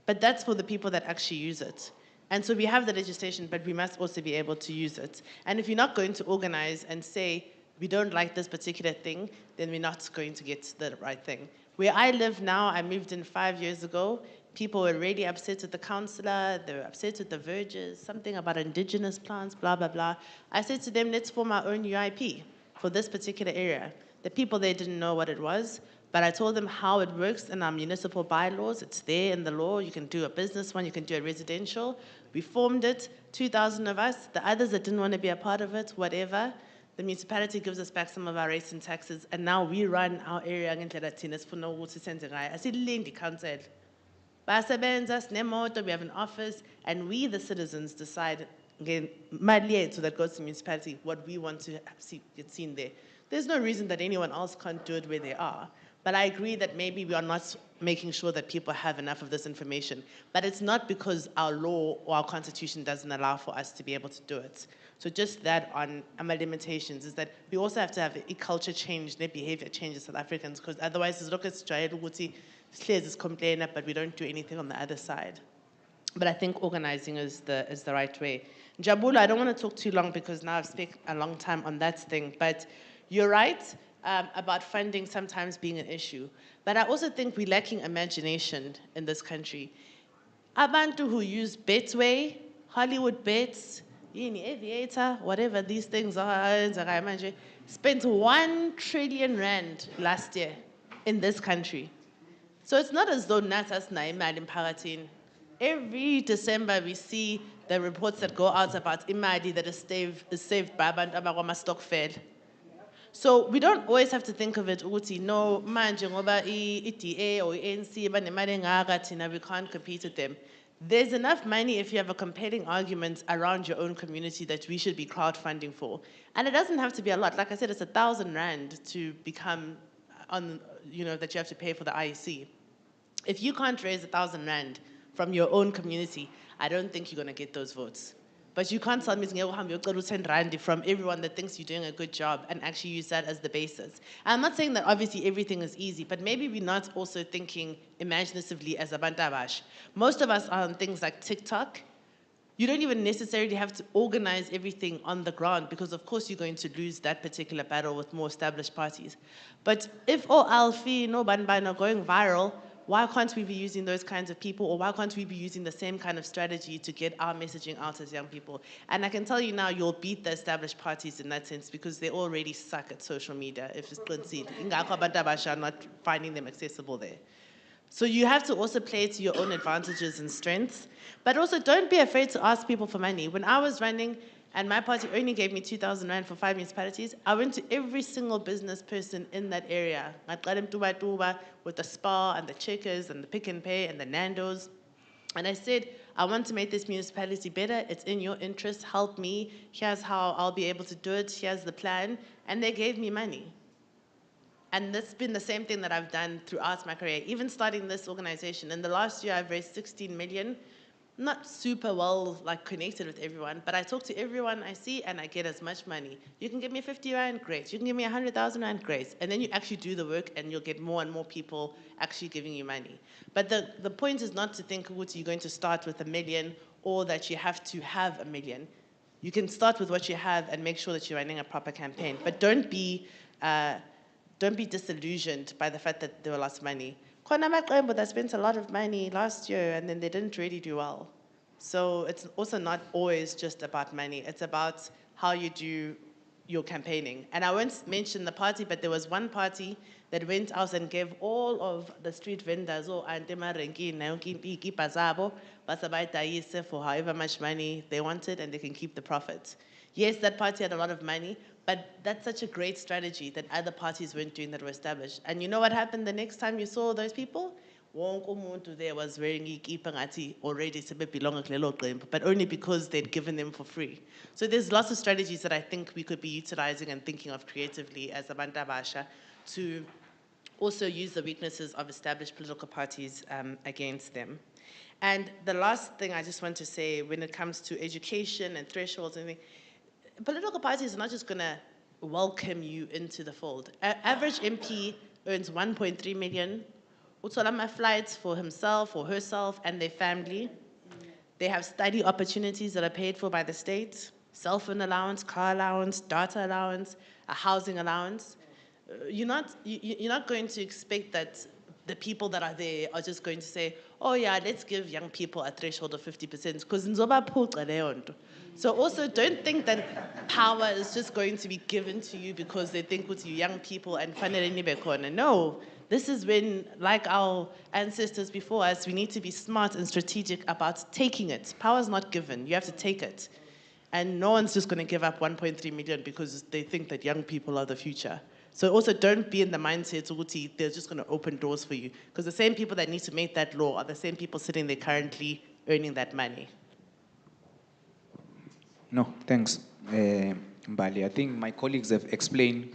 But that's for the people that actually use it. And so we have the legislation, but we must also be able to use it. And if you're not going to organize and say, we don't like this particular thing, then we're not going to get the right thing. Where I live now, I moved in 5 years ago. People were really upset with the councillor, they were upset with the vergers, something about indigenous plants, blah, blah, blah. I said to them, let's form our own UIP for this particular area. The people there didn't know what it was, but I told them how it works in our municipal bylaws. It's there in the law. You can do a business one, you can do a residential. We formed it, 2,000 of us. The others that didn't want to be a part of it, whatever. The municipality gives us back some of our rates and taxes, and now we run our area ngendlela thina sifuna ukuthi senze ngayo. Asilindi council. We have an office, and we, the citizens, decide so that goes to the municipality what we want to get seen there. There's no reason that anyone else can't do it where they are. But I agree that maybe we are not making sure that people have enough of this information. But it's not because our law or our constitution doesn't allow for us to be able to do it. So just that on our limitations is that we also have to have a culture change, their behavior change as South Africans, because otherwise it's look at is complaining, but we don't do anything on the other side. But I think organizing is the right way. Jabula, I don't want to talk too long because now I've spent a long time on that thing, but you're right about funding sometimes being an issue. But I also think we're lacking imagination in this country. Abantu who use Betway, Hollywood Bets, Aviator, whatever these things are, spent 1 trillion rand last year in this country. So it's not as though NATA's na imali emphakathini. Every December we see the reports that go out about imali that is saved by abantu abakwama-stokvel. So we don't always have to think of it, ukuthi no, manje ngoba i-DA or i-ANC banemali engaka thina we can't compete with them. There's enough money if you have a compelling argument around your own community that we should be crowdfunding for. And it doesn't have to be a lot. Like I said, it's 1,000 rand to become on, that you have to pay for the IEC. If you can't raise 1,000 rand from your own community, I don't think you're going to get those votes. But you can't tell me to 10 rand from everyone that thinks you're doing a good job and actually use that as the basis. I'm not saying that obviously everything is easy, but maybe we're not also thinking imaginatively as abantu abasha. Most of us are on things like TikTok. You don't even necessarily have to organize everything on the ground because of course you're going to lose that particular battle with more established parties. But if Alfie, no banban are going viral, why can't we be using those kinds of people, or why can't we be using the same kind of strategy to get our messaging out as young people? And I can tell you now, you'll beat the established parties in that sense because they already suck at social media, if it's conceded. Ingakho abantu abasha are not finding them accessible there. So you have to also play to your own advantages and strengths, but also don't be afraid to ask people for money. When I was running, and my party only gave me 2,000 rand for 5 municipalities, I went to every single business person in that area. With the Spa and the Checkers and the Pick and Pay and the Nando's. And I said, I want to make this municipality better. It's in your interest. Help me. Here's how I'll be able to do it. Here's the plan. And they gave me money. And that's been the same thing that I've done throughout my career, even starting this organization. In the last year, I've raised 16 million. Not super well connected with everyone, but I talk to everyone I see and I get as much money. You can give me 50 rand, great. You can give me 100,000 rand, great. And then you actually do the work and you'll get more and more people actually giving you money. But the point is not to think, you're going to start with 1 million or that you have to have 1 million. You can start with what you have and make sure that you're running a proper campaign. But don't be disillusioned by the fact that there were lots of money. But I spent a lot of money last year and then they didn't really do well. So it's also not always just about money. It's about how you do your campaigning. And I won't mention the party, but there was one party that went out and gave all of the street vendors for however much money they wanted and they can keep the profit. Yes, that party had a lot of money, But that's such a great strategy that other parties weren't doing that were established. And you know what happened the next time you saw those people? Wonke umuntu there was wearing ikipa ngathi already sebelong kulelo qembu, but only because they'd given them for free. So there's lots of strategies that I think we could be utilizing and thinking of creatively as abantu abasha to also use the weaknesses of established political parties against them. And the last thing I just want to say when it comes to education and thresholds and everything, political parties are not just going to welcome you into the fold. Average MP earns 1.3 million. Utolama flights for himself or herself and their family. They have study opportunities that are paid for by the state, cell phone allowance, car allowance, data allowance, a housing allowance. You're not going to expect that the people that are there are just going to say, oh yeah, let's give young people a threshold of 50%, because nzoba phuca leyo nto. So also don't think that power is just going to be given to you because they think with you young people and fanele nibe khona. No, this is when, like our ancestors before us, we need to be smart and strategic about taking it. Power is not given, you have to take it. And no one's just going to give up 1.3 million because they think that young people are the future. So also don't be in the mindset ukuthi they're just going to open doors for you, because the same people that need to make that law are the same people sitting there currently earning that money. No, thanks, Mbali. I think my colleagues have explained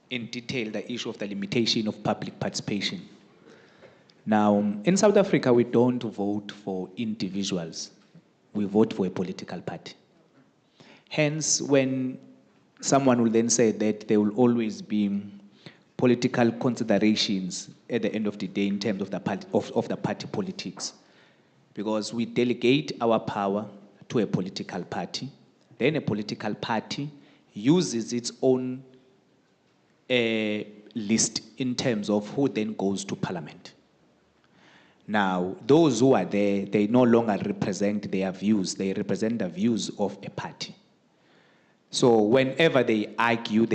in detail the issue of the limitation of public participation. Now, in South Africa, we don't vote for individuals. We vote for a political party. Hence, when someone will then say that there will always be political considerations at the end of the day in terms of the party politics, because we delegate our power to a political party, then a political party uses its own list in terms of who then goes to parliament. Now, those who are there, they no longer represent their views, they represent the views of a party. So whenever they argue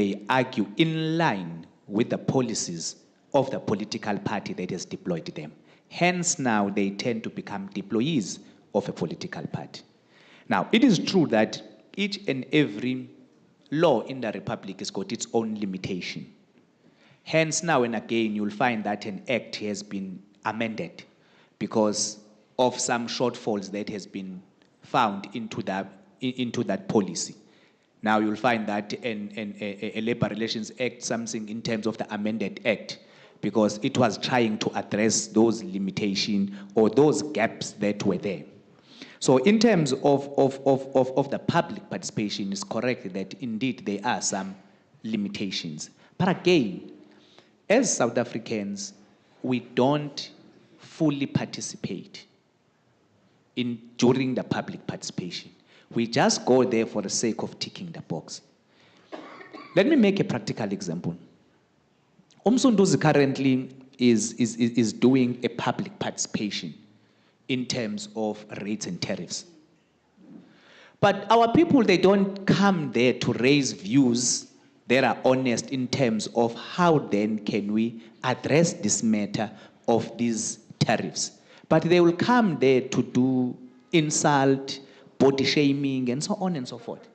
in line with the policies of the political party that has deployed them. Hence now they tend to become deployees of a political party. Now, it is true that each and every law in the Republic has got its own limitation. Hence now and again, you'll find that an act has been amended because of some shortfalls that has been found into that policy. Now you'll find that a Labor Relations Act, something in terms of the amended act, because it was trying to address those limitations or those gaps that were there. So in terms of the public participation, it's correct that indeed there are some limitations. But again, as South Africans, we don't fully participate during the public participation. We just go there for the sake of ticking the box. Let me make a practical example. Msunduzi currently is doing a public participation in terms of rates and tariffs. But our people, they don't come there to raise views that are honest in terms of how then can we address this matter of these tariffs. But they will come there to do insult, body shaming, and so on and so forth.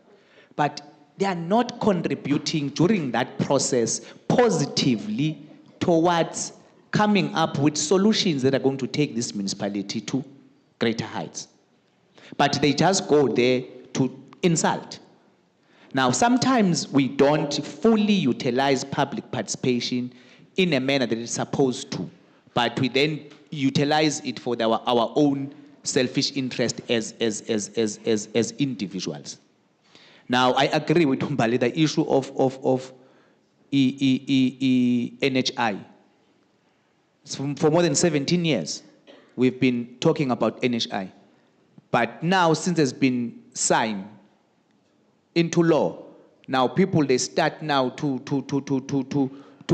But they are not contributing during that process positively towards coming up with solutions that are going to take this municipality to greater heights. But they just go there to insult. Now, sometimes we don't fully utilize public participation in a manner that it's supposed to, but we then utilize it for our own selfish interest as individuals. Now, I agree with Mbali, the issue of NHI. For more than 17 years, we've been talking about NHI. But now, since it's been signed into law, now people, they start now to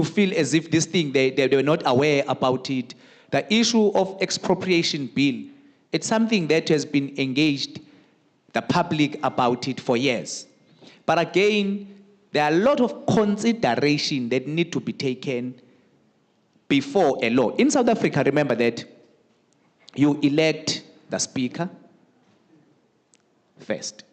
feel as if this thing, they were not aware about it. The issue of expropriation bill, it's something that has been engaged the public about it for years. But again, there are a lot of consideration that need to be taken before a law. In South Africa, remember that you elect the speaker first.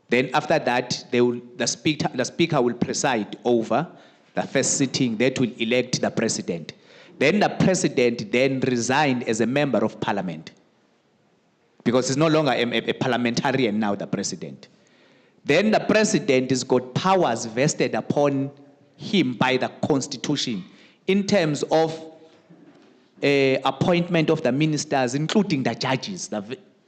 Then after that, the speaker will preside over the first sitting that will elect the president. Then the president then resigned as a member of parliament, because he's no longer a parliamentarian now, the president. Then the president has got powers vested upon him by the constitution in terms of appointment of the ministers, including the judges.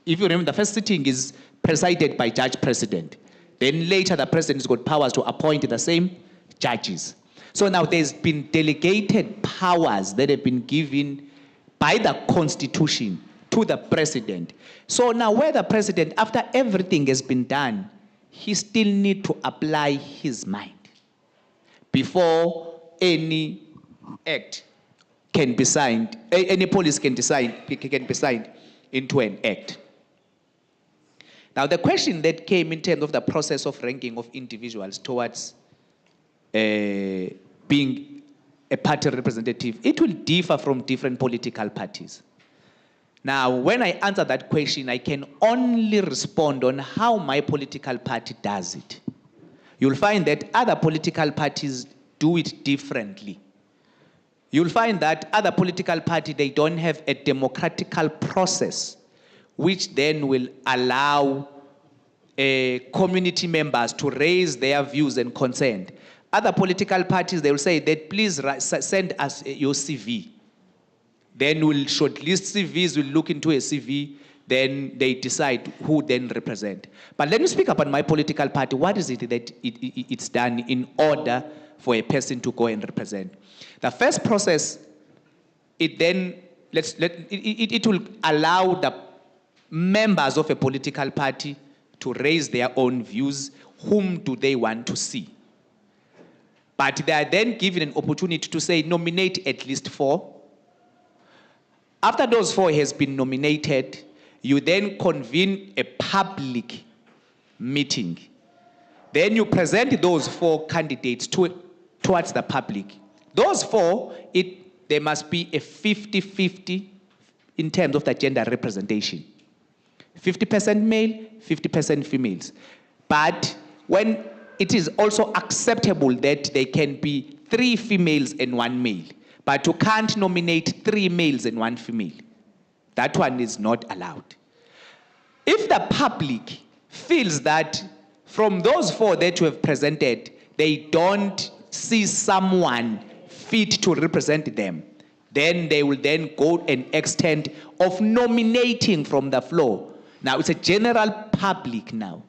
If you remember, the first sitting is presided by judge president. Then later the president has got powers to appoint the same judges. So now there's been delegated powers that have been given by the constitution to the president. So now where the president, after everything has been done, he still needs to apply his mind before any act can be signed, any policy can be signed into an act. Now the question that came in terms of the process of ranking of individuals towards being a party representative, it will differ from different political parties. Now, when I answer that question, I can only respond on how my political party does it. You'll find that other political parties do it differently. You'll find that other political parties, they don't have a democratical process which then will allow community members to raise their views and consent. Other political parties, they will say that please send us your CV. Then we'll shortlist CVs, we'll look into a CV, then they decide who then represent. But let me speak about my political party. What is it that it's done in order for a person to go and represent? The first process, it will allow the members of a political party to raise their own views. Whom do they want to see? But they are then given an opportunity to say, nominate at least 4. After those 4 has been nominated, you then convene a public meeting. Then you present those 4 candidates towards the public. Those 4, there must be a 50-50 in terms of the gender representation. 50% male, 50% females. But when it is also acceptable that there can be 3 females and 1 male, but you can't nominate 3 males and 1 female. That one is not allowed. If the public feels that from those 4 that you have presented, they don't see someone fit to represent them, then they will then go an extent of nominating from the floor. Now it's a general public now.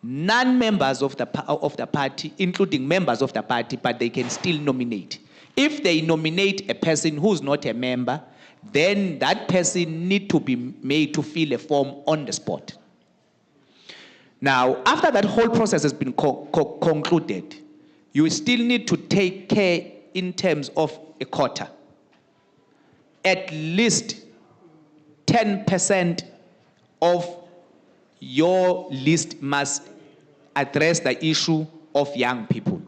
Non-members of the party, including members of the party, but they can still nominate. If they nominate a person who's not a member, then that person needs to be made to fill a form on the spot. Now, after that whole process has been concluded, you still need to take care in terms of a quota. At least 10% of your list must address the issue of young people.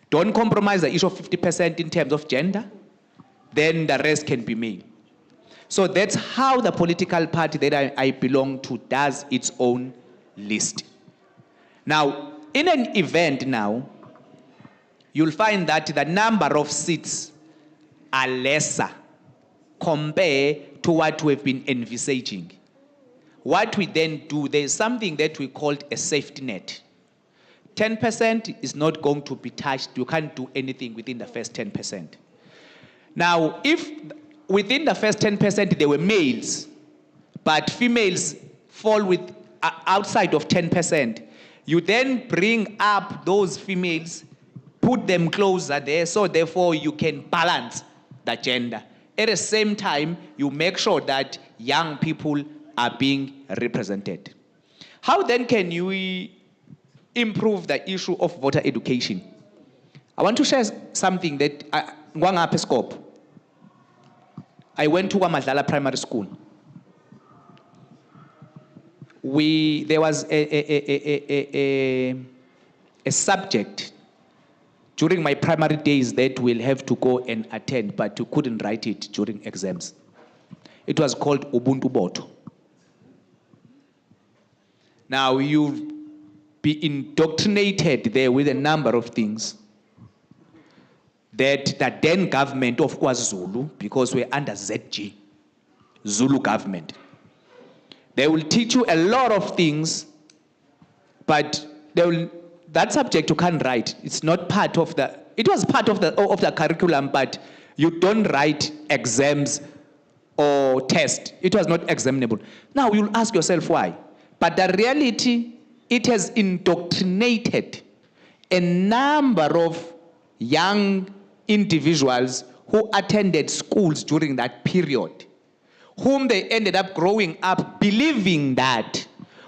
Don't compromise the issue of 50% in terms of gender, then the rest can be made. So that's how the political party that I belong to does its own list. Now, in an event now, you'll find that the number of seats are lesser compared to what we've been envisaging. What we then do, there's something that we call a safety net. 10% is not going to be touched. You can't do anything within the first 10%. Now, if within the first 10% there were males, but females fall outside of 10%, you then bring up those females, put them closer there, so therefore you can balance the gender. At the same time, you make sure that young people are being represented. How then can you improve the issue of voter education? I want to share something that I went to KWAMADLALA Primary School. There was a subject during my primary days that we'll have to go and attend, but you couldn't write it during exams. It was called Ubuntu Boto. Now, be indoctrinated there with a number of things that the then government of KwaZulu, because we're under ZG, Zulu government, they will teach you a lot of things, but that subject you can't write. It's not part of the, it was part of the curriculum, but you don't write exams or test. It was not examinable. Now you'll ask yourself why. But the reality, it has indoctrinated a number of young individuals who attended schools during that period, whom they ended up growing up believing that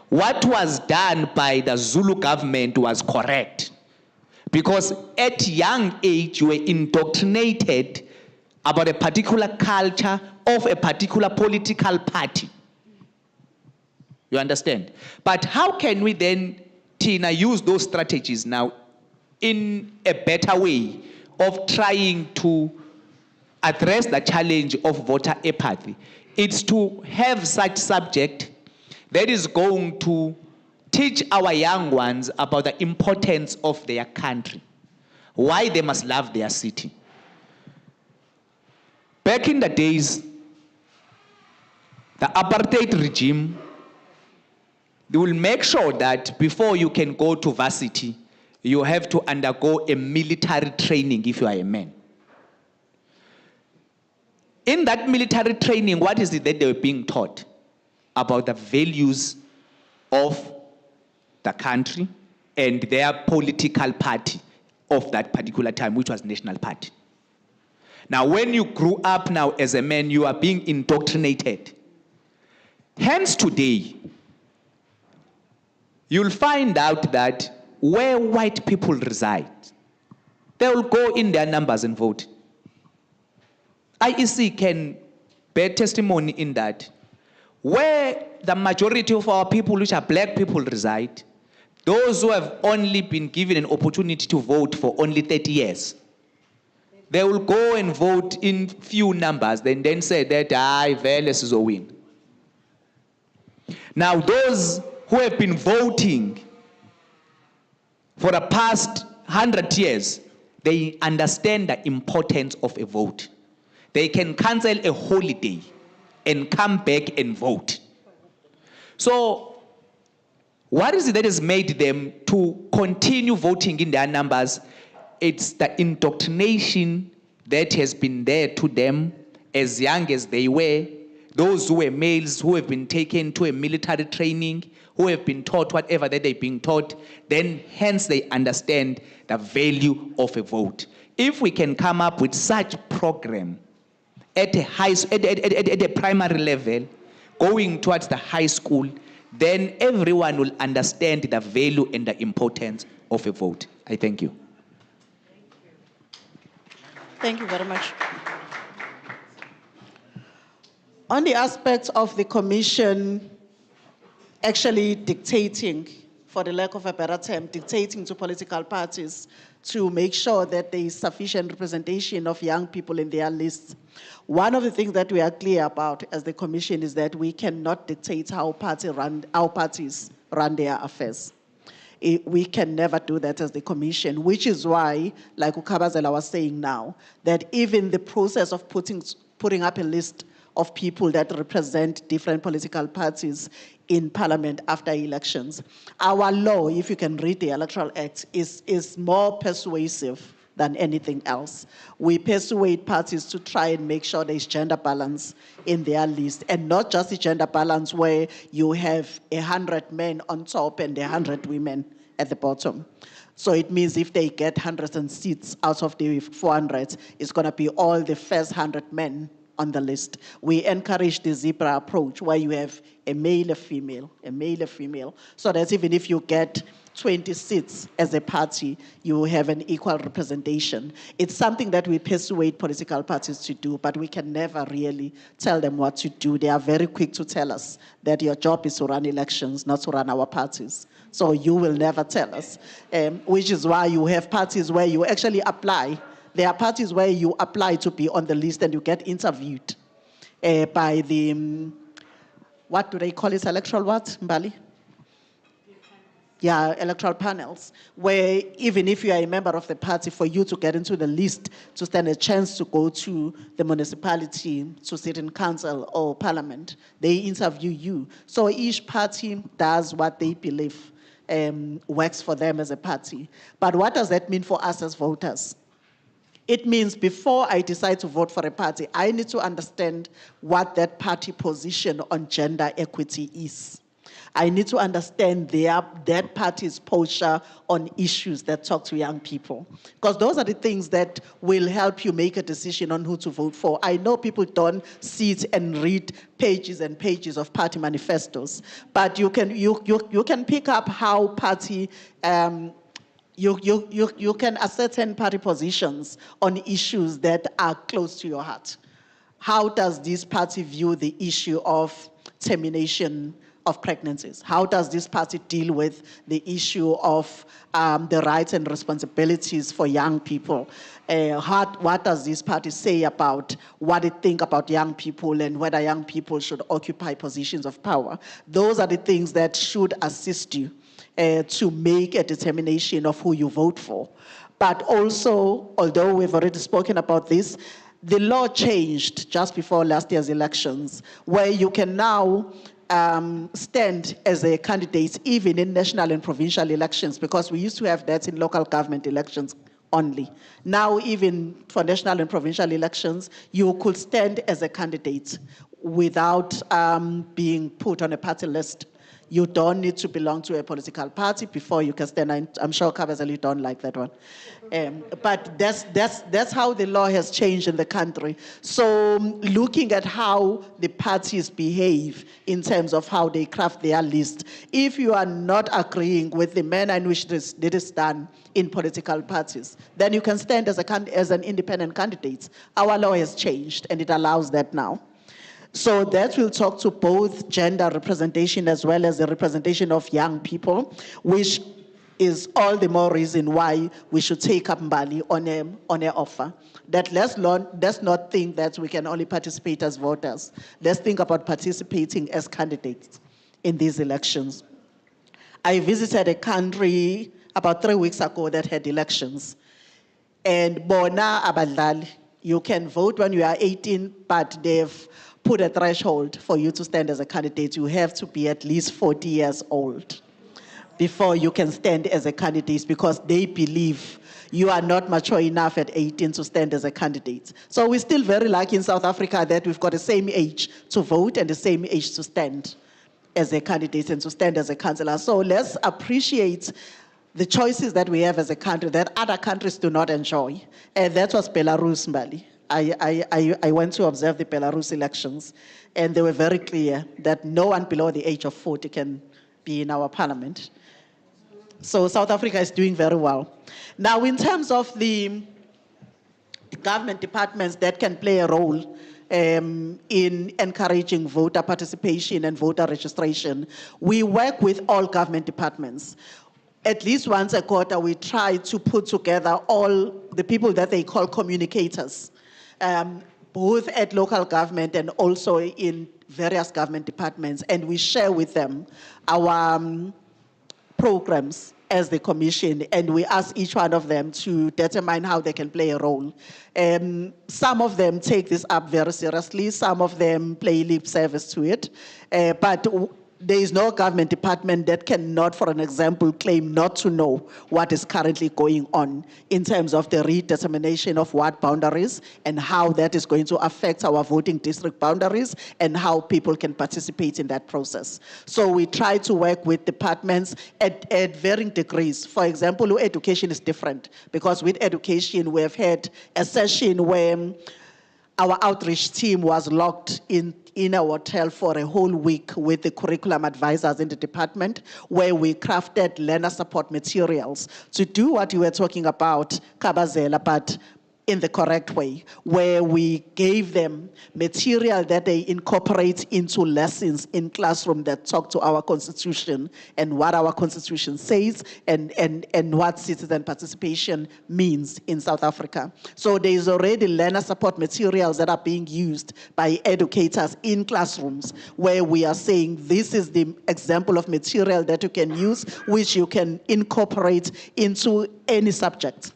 what was done by the Zulu government was correct. Because at young age, you were indoctrinated about a particular culture of a particular political party. You understand? But how can we then, Tina, use those strategies now in a better way of trying to address the challenge of voter apathy? It's to have such subject that is going to teach our young ones about the importance of their country, why they must love their city. Back in the days, the apartheid regime, they will make sure that before you can go to varsity, you have to undergo a military training if you are a man. In that military training, what is it that they were being taught? About the values of the country and their political party of that particular time, which was National Party. Now, when you grew up now as a man, you are being indoctrinated. Hence today, you'll find out that where white people reside, they will go in their numbers and vote. IEC can bear testimony in that. Where the majority of our people, which are black people, reside, those who have only been given an opportunity to vote for only 30 years, they will go and vote in few numbers, then say that, Veles is a win. Now, those who have been voting for the past 100 years, they understand the importance of a vote. They can cancel a holiday and come back and vote. So, what is it that has made them to continue voting in their numbers? It's the indoctrination that has been there to them as young as they were. Those who were males who have been taken to a military training, who have been taught whatever that they're being taught, then hence they understand the value of a vote. If we can come up with such program at a primary level, going towards the high school, then everyone will understand the value and the importance of a vote. I thank you. Thank you very much. On the aspect of the commission actually dictating, for the lack of a better term, dictating to political parties to make sure that there is sufficient representation of young people in their lists. One of the things that we are clear about as the commission is that we cannot dictate how parties run their affairs. We can never do that as the commission, which is why, like uKWAZULU was saying now, that even the process of putting up a list of people that represent different political parties in parliament after elections, our law, if you can read the Electoral Act, is more persuasive than anything else. We persuade parties to try and make sure there's gender balance in their list, and not just the gender balance where you have 100 men on top and 100 women at the bottom. So it means if they get 100 seats out of the 400, it's gonna be all the first 100 men on the list. We encourage the zebra approach where you have a male, a female, so that even if you get 20 seats as a party, you have an equal representation. It's something that we persuade political parties to do, but we can never really tell them what to do. They are very quick to tell us that your job is to run elections, not to run our parties. So you will never tell us, which is why you have parties where you actually apply. There are parties where you apply to be on the list and you get interviewed by the, what do they call it, electoral what, Mbali? electoral panels, where even if you are a member of the party, for you to get into the list to stand a chance to go to the municipality to sit in council or parliament, they interview you. So each party does what they believe works for them as a party. But what does that mean for us as voters? It means before I decide to vote for a party, I need to understand what that party position on gender equity is. I need to understand that party's posture on issues that talk to young people. Because those are the things that will help you make a decision on who to vote for. I know people don't sit and read pages and pages of party manifestos, but you can pick up how party, you can ascertain party positions on issues that are close to your heart. How does this party view the issue of termination of pregnancies? How does this party deal with the issue of the rights and responsibilities for young people? What does this party say about what it thinks about young people and whether young people should occupy positions of power? Those are the things that should assist you to make a determination of who you vote for. But also, although we've already spoken about this, the law changed just before last year's elections, where you can now stand as a candidate even in national and provincial elections, because we used to have that in local government elections only. Now, even for national and provincial elections, you could stand as a candidate without being put on a party list. You don't need to belong to a political party before you can stand. I'm sure KWAZULU don't like that one. But that's how the law has changed in the country. So looking at how the parties behave in terms of how they craft their list, if you are not agreeing with the manner in which this is done in political parties, then you can stand as an independent candidate. Our law has changed and it allows that now. So that will talk to both gender representation as well as the representation of young people, which is all the more reason why we should take up Mbali on an offer. That let's not think that we can only participate as voters. Let's think about participating as candidates in these elections. I visited a country about 3 weeks ago that had elections. And Bona Abadlali, you can vote when you are 18, but they've put a threshold for you to stand as a candidate. You have to be at least 40 years old before you can stand as a candidate, because they believe you are not mature enough at 18 to stand as a candidate. So we're still very lucky in South Africa that we've got the same age to vote and the same age to stand as a candidate and to stand as a councillor. So let's appreciate the choices that we have as a country that other countries do not enjoy. And that was Belarus, Mbali. I went to observe the Belarus elections, and they were very clear that no one below the age of 40 can be in our parliament. So South Africa is doing very well. Now, in terms of the government departments that can play a role in encouraging voter participation and voter registration, we work with all government departments. At least once a quarter, we try to put together all the people that they call communicators, both at local government and also in various government departments, and we share with them our programs as the commission, and we ask each one of them to determine how they can play a role. Some of them take this up very seriously, some of them play lip service to it, but there is no government department that cannot, for an example, claim not to know what is currently going on in terms of the redetermination of ward boundaries and how that is going to affect our voting district boundaries and how people can participate in that process. So we try to work with departments at varying degrees. For example, education is different, because with education, we have had a session where our outreach team was locked in a hotel for a whole week with the curriculum advisors in the department, where we crafted learner support materials to do what you were talking about, Kabazela, but in the correct way, where we gave them material that they incorporate into lessons in classroom that talk to our constitution and what our constitution says and what citizen participation means in South Africa. So there is already learner support materials that are being used by educators in classrooms where we are saying this is the example of material that you can use, which you can incorporate into any subject.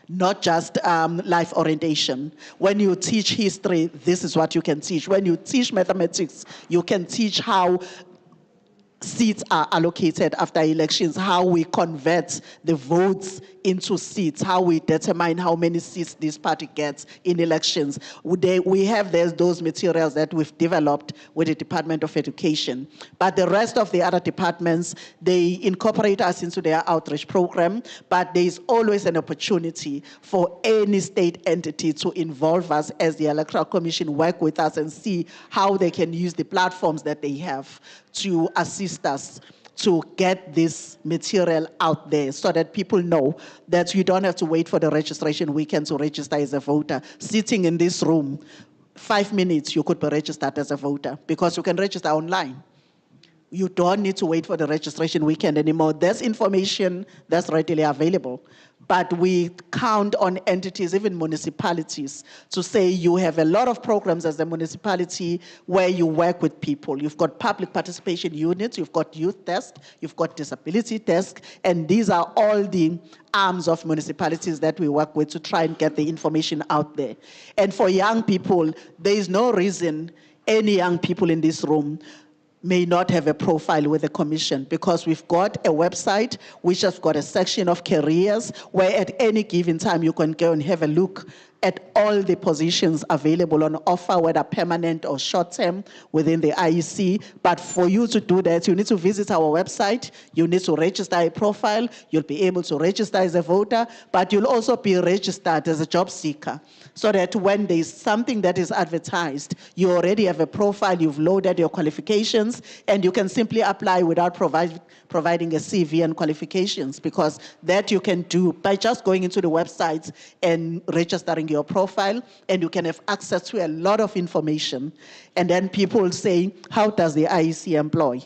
Not just life orientation. When you teach history, this is what you can teach. When you teach mathematics, you can teach how seats are allocated after elections, how we convert the votes into seats, how we determine how many seats this party gets in elections. We have those materials that we've developed with the Department of Education. But the rest of the other departments, they incorporate us into their outreach program, but there is always an opportunity for any state entity to involve us as the Electoral Commission, work with us and see how they can use the platforms that they have to assist us to get this material out there so that people know that you don't have to wait for the registration weekend to register as a voter. Sitting in this room, 5 minutes, you could be registered as a voter because you can register online. You don't need to wait for the registration weekend anymore. There's information that's readily available. But we count on entities, even municipalities, to say you have a lot of programs as a municipality where you work with people. You've got public participation units, you've got youth desk, you've got disability desk, and these are all the arms of municipalities that we work with to try and get the information out there. And for young people, there is no reason any young people in this room may not have a profile with the commission because we've got a website which has got a section of careers where at any given time you can go and have a look at all the positions available on offer, whether permanent or short-term within the IEC. But for you to do that, you need to visit our website, you need to register a profile, you'll be able to register as a voter, but you'll also be registered as a job seeker, so that when there's something that is advertised, you already have a profile, you've loaded your qualifications, and you can simply apply without providing a CV and qualifications, because that you can do by just going into the website and registering your profile, and you can have access to a lot of information. And then people say, how does the IEC employ?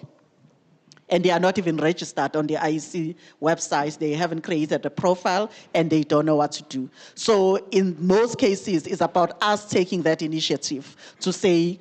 And they are not even registered on the IEC website. They haven't created a profile and they don't know what to do. So in most cases, it's about us taking that initiative to say,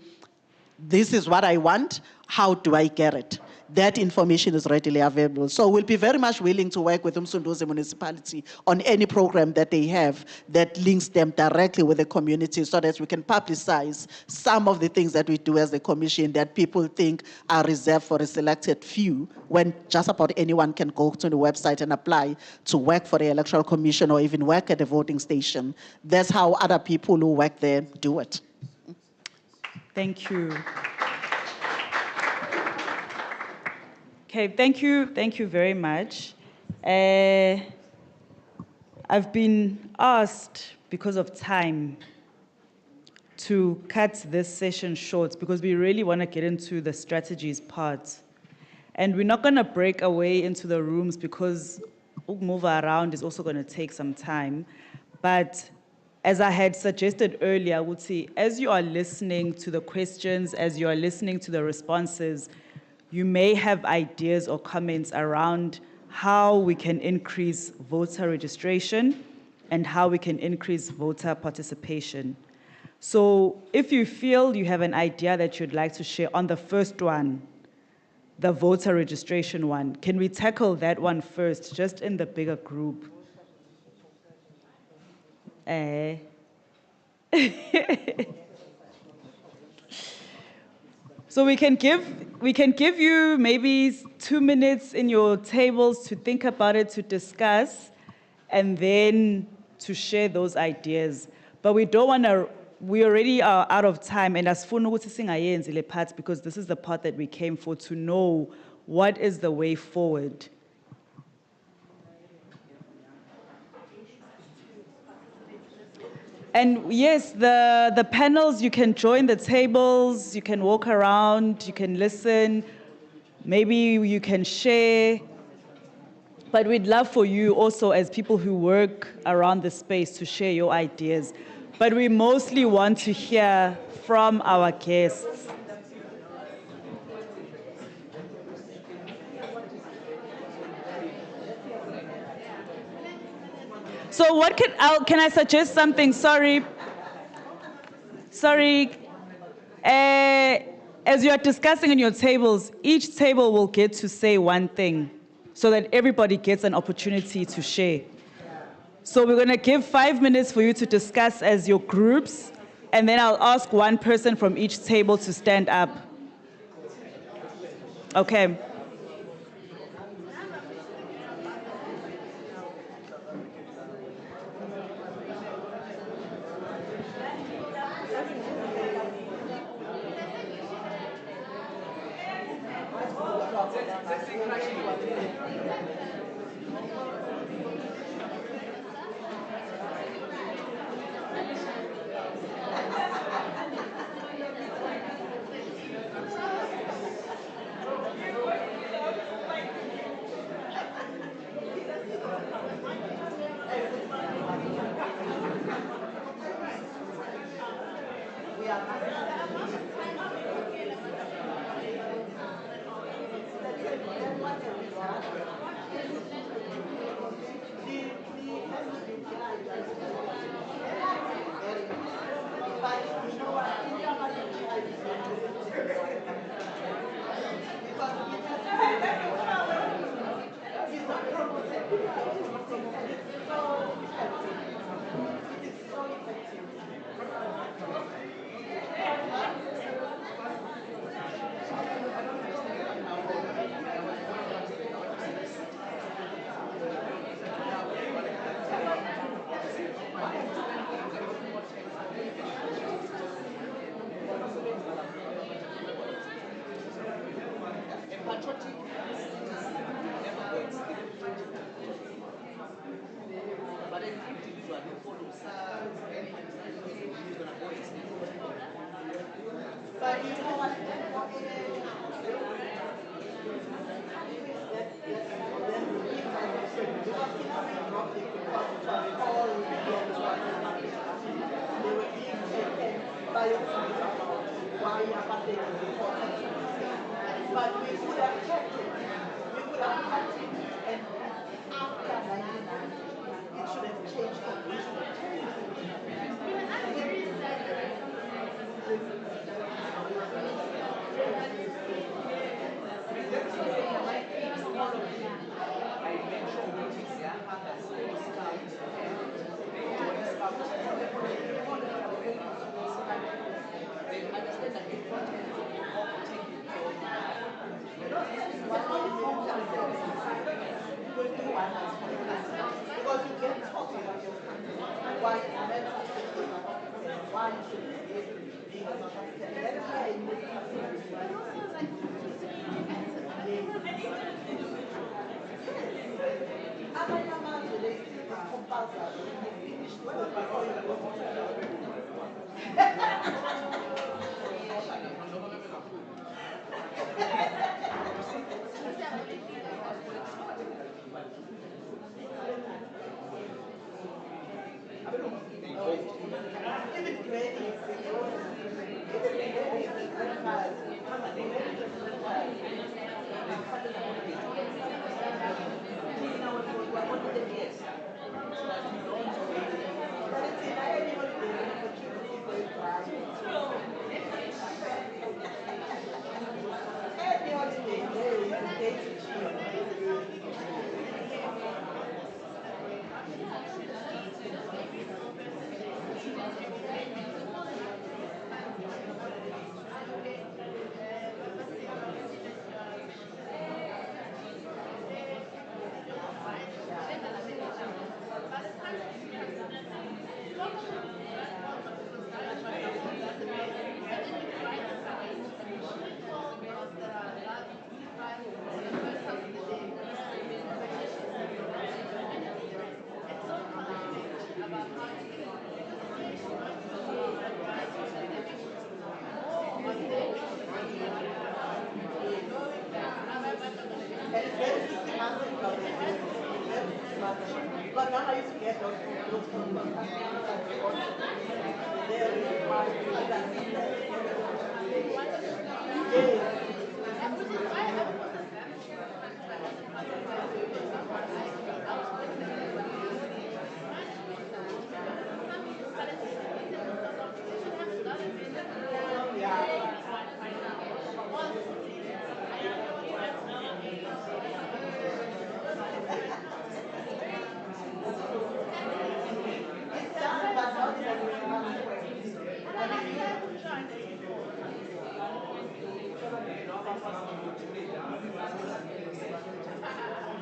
this is what I want, how do I get it? That information is readily available. So we'll be very much willing to work with Msunduzi Municipality on any program that they have that links them directly with the community so that we can publicize some of the things that we do as a commission that people think are reserved for a selected few, when just about anyone can go to the website and apply to work for the Electoral Commission or even work at the voting station. That's how other people who work there do it. Thank you. Okay, thank you very much. I've been asked, because of time, to cut this session short because we really want to get into the strategies part. And we're not going to break away into the rooms because move around is also going to take some time. But as I had suggested earlier, I would say, as you are listening to the questions, as you are listening to the responses, you may have ideas or comments around how we can increase voter registration and how we can increase voter participation. So if you feel you have an idea that you'd like to share on the first one, the voter registration one, can we tackle that one first, just in the bigger group? So we can give you maybe 2 minutes in your tables to think about it, to discuss, and then to share those ideas. But we don't want to, we already are out of time, and as funa ukuthi singayenzi le part, because this is the part that we came for, to know what is the way forward. And yes, the panels, you can join the tables, you can walk around, you can listen, maybe you can share. But we'd love for you also, as people who work around the space, to share your ideas. But we mostly want to hear from our guests. So what can I suggest something? Sorry. As you are discussing in your tables, each table will get to say one thing so that everybody gets an opportunity to share. So we're going to give 5 minutes for you to discuss as your groups, and then I'll ask one person from each table to stand up. Okay.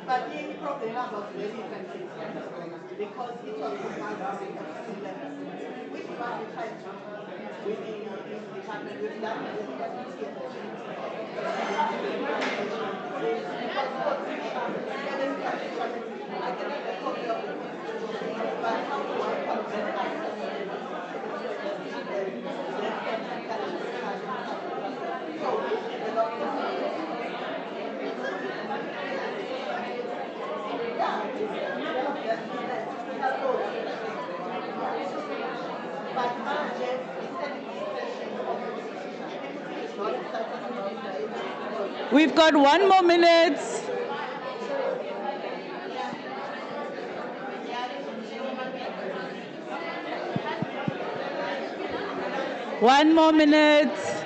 But the program was very effective because it was compulsory at sea level, which is what we tried to do with the department. We've done the university and the I can have a copy of it. But how do I We've got 1 more minute. One more minute.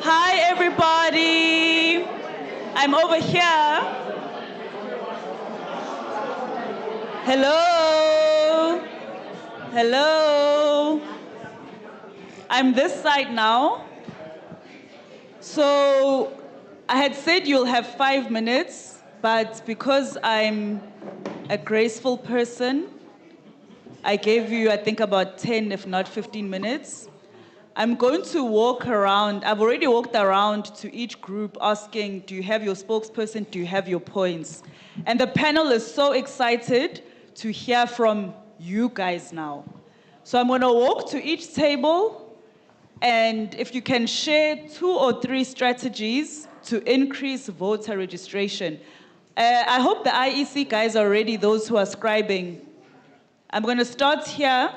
Hi, everybody. I'm over here. Hello. Hello. I'm this side now. So I had said you'll have 5 minutes, but because I'm a graceful person, I gave you, I think, about 10, if not 15 minutes. I'm going to walk around. I've already walked around to each group asking, do you have your spokesperson? Do you have your points? And the panel is so excited to hear from you guys now. So I'm going to walk to each table, and if you can share 2 or 3 strategies to increase voter registration. I hope the IEC guys are ready, those who are scribing. I'm going to start here.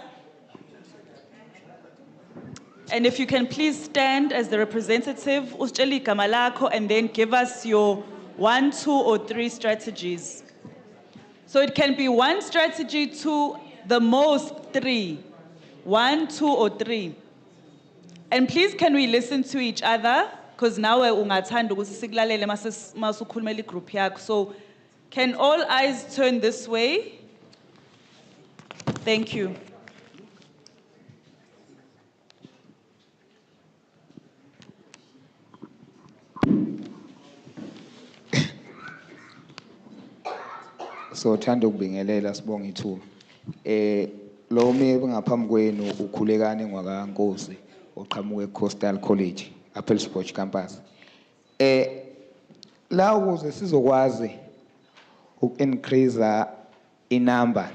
And if you can please stand as the representative, usitshele igama lakho, and then give us your 1, 2, or 3 strategies. So it can be 1 strategy to the most 3. 1, 2, or 3. And please, can we listen to each other? Because now ungathanda ukuthi sikulalele masukhulumela igroup yakho. So can all eyes turn this way? Thank you. So thanda ukubingelela sibonga ithuba. Lo mebe ngaphambi kwenu ukhulekane ngwakaNkosi oqhamuke eCoastal College Apple Sports Campus. La ukuze sizokwazi uku-increase inumber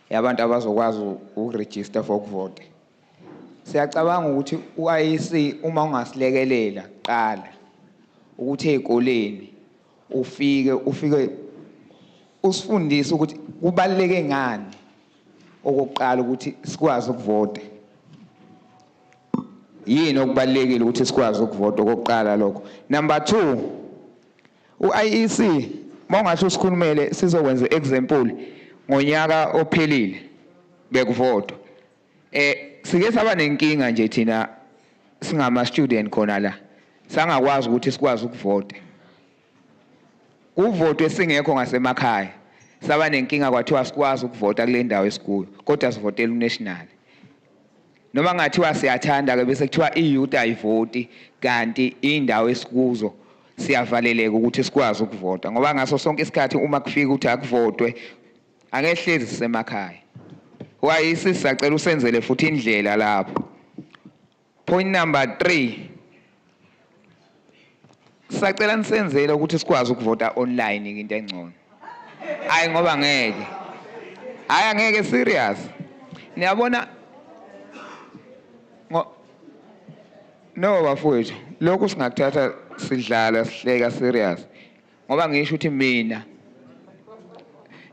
yabantu abazokwazi ukuregister for ukuvote. Siyacabanga ukuthi uIEC uma ungasilekelela qala ukuthi ezikoleni ufike usifundise ukuthi kubaleke ngani okokuqala ukuthi sikwazi ukuvota. Yini okubalekile ukuthi sikwazi ukuvota okokuqala lokho. Number 2, uIEC mongasho usikhulumele sizokwenza example ngonyaka ophelile bekuvoto. Sike saba nenkinga nje thina singama student khona la. Sangakwazi ukuthi sikwazi ukuvota. Uvoto esingekho ngasemakhaya. Saba nenkinga kwathiwa sikwazi ukuvota kule ndawo esikuyo, kodwa sivotela unational. Noma ngathiwa siyathanda ke bese kuthiwa iyouth ayivoti kanti indawo esikuzo siyavaleleka ukuthi sikwazi ukuvota ngoba ngaso sonke isikhathi uma kufika ukuthi akuvotwe angehlezi sisemakhaya. Wayisi sacela usenzele futhi indlela lapho. Point number 3, sacela nisenzele ukuthi sikwazi ukuvota online into engcono. Hayi ngoba ngeke. Hayi angeke serious. Niyabona no bafowethu lokho singakuthatha sidlala sihleka serious ngoba ngisho ukuthi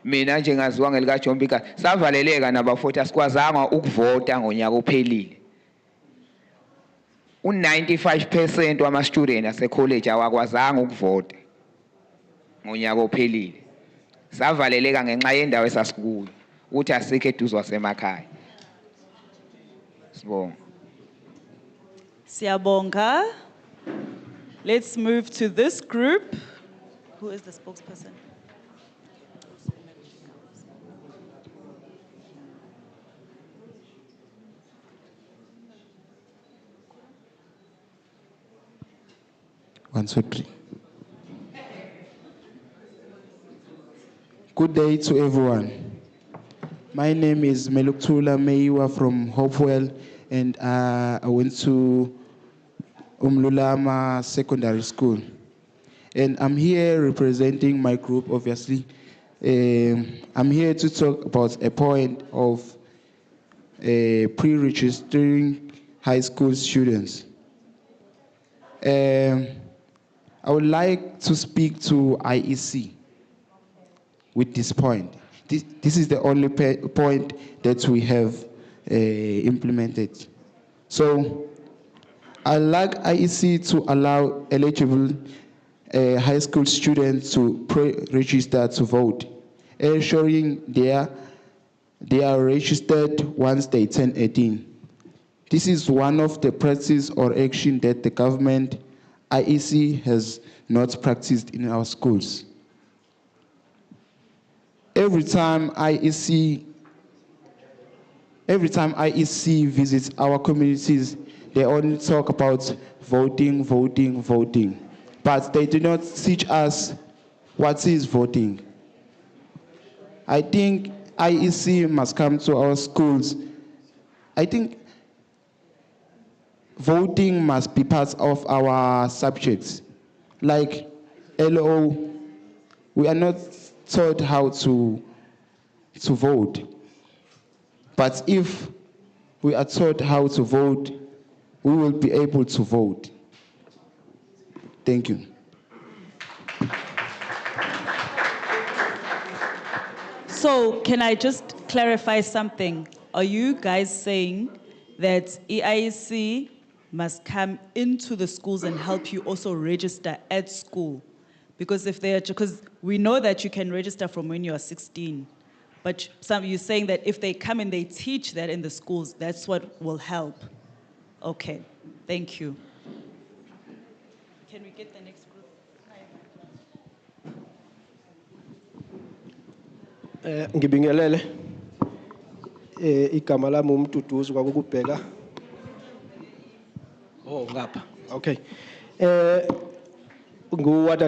mina njengaziwa ngelika Jombika savaleleka nabafowethu asikwazanga ukuvota ngonyaka ophelile. U95% wama student ase college awakwazanga ukuvota ngonyaka ophelile. Savaleleka ngenxa yendawo esasikuyo ukuthi asikho eduze wasemakhaya. Sibonga. Siyabonga. Let's move to this group. Who is the spokesperson? One, two, three. Good day to everyone. My name is Meluktula Meiwa from Hopewell, and I went to Umlulama Secondary School. And I'm here representing my group, obviously. I'm here to talk about a point of pre-registering high school students. I would like to speak to IEC with this point. This is the only point that we have implemented. So I'd like IEC to allow eligible high school students to pre-register to vote, ensuring they are registered once they turn 18. This is one of the practices or action that the government, IEC, has not practiced in our schools. Every time IEC visits our communities, they only talk about voting, voting, voting. But they do not teach us what is voting. I think IEC must come to our schools. I think voting must be part of our subjects. Like LO, we are not taught how to vote. But if we are taught how to vote, we will be able to vote. Thank you. So can I just clarify something? Are you guys saying that EIC must come into the schools and help you also register at school? Because we know that you can register from when you are 16, but you're saying that if they come and they teach that in the schools, that's what will help. Okay, thank you. Can we get the next group? Ngibingelele. Igama lami uMsunduzi kwakukubheka. Oh, ngapha. Okay. What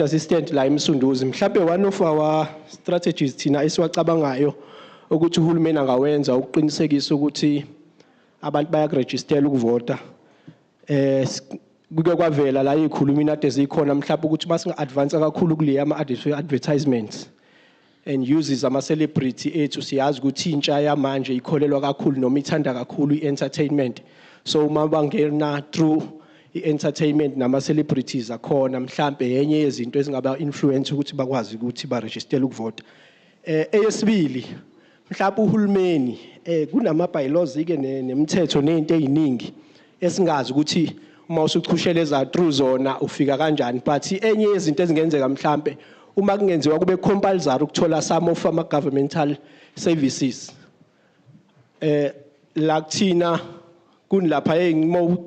assistant la eMsunduzi. Mhlawumbe one of our strategies thina esiwacabangayo ukuthi uhulumeni angawenza ukuqinisekisa ukuthi abantu bayakurejistela ukuvota. Kuke kwavela la ikhuluma inade zikhona mhlawumbe ukuthi masinga advance kakhulu kule advertisements and uses ama celebrity ethu siyazi ukuthi intsha yamanje ikholelwa kakhulu noma ithanda kakhulu ientertainment. So uma bangena through i-entertainment nama-celebrities akhona mhlampe yenye yezinto ezingaba influence ukuthi bakwazi ukuthi barejistele ukuvota. Eyesibili mhlawumbe uhulumeni kunama-bylaws-ke nemithetho nento eziningi esingazi ukuthi uma usuchusheleza through zona ufika kanjani, but enye yezinto ezingenzeka mhlambe uma kungenziwa kube compulsory ukuthola some of ama-governmental services la kuthina kunilapha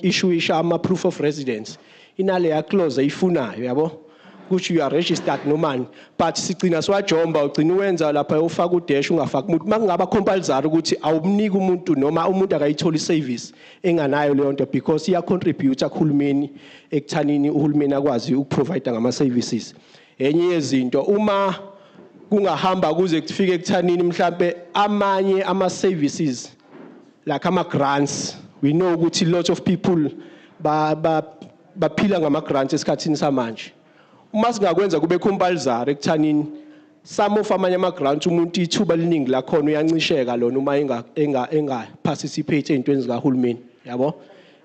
issue ama-proof of residence inaleya clause eyifunayo yabo ukuthi you are registered nomani, but sigcina siwajomba ugcina uwenza lapha ufaka udash ungafaki umuntu. Makungaba compulsory ukuthi awumniki umuntu noma umuntu akayithola iservice enganayo leyo nto, because iya contribute kuhulumeni ekuthanini uhulumeni akwazi ukuprovide ngama-services. Enye yezinto uma kungahamba kuze kufike ekuthanini mhlambe amanye ama-services like ama-grants, we know ukuthi lots of people baphila ngama-grants esikhathini samanje. Uma singakwenza kube compulsory ekuthanini some of amanye ama-grants umuntu ithuba liningi lakhona uyancisheka lona uma enga-participate ey'ntweni zikahulumeni yabo.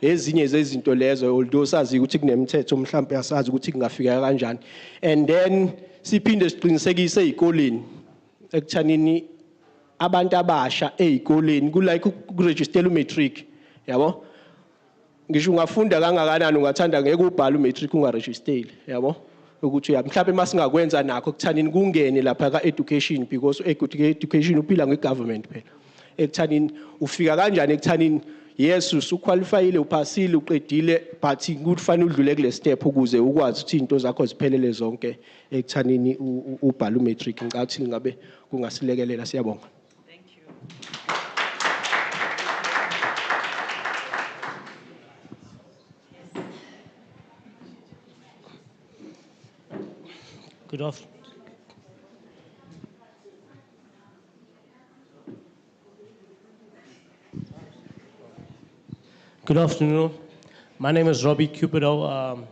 Ezinye zezinto lezo although sazi ukuthi kunemithetho mhlambe asazi ukuthi kungafika kanjani. And then siphinde siqinisekise ey'koleni ekuthanini abantu abasha ey'koleni kulike ukurejistela umatric yabo. Ngisho ungafunda kangakanani ungathanda ngeke ubhale umatric ungarejisteli yabo, ukuthi mhlawumbe masingakwenza nakho ekuthanini kungene lapha ka-education, because education uphila nge-government phela. Ekuthanini ufika kanjani ekuthanini yes usuqualifyile uphasile uqedile but kufanele udlule kule step ukuze ukwazi ukuthi into zakho ziphelele zonke ekuthanini ubhala umatric ngicabanga ukuthi ngabe kungasilekelela siyabonga. Good afternoon. Good afternoon. My name is Robbie Cupido.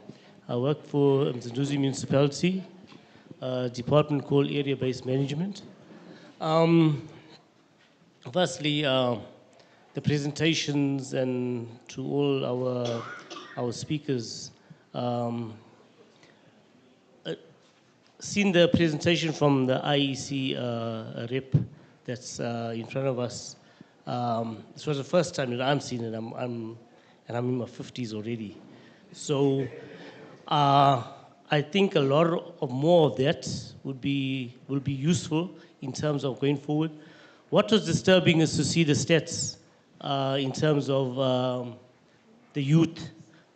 I work for Msunduzi Municipality, a department called Area-Based Management. Firstly, the presentations and to all our speakers. Seen the presentation from the IEC rep that's in front of us. This was the first time that I'm seeing it. I'm in my 50s already. So I think a lot of more of that will be useful in terms of going forward. What was disturbing is to see the stats in terms of the youth,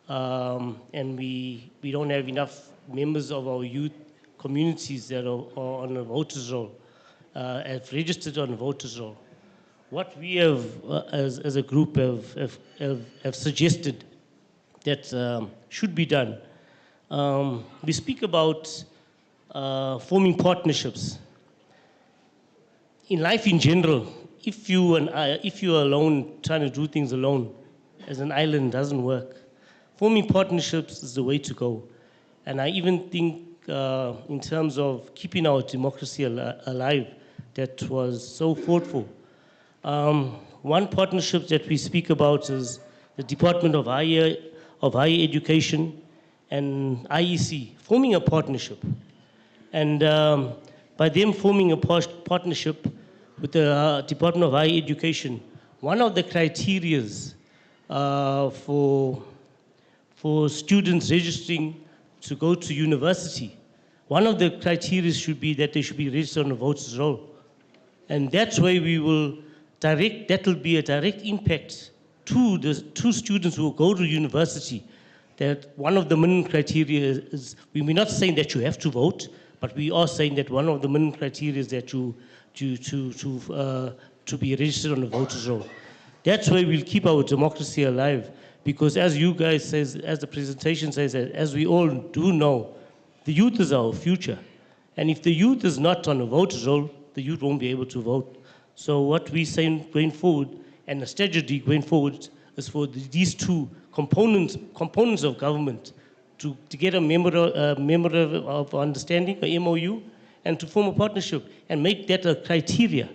and we don't have enough members of our youth communities that are on a voters roll, have registered on a voters roll. What we have, as a group, have suggested that should be done. We speak about forming partnerships. In life in general, if you are alone, trying to do things alone, as an island, doesn't work. Forming partnerships is the way to go. And I even think in terms of keeping our democracy alive, that was so thoughtful. One partnership that we speak about is the Department of Higher Education and IEC, forming a partnership. And by them forming a partnership with the Department of Higher Education, one of the criterias for students registering to go to university, one of the criteria should be that they should be registered on a voters roll. And that's where we will that will be a direct impact to the students who will go to university. That one of the minimum criteria is, we're not saying that you have to vote, but we are saying that one of the minimum criteria is that to be registered on the voters roll. That's where we'll keep our democracy alive, because as you guys says, as the presentation says, as we all do know, the youth is our future. And if the youth is not on a voters roll, the youth won't be able to vote. So what we're saying going forward, and the strategy going forward, is for these two components of government to get a memorandum of understanding, a MOU, and to form a partnership and make that a criteria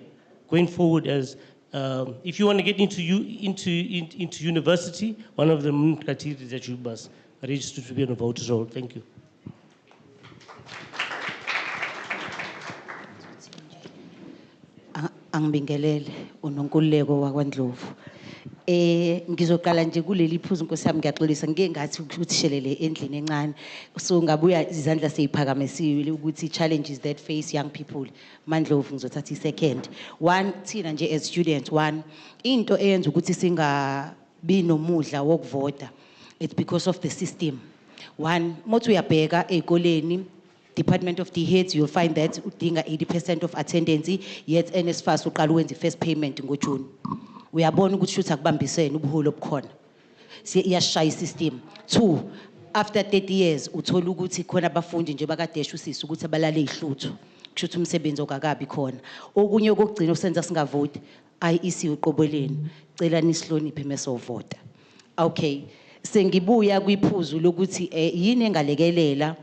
going forward. As if you want to get into university, one of the main criteria is that you must register to be on a voters roll. Thank you. Angibingelele uNonkululeko wakwaNdlovu. Ngizoqala nje kuleli phuzu Nkosi yami ngiyaxolisa ngeke ngathi ukuthishelele endlini encane. So ngabuya izandla seyiphakamisiwe ukuthi challenges that face young people. MaNdlovu ngizothatha i-second. One, thina nje as students, one, into eyenza ukuthi singabi nomudla wokuvota, it's because of the system. One, mothi uyabheka ezikoleni, Department of DHEADS, you'll find that udinga 80% of attendance, yet NSFAS uqala wenza first payment ngoJune. Uyabona ukuthi shothi akubambisene ubuholo obukhona. Iyashaya system. Two, after 30 years uthola ukuthi khona abafundi nje bakadesha usisi ukuthi abalale ihluthu. Kushuthi umsebenzi okakabi khona. Okunye okugcina usenza singavoti, IEC uqobeleni. Cela nisloniphe mesovota. Okay. Sengibuya kwiphuzu lokuthi yini engalekelela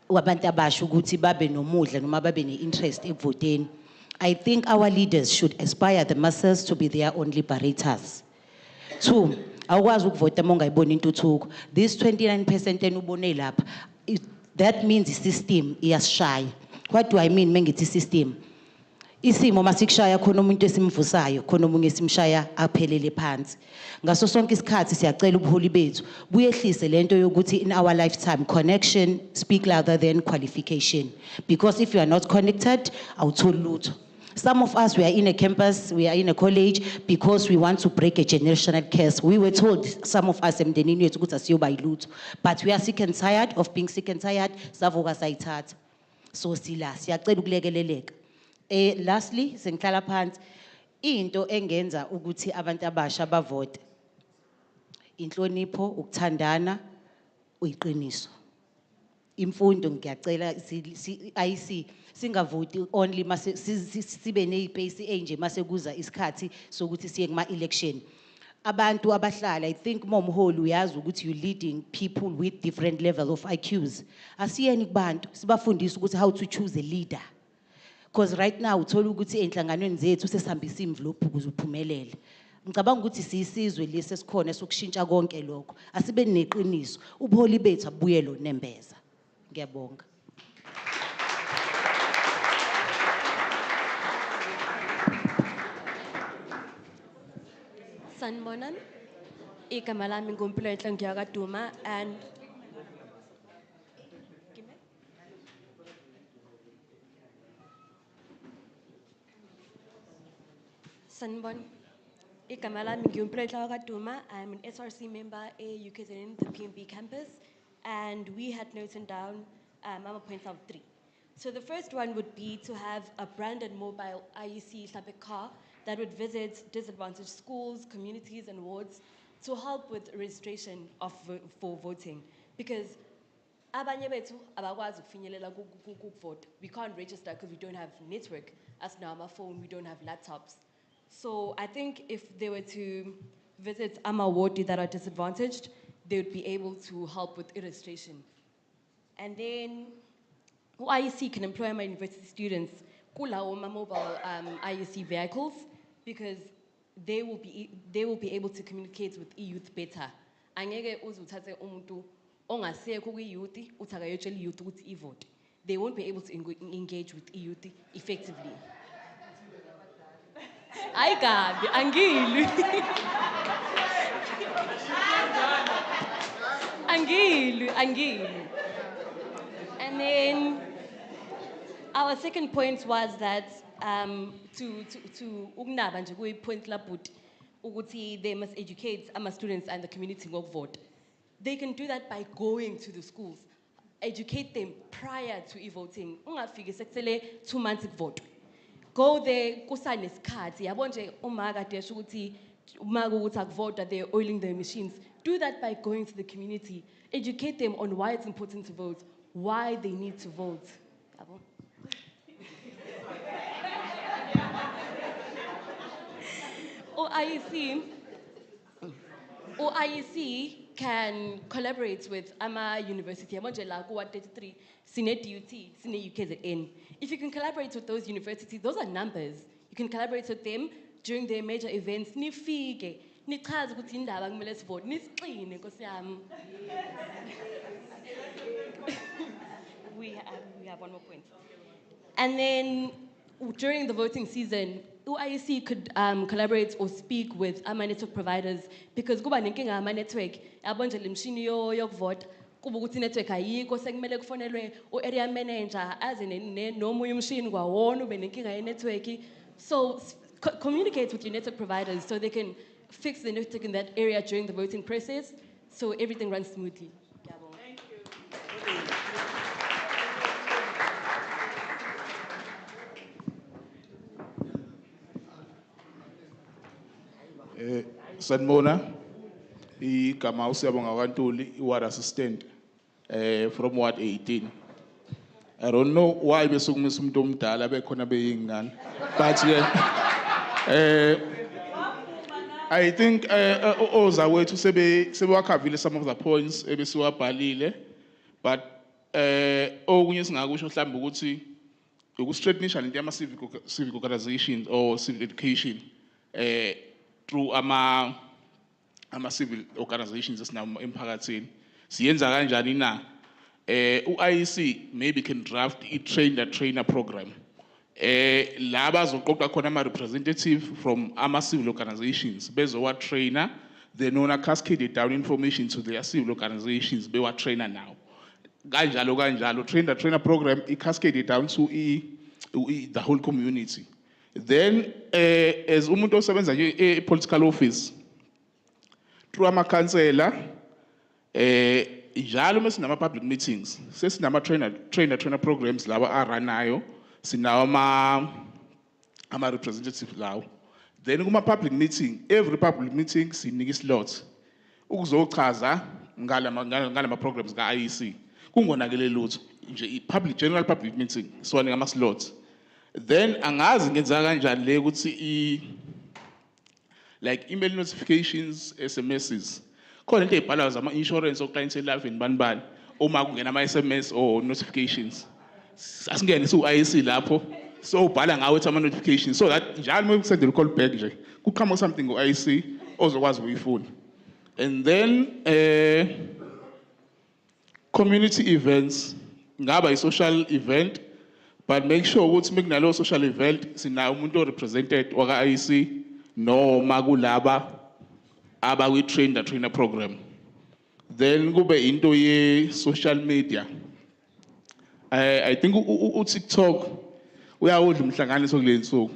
abantu abasha ukuthi babe nomudla noma babe ne-interest ekuvoteni. I think our leaders should aspire the masses to be their own liberators. Two, awukwazi ukuvota uma ungayiboni intuthuko. This 29% enubone lapha, that means the system iyasishaya. What do I mean mengithi system? Isimo masikushaya khona umuntu esimvusayo, khona omunye esimshaya aphelele phansi. Ngaso sonke isikhathi siyacela ubuholi bethu buyehlise lento yokuthi in our lifetime connection speak louder than qualification, because if you are not connected awutholi lutho. Some of us, we are in a campus, we are in a college because we want to break a generational curse. We were told, some of us, but we are sick and tired of being sick and tired. So lastly, sengihlala phansi, into engenza ukuthi abantu abasha bavote. Inhlonipho, ukuthandana, uyiqiniso. Imfundo ngiyacela IC singavoti only mase sibe nezipace enje mase kuza isikhathi sokuthi siye kuma election. Abantu abahlala, I think momholi uyazi ukuthi you leading people with different level of IQs. Asiyeni kubantu sibafundisa ukuthi how to choose a leader. Because right now uthola ukuthi enhlanganweni zethu sesihambisa imvlophu ukuze uphumelele. Ngicabanga ukuthi sisizwe lesi esikhona sokushintsha konke lokho. Asibe neqiniso. Ubuholi bethu abuyelo nembeza. Ngiyabonga. Sanibonani. Igama lami nguMpilonhle Ngiyakaduma and Sanibonani. Igama lami nguMpilonhle Ngiyakaduma. I'm an SRC member at UKZN, the PMB campus, and we had noted down points of 3. So the first one would be to have a branded mobile IEC Civic car that would visit disadvantaged schools, communities, and wards to help with registration for voting. Because abanye bethu abakwazi ukufinyelela ukuvota. We can't register because we don't have network. As now, my phone, we don't have laptops. So I think if they were to visit wards that are disadvantaged, they would be able to help with registration. And then IEC can employ my university students kulawo mobile IEC vehicles because they will be able to communicate with youth better. Angeke uze uthathe umuntu ongasekho kwi-youth uthi akayotshela i-youth ukuthi ivote. They won't be able to engage with youth effectively. Hayi kabi, angilwi. Angilwi. And then our second point was that to ukunaba nje kuyi-point labut ukuthi they must educate our students and the community ngokuvota. They can do that by going to the schools, educate them prior to e-voting. Ungafike sekusele 2 months ukuvota. Go there kusanesikhathi yabo nje uma kade esho ukuthi uma ukuthi akuvota they're oiling their machines. Do that by going to the community. Educate them on why it's important to vote, why they need to vote. IEC can collaborate with AMA University. Yabonje la kuwa 33, sine DUT, sine UKZN. If you can collaborate with those universities, those are numbers. You can collaborate with them during their major events. Nifike, nichaze ukuthi indaba kumele sivote, nisiqine Nkosi yami. We have one more point. And then during the voting season, IEC could collaborate or speak with our network providers because kuba nenkinga ama network yabonje lemshini yokuvota kuba ukuthi network ayikho sekumele kufonelwe area manager aze nomunye umshini kwawona ube nenkinga ye network. So communicate with your network providers so they can fix the network in that area during the voting process so everything runs smoothly. Thank you. Sanibona, igama uSiyabonga kaNtuli, ward assistant from ward 18. I don't know why besukumisa umuntu omdala bekhona beyingane. But I think ozawethu sebewakhavile some of the points ebesiwabhalile, but okunye singakusho mhlawumbe ukuthi ukustrengthenisha lento yama civic organizations or civic education through ama civil organizations esinawo emphakathini. Siyenza kanjani na? uIEC maybe can draft a trainer program. Laba zoqoqa khona ama representative from ama civil organizations bezowa trainer, then ona cascade down information to their civil organizations bewa trainer now. Kanjalo trainer program I cascade down to the whole community. Then as umuntu osebenza nje political office through ama-councillor njalo uma sinama public meetings sesinama trainer programs lawa aranayo sinawo ama representative lawo. Then kuma public meeting, every public meeting sinika slot ukuzochaza ngalama programs ka IEC kungonakele lutho nje general public meeting siwane ngama slots. Then angazi ngenza kanjani le ukuthi like email notifications, SMSs khona into ezibhalwa zama insurance oklayini life and banibani uma kungena ama SMS or notifications asingene su IEC lapho so ubhala ngawo ama notifications so that njalo uma ukusend a call back nje kuqhamuka something ngo IEC ozokwazi ukuyifuna. And then community events ngaba social event but make sure ukuthi mekunalo social event sinayo umuntu represented waka IEC noma kulaba abawi trainer program. Then kube into ye social media. I think TikTok uyawudla umhlanganiso kulensuku.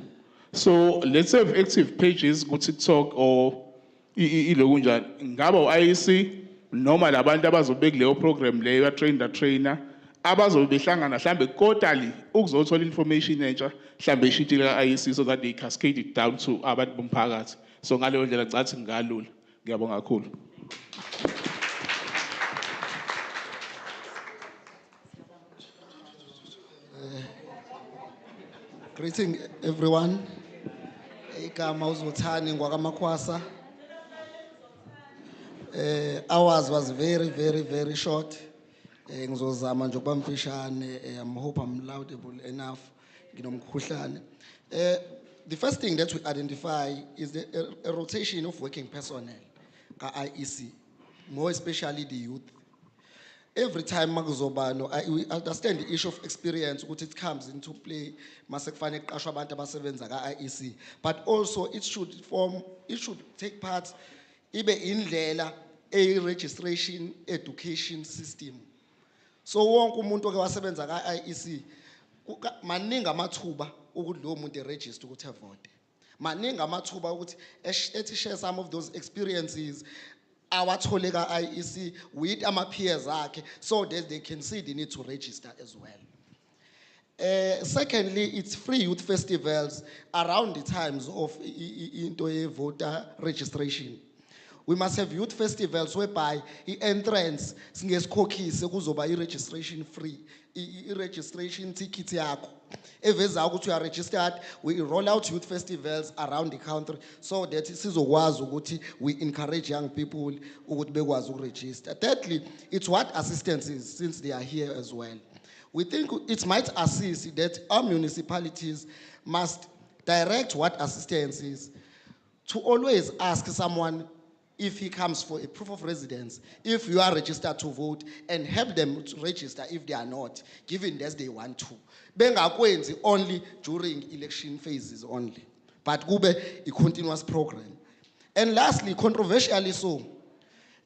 So let's have active pages ku TikTok or iloku njani. Ngaba uIEC noma labantu abazobe kuleyo program leyo trainer abazobe behlangana mhlambe quarterly ukuzothola information entsha mhlambe ishitile ka IEC so that they cascade it down to abantu bomphakathi. So ngaleyo ndlela ngicathi ngalula. Ngiyabonga kakhulu. Greeting everyone. Igama uZuthani ngwakamakhwasa. Ours was very short. Ngizozama nje ukuba mfishane. I hope I'm laudable enough. Nginomkhuhlane. The first thing that we identify is a rotation of working personnel ka IEC, more especially the youth. Every time we understand the issue of experience, what it comes into play, masekufane kuqashwe abantu abasebenza ka IEC, but also it should take part ibe indlela a registration education system. So wonke umuntu oke wasebenza ka IEC maningi amathuba ukuthi lo muntu register ukuthi avote. Maningi amathuba ukuthi ethi share some of those experiences awathole ka IEC with ama peers akhe so that they can see the need to register as well. Secondly, it's free youth festivals around the times of into voter registration. We must have youth festivals whereby the entrance singesikhokhise kuzoba registration free, registration ticket yakho. Eveza ukuthi you are registered, we roll out youth festivals around the country so that sizokwazi ukuthi we encourage young people ukuthi bekwazi ukuregister. Thirdly, it's what assistance is since they are here as well. We think it might assist that our municipalities must direct what assistance is to always ask someone if he comes for a proof of residence, if you are registered to vote, and help them to register if they are not, given that they want to. Bengakwenzi only during election phases only, but kube a continuous program. And lastly, controversially so,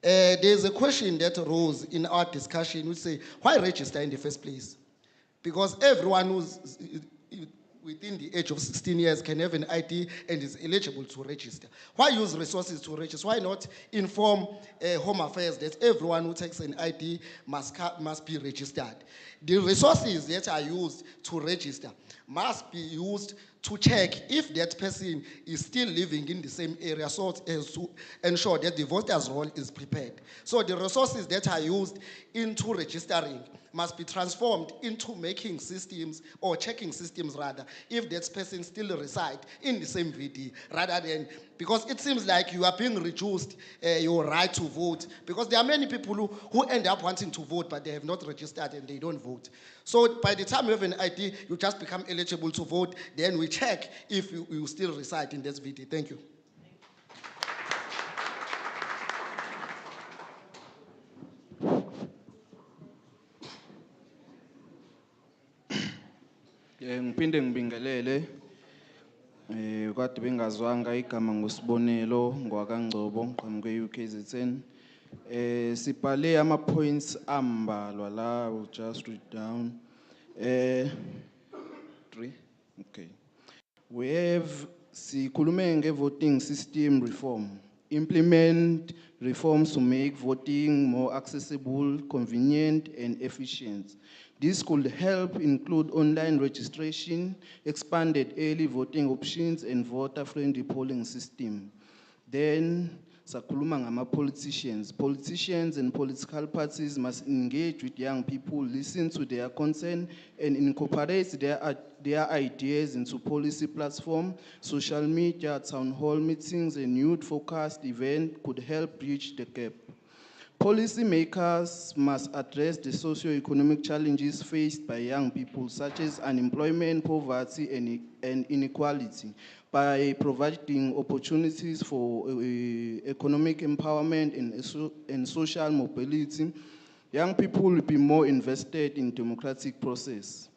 there's a question that arose in our discussion, which say, why register in the first place? Because everyone who's within the age of 16 years can have an ID and is eligible to register. Why use resources to register? Why not inform Home Affairs that everyone who takes an ID must be registered? The resources that are used to register must be used to check if that person is still living in the same area so as to ensure that the voter's roll is prepared. So the resources that are used into registering must be transformed into making systems or checking systems rather if that person still resides in the same VD rather than, because it seems like you are being reduced your right to vote because there are many people who end up wanting to vote but they have not registered and they don't vote. So by the time you have an ID, you just become eligible to vote, then we check if you still reside in this VD. Thank you. Ngiphinde ngibingelele kade bengazwanga igama ngosibonelo ngwakangcobo ngiqhamuke uKZN. Sibhale ama points ambalwa la, we'll just read down 3. Okay. We have sikhulume voting system reform. Implement reforms to make voting more accessible, convenient, and efficient. This could help include online registration, expanded early voting options, and voter-friendly polling system. Then, sakhuluma ngama politicians. Politicians and political parties must engage with young people, listen to their concern, and incorporate their ideas into policy platform. Social media, town hall meetings, and youth-focused events could help bridge the gap. Policymakers must address the socio-economic challenges faced by young people, such as unemployment, poverty, and inequality, by providing opportunities for economic empowerment and social mobility. Young people will be more invested in democratic process.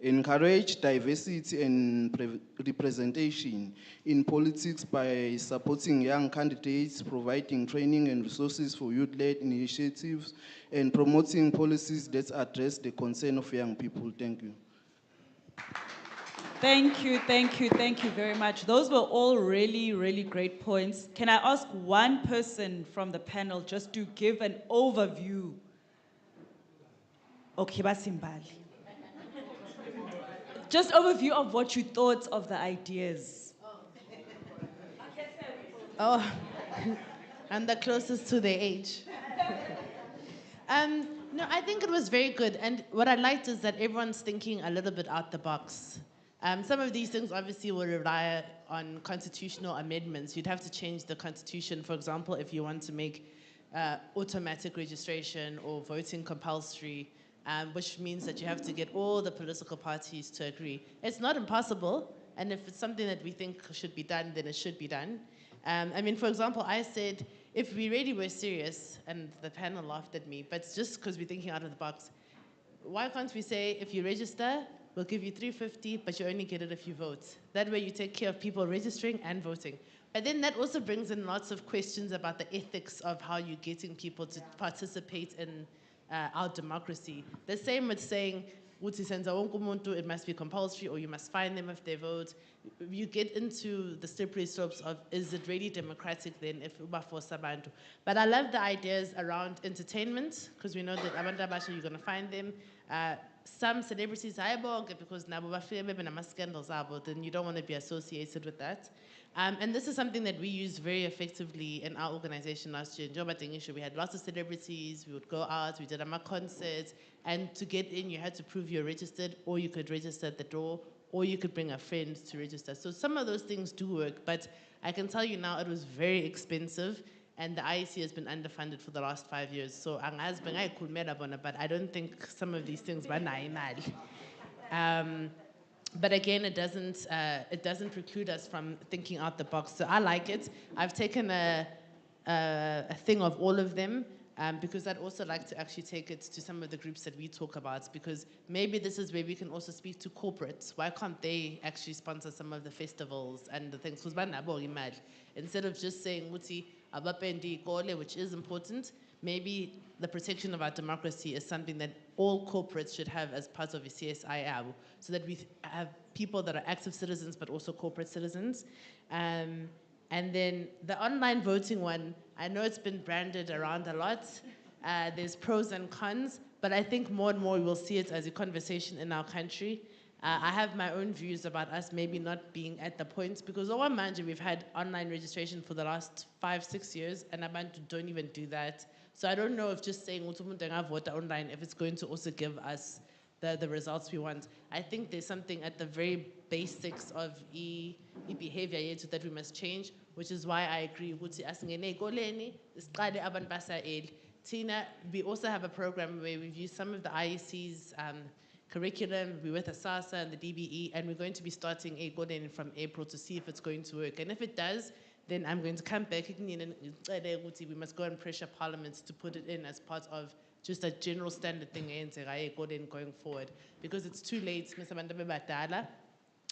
Encourage diversity and representation in politics by supporting young candidates, providing training and resources for youth-led initiatives, and promoting policies that address the concern of young people. Thank you. Thank you very much. Those were all really, really great points. Can I ask one person from the panel just to give an overview? Okay, Basimbali. Just overview of what you thought of the ideas. Oh, I'm the closest to their age. No, I think it was very good. And what I liked is that everyone's thinking a little bit out the box. Some of these things obviously will rely on constitutional amendments. You'd have to change the constitution, for example, if you want to make automatic registration or voting compulsory, which means that you have to get all the political parties to agree. It's not impossible, and if it's something that we think should be done, then it should be done. I mean, for example, I said, if we really were serious, and the panel laughed at me, but just because we're thinking out of the box, why can't we say, if you register, we'll give you 350, but you only get it if you vote. That way you take care of people registering and voting. But then that also brings in lots of questions about the ethics of how you're getting people to participate in our democracy. The same with saying, it must be compulsory, or you must fine them if they vote. You get into the slippery slopes of, is it really democratic then if uba force abantu? But I love the ideas around entertainment, because we know that abantu abasha, you're going to find them. Some celebrities, because scandals, then you don't want to be associated with that. And this is something that we used very effectively in our organization last year. We had lots of celebrities, we would go out, we did concerts, and to get in, you had to prove you're registered, or you could register at the door, or you could bring a friend to register. So some of those things do work, but I can tell you now it was very expensive, and the IEC has been underfunded for the last 5 years. So but I don't think some of these things were but again, it doesn't preclude us from thinking out the box. So I like it. I've taken a thing of all of them because I'd also like to actually take it to some of the groups that we talk about, because maybe this is where we can also speak to corporates. Why can't they actually sponsor some of the festivals and the things? Instead of just saying, which is important, maybe the protection of our democracy is something that all corporates should have as part of a CSIR, so that we have people that are active citizens but also corporate citizens. And then the online voting one, I know it's been branded around a lot. There's pros and cons, but I think more and more we will see it as a conversation in our country. I have my own views about us maybe not being at the point, because we've had online registration for the last 5-6 years, and abantu don't even do that. So I don't know if just saying vote online, if it's going to also give us the results we want. I think there's something at the very basics of behavior that we must change, which is why I agree with Tina. We also have a program where we've used some of the IEC's curriculum. We're with ASASA and the DBE, and we're going to be starting a golden from April to see if it's going to work. And if it does, then I'm going to come back and we must go and pressure parliaments to put it in as part of just a general standard thing going forward, because it's too late.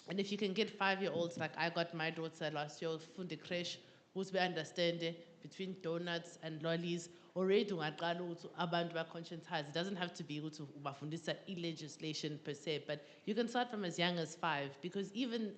And if you can get 5-year-olds, like I got my daughter last year, Fundi Kresh, who's be understanding, between donuts and lollies, already ungaqala ukuthi abantu ba-conscientize. It doesn't have to be ukuthi ubafundisa legislation per se, but you can start from as young as 5, because even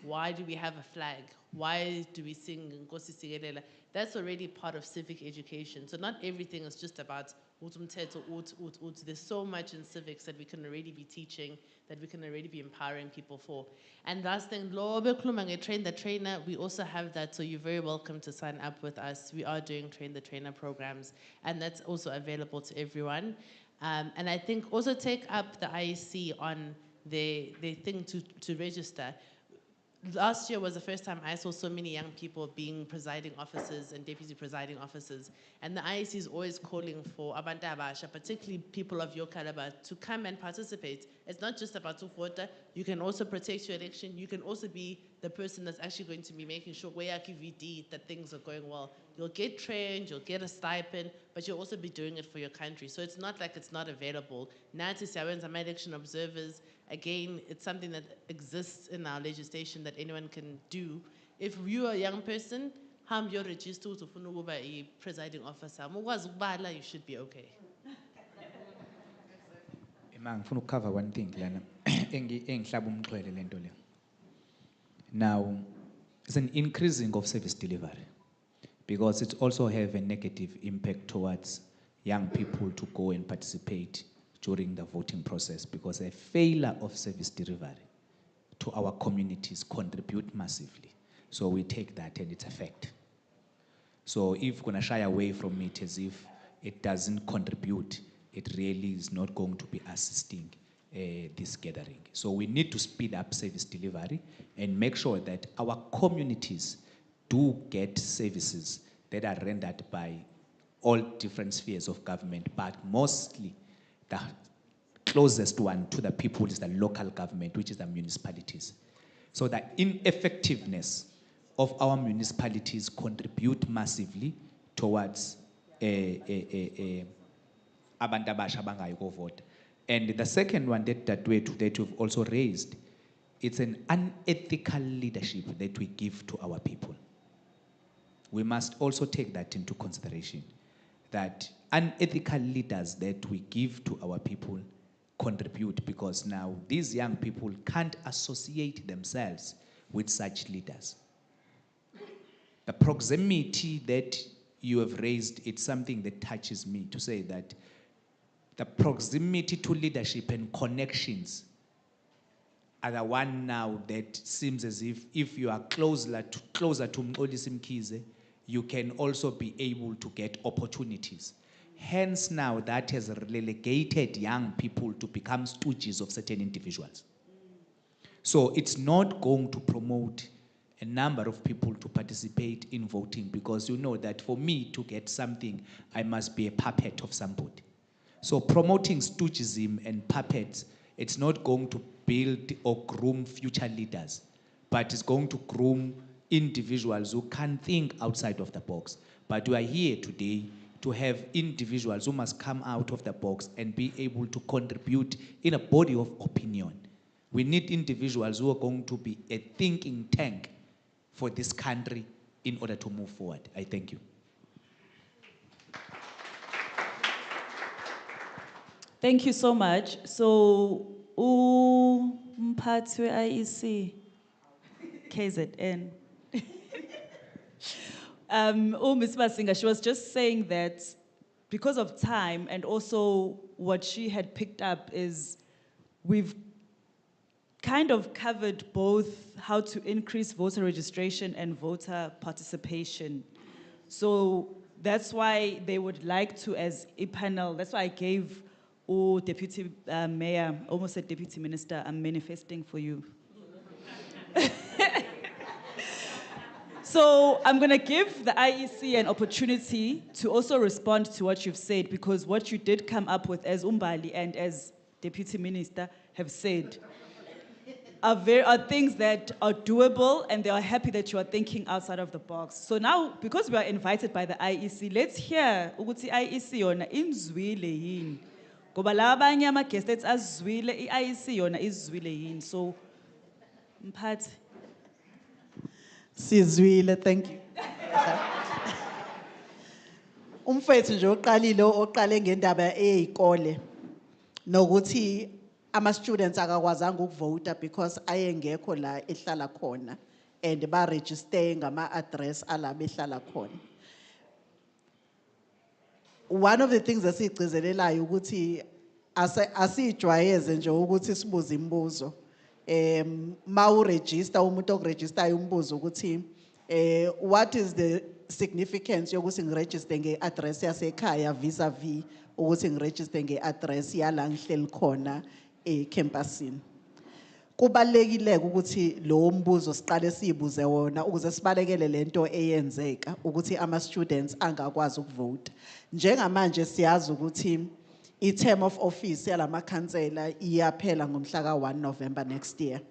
why do we have a flag? Why do we sing Nkosi Sikelel? That's already part of civic education. So not everything is just about there's so much in civics that we can already be teaching, that we can already be empowering people for. And last thing, Train the Trainer, we also have that, so you're very welcome to sign up with us. We are doing Train the Trainer programs, and that's also available to everyone. And I think also take up the IEC on the thing to register. Last year was the first time I saw so many young people being presiding officers and deputy presiding officers. And the IEC is always calling for abantu abasha, particularly people of your caliber, to come and participate. It's not just about Tufota. You can also protect your election. You can also be the person that's actually going to be making sure that things are going well. You'll get trained, you'll get a stipend, but you'll also be doing it for your country. So it's not like it's not available. Nathi siyawenza ama-election observers. Again, it's something that exists in our legislation that anyone can do. If you are a young person, your register to a presiding officer. You should be okay. I'm going to cover one thing. Now, it's an increasing of service delivery, because it also have a negative impact towards young people to go and participate during the voting process, because a failure of service delivery to our communities contribute massively. So we take that and it's a fact. So if we're gonna shy away from it as if it doesn't contribute, it really is not going to be assisting this gathering. So we need to speed up service delivery and make sure that our communities do get services that are rendered by all different spheres of government, but mostly the closest one to the people is the local government, which is the municipalities. So the ineffectiveness of our municipalities contribute massively towards abantu abasha abangayi vote. And the second one that we've also raised, it's an unethical leadership that we give to our people. We must also take that into consideration, that unethical leaders that we give to our people contribute, because now these young people can't associate themselves with such leaders. The proximity that you have raised, it's something that touches me to say that the proximity to leadership and connections are the one now that seems as if you are closer to Mxolisi Mkhize, you can also be able to get opportunities. Hence now that has relegated young people to become stooges of certain individuals. So it's not going to promote a number of people to participate in voting, because you know that for me to get something, I must be a puppet of somebody. So promoting stoogism and puppets, it's not going to build or groom future leaders, but it's going to groom individuals who can think outside of the box. But we are here today to have individuals who must come out of the box and be able to contribute in a body of opinion. We need individuals who are going to be a thinking tank for this country in order to move forward. I thank you. Thank you so much. So, umphathi we-IEC, KZN. Ms. Masinga, she was just saying that because of time, and also what she had picked up is we've kind of covered both how to increase voter registration and voter participation. So that's why they would like to, as a panel, that's why I gave Deputy Mayor, almost a Deputy Minister, I'm manifesting for you. So I'm going to give the IEC an opportunity to also respond to what you've said, because what you did come up with as Umbali and as Deputy Minister have said are things that are doable, and they are happy that you are thinking outside of the box. So now, because we are invited by the IEC, let's hear ukuthi IEC yona inzwile yini. Ngoba la abanye ama guests azwile, IEC yona izwile yini. So mphathi Sizwile, thank you. umfethu nje oqalile oqale ngendaba eyikole nokuthi ama students akakwazanga ukuvota because ayengekho la ehlala khona and ba register ngama address ala behlala khona. One of the things esigcizelelayo ukuthi asijwayeze nje ukuthi sibuze imibuzo. Ma uregister umuntu okuregister umbuzo ukuthi what is the significance yokuthi ngiregister ngeaddress yasekhaya vis-a-vis ukuthi ngiregister ngeaddress yala ngihleli khona ecampusini. Kubalekile ukuthi lo mbuzo siqale sibuze wona ukuze sibalekele lento eyenzeka ukuthi ama students angakwazi ukuvota. Njengamanje siyazi ukuthi i-term of office yalama khansela iyaphela ngomhla ka-1 November next year.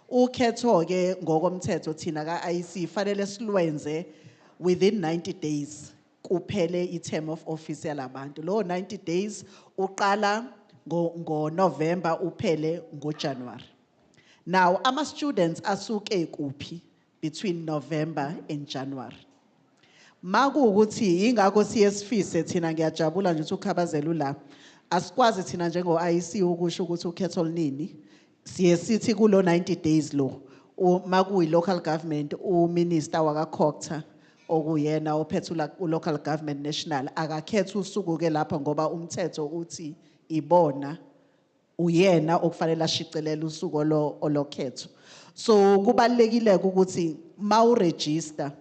Ukhetho ke ngokomthetho thina ka-IC fanele silwenze within 90 days kuphele i-term of office yalabantu. Lo 90 days uqala ngo-November uphele ngo-January. Now ama students asuke kuphi between November and January. Maku ukuthi ingakho siyesifise thina ngiyajabula nje ukuthi uKhabazelu la asikwazi thina njengo IC ukusho ukuthi ukhetho linini siyesithi kulo 90 days lo maku local government uminister wakaKhokta okuyena ophethe local government national akakhetha usuku ke lapha ngoba umthetho uthi ibona uyena okufanele ashicelela usuku olokhetho. So kubalekile ukuthi ma uregister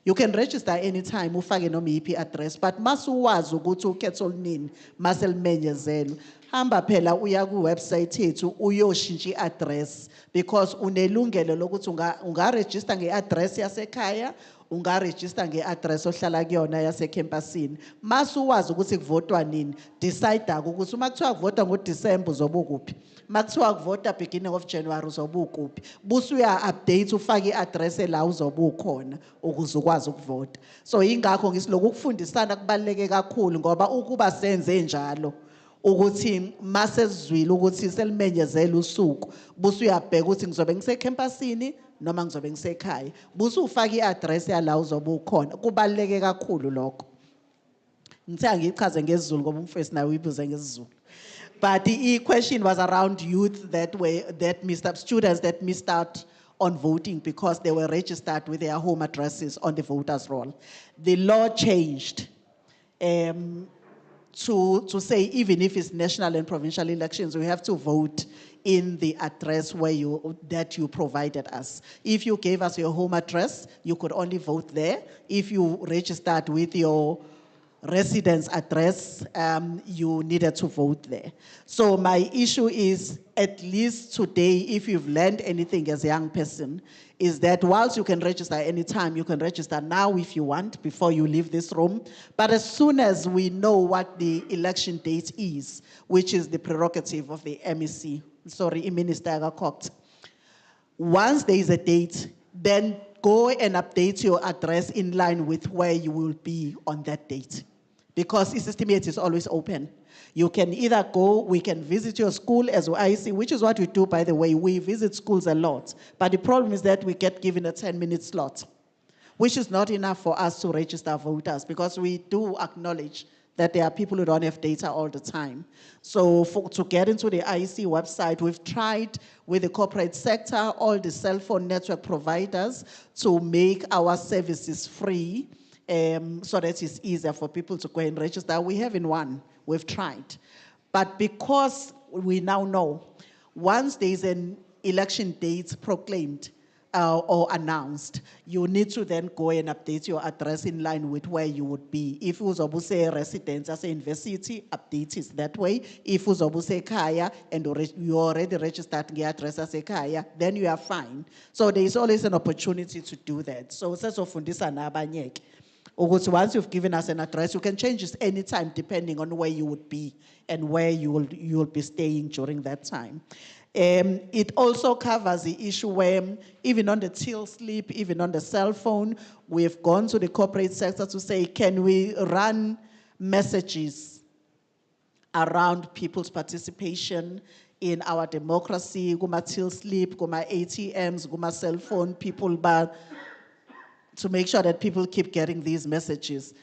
you can register anytime ufake noma yipi address but masuwazi ukuthi ukhetho linini maselimenyezelwe hamba phela uya ku website yethu uyoshintsha iaddress because unelungelo lokuthi ungaregister ngeaddress yasekhaya ungaregister ngeaddress ohlala kuyona yasecampusini. Masuwazi ukuthi kuvotwa nini decide ukuthi uma kuthiwa kuvota ngoDecember uzoba ukuphi makuthiwa kuvota beginning of January uzoba ukuphi busu uya update ufake iaddress la uzoba ukhona ukuze ukwazi ukuvota. So ingakho ngisiloku ukufundisana kubaleke kakhulu ngoba ukuba senze njalo ukuthi masezwile ukuthi selimenyezela usuku busu uyabheka ukuthi ngizobe ngisecampusini noma ngizobe ngisekhaya busu ufaka iaddress yala uzobe ukhona kubaleke kakhulu lokho. Ngithe angichaze ngesiZulu ngoba umfesi nawe uyibuze ngesiZulu. But the question was around youth that missed up, students that missed out on voting because they were registered with their home addresses on the voters roll. The law changed to say even if it's national and provincial elections, we have to vote in the address that you provided us. If you gave us your home address, you could only vote there. If you registered with your residence address, you needed to vote there. So my issue is, at least today, if you've learned anything as a young person, is that whilst you can register anytime, you can register now if you want, before you leave this room. But as soon as we know what the election date is, which is the prerogative of the MEC, Minister Kokt, once there is a date, then go and update your address in line with where you will be on that date. Because Estimate is always open. You can either go, we can visit your school as IC, which is what we do, by the way. We visit schools a lot. But the problem is that we get given a 10-minute slot, which is not enough for us to register voters because we do acknowledge that there are people who don't have data all the time. So to get into the IEC website, we've tried with the corporate sector, all the cell phone network providers to make our services free so that it's easier for people to go and register. We haven't won, we've tried. But because we now know, once there's an election date proclaimed, or announced, you need to then go and update your address in line with where you would be. If you say residence as a university, update it that way. If you say kaya and you already registered the address as a kaya, then you are fine. So there is always an opportunity to do that. So once you've given us an address, you can change it anytime depending on where you would be and where you will be staying during that time. It also covers the issue where even on the till slip, even on the cell phone, we've gone to the corporate sector to say, can we run messages around people's participation in our democracy, guma till slip, guma ATMs, guma cell phone, people, but to make sure that people keep getting these messages.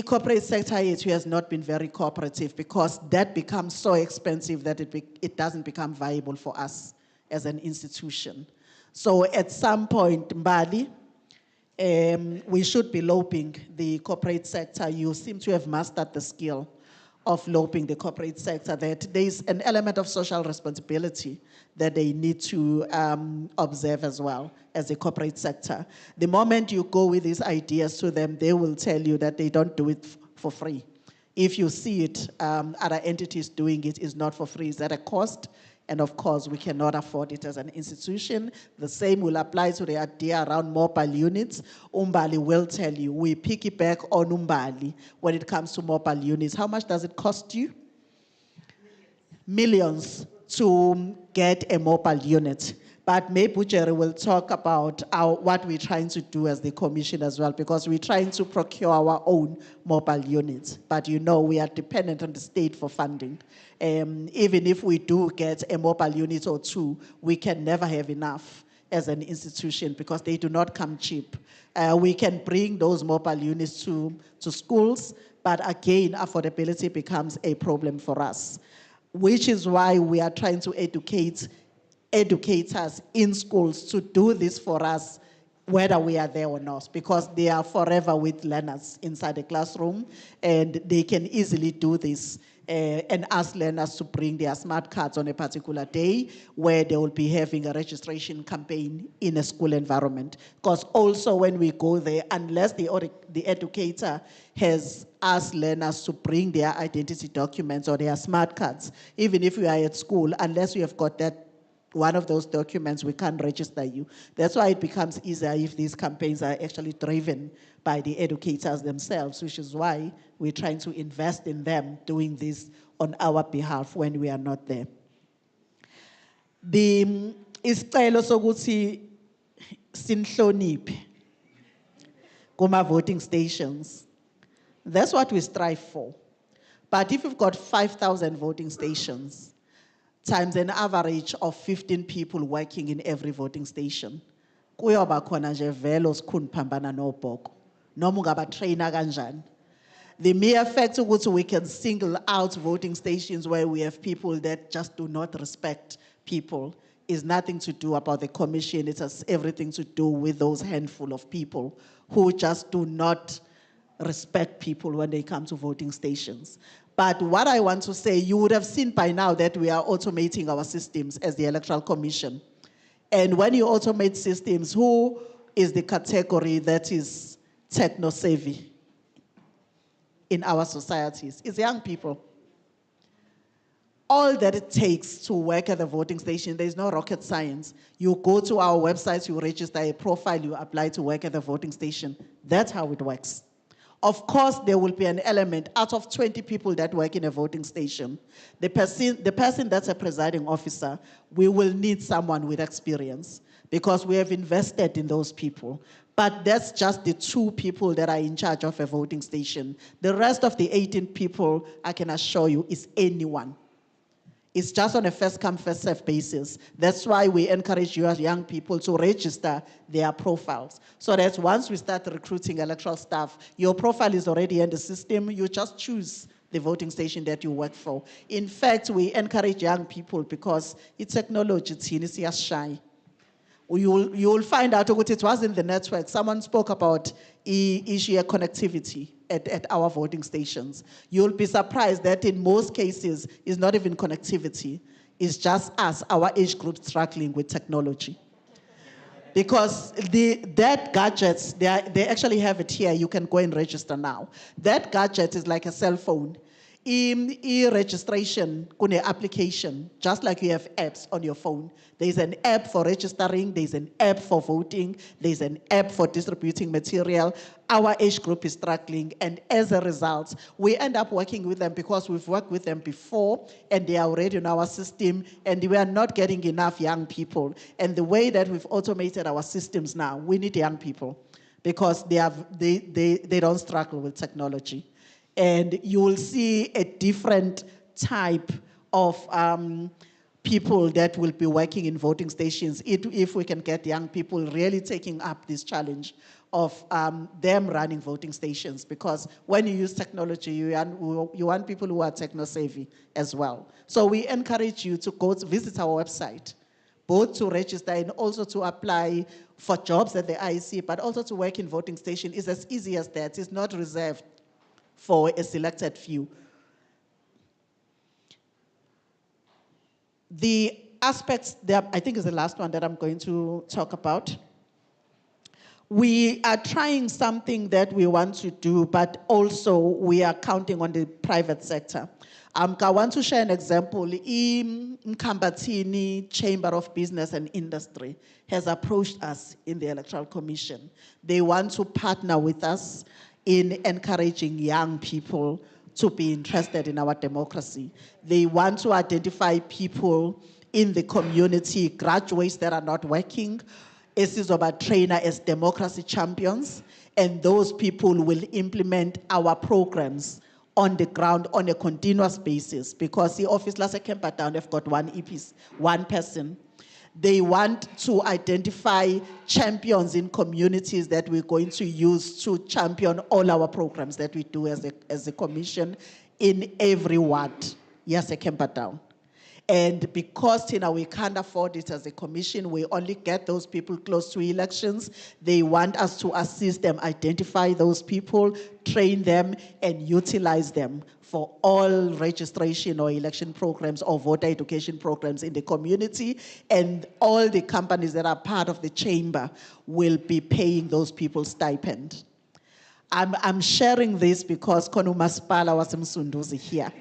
corporate sector yethu has not been very cooperative because that becomes so expensive that it doesn't become viable for us as an institution. So at some point, Mbali, we should be lobbying the corporate sector. You seem to have mastered the skill of lobbying the corporate sector, that there is an element of social responsibility that they need to observe as well as the corporate sector. The moment you go with these ideas to them, they will tell you that they don't do it for free. If you see it, other entities doing it is not for free, it's at a cost. And of course, we cannot afford it as an institution. The same will apply to the idea around mobile units. Umbali will tell you, we piggyback on Umbali when it comes to mobile units. How much does it cost you? Millions to get a mobile unit. But maybe Jerry will talk about what we're trying to do as the commission as well, because we're trying to procure our own mobile units. But you know, we are dependent on the state for funding. Even if we do get a mobile unit or two, we can never have enough as an institution because they do not come cheap. We can bring those mobile units to schools, but again, affordability becomes a problem for us, which is why we are trying to educate educators in schools to do this for us, whether we are there or not, because they are forever with learners inside the classroom, and they can easily do this and ask learners to bring their smart cards on a particular day where they will be having a registration campaign in a school environment. Because also when we go there, unless the educator has asked learners to bring their identity documents or their smart cards, even if you are at school, unless you have got that one of those documents, we can't register you. That's why it becomes easier if these campaigns are actually driven by the educators themselves, which is why we're trying to invest in them doing this on our behalf when we are not there. The isicelo sokuthi sinhloniphe kuma voting stations. That's what we strive for. But if you've got 5,000 voting stations, times an average of 15 people working in every voting station, kuyoba khona nje vele osikhuni phambana nobhoko noma ungaba trainer kanjani. The mere fact ukuthi we can single out voting stations where we have people that just do not respect people is nothing to do about the commission. It has everything to do with those handful of people who just do not respect people when they come to voting stations. But what I want to say, you would have seen by now that we are automating our systems as the Electoral Commission. And when you automate systems, who is the category that is techno-savvy in our societies? It's young people. All that it takes to work at the voting station, there's no rocket science. You go to our website, you register a profile, you apply to work at the voting station. That's how it works. Of course, there will be an element out of 20 people that work in a voting station. The person that's a presiding officer, we will need someone with experience because we have invested in those people. But that's just the 2 people that are in charge of a voting station. The rest of the 18 people, I can assure you, is anyone. It's just on a first-come, first-served basis. That's why we encourage you as young people to register their profiles. So that once we start recruiting electoral staff, your profile is already in the system. You just choose the voting station that you work for. In fact, we encourage young people because it's technology, it's just shy. You'll find out that it was in the network. Someone spoke about issue of connectivity at our voting stations. You'll be surprised that in most cases, it's not even connectivity. It's just us, our age group, struggling with technology. Because that gadgets, they actually have it here. You can go and register now. That gadget is like a cell phone. E-registration, kune application, just like you have apps on your phone. There's an app for registering, there's an app for voting, there's an app for distributing material. Our age group is struggling, and as a result, we end up working with them because we've worked with them before, and they are already in our system, and we are not getting enough young people. And the way that we've automated our systems now, we need young people because they don't struggle with technology. And you will see a different type of people that will be working in voting stations if we can get young people really taking up this challenge of them running voting stations, because when you use technology, you want people who are techno-savvy as well. So we encourage you to go to visit our website, both to register and also to apply for jobs at the IEC, but also to work in voting station. Is as easy as that. It's not reserved for a selected few. The aspects that I think is the last one that I'm going to talk about. We are trying something that we want to do, but also we are counting on the private sector. I want to share an example. Mkambatini Chamber of Business and Industry has approached us in the Electoral Commission. They want to partner with us in encouraging young people to be interested in our democracy. They want to identify people in the community, graduates that are not working, about trainer as democracy champions, and those people will implement our programs on the ground on a continuous basis, because the office last Kempatown have got one EPs, one person. They want to identify champions in communities that we're going to use to champion all our programs that we do as a commission in every ward. Yes, Kempatown. And because we can't afford it as a commission, we only get those people close to elections. They want us to assist them, identify those people, train them, and utilize them for all registration or election programs or voter education programs in the community. And all the companies that are part of the chamber will be paying those people stipend. I'm sharing this because Konu Maspala was Msunduzi here.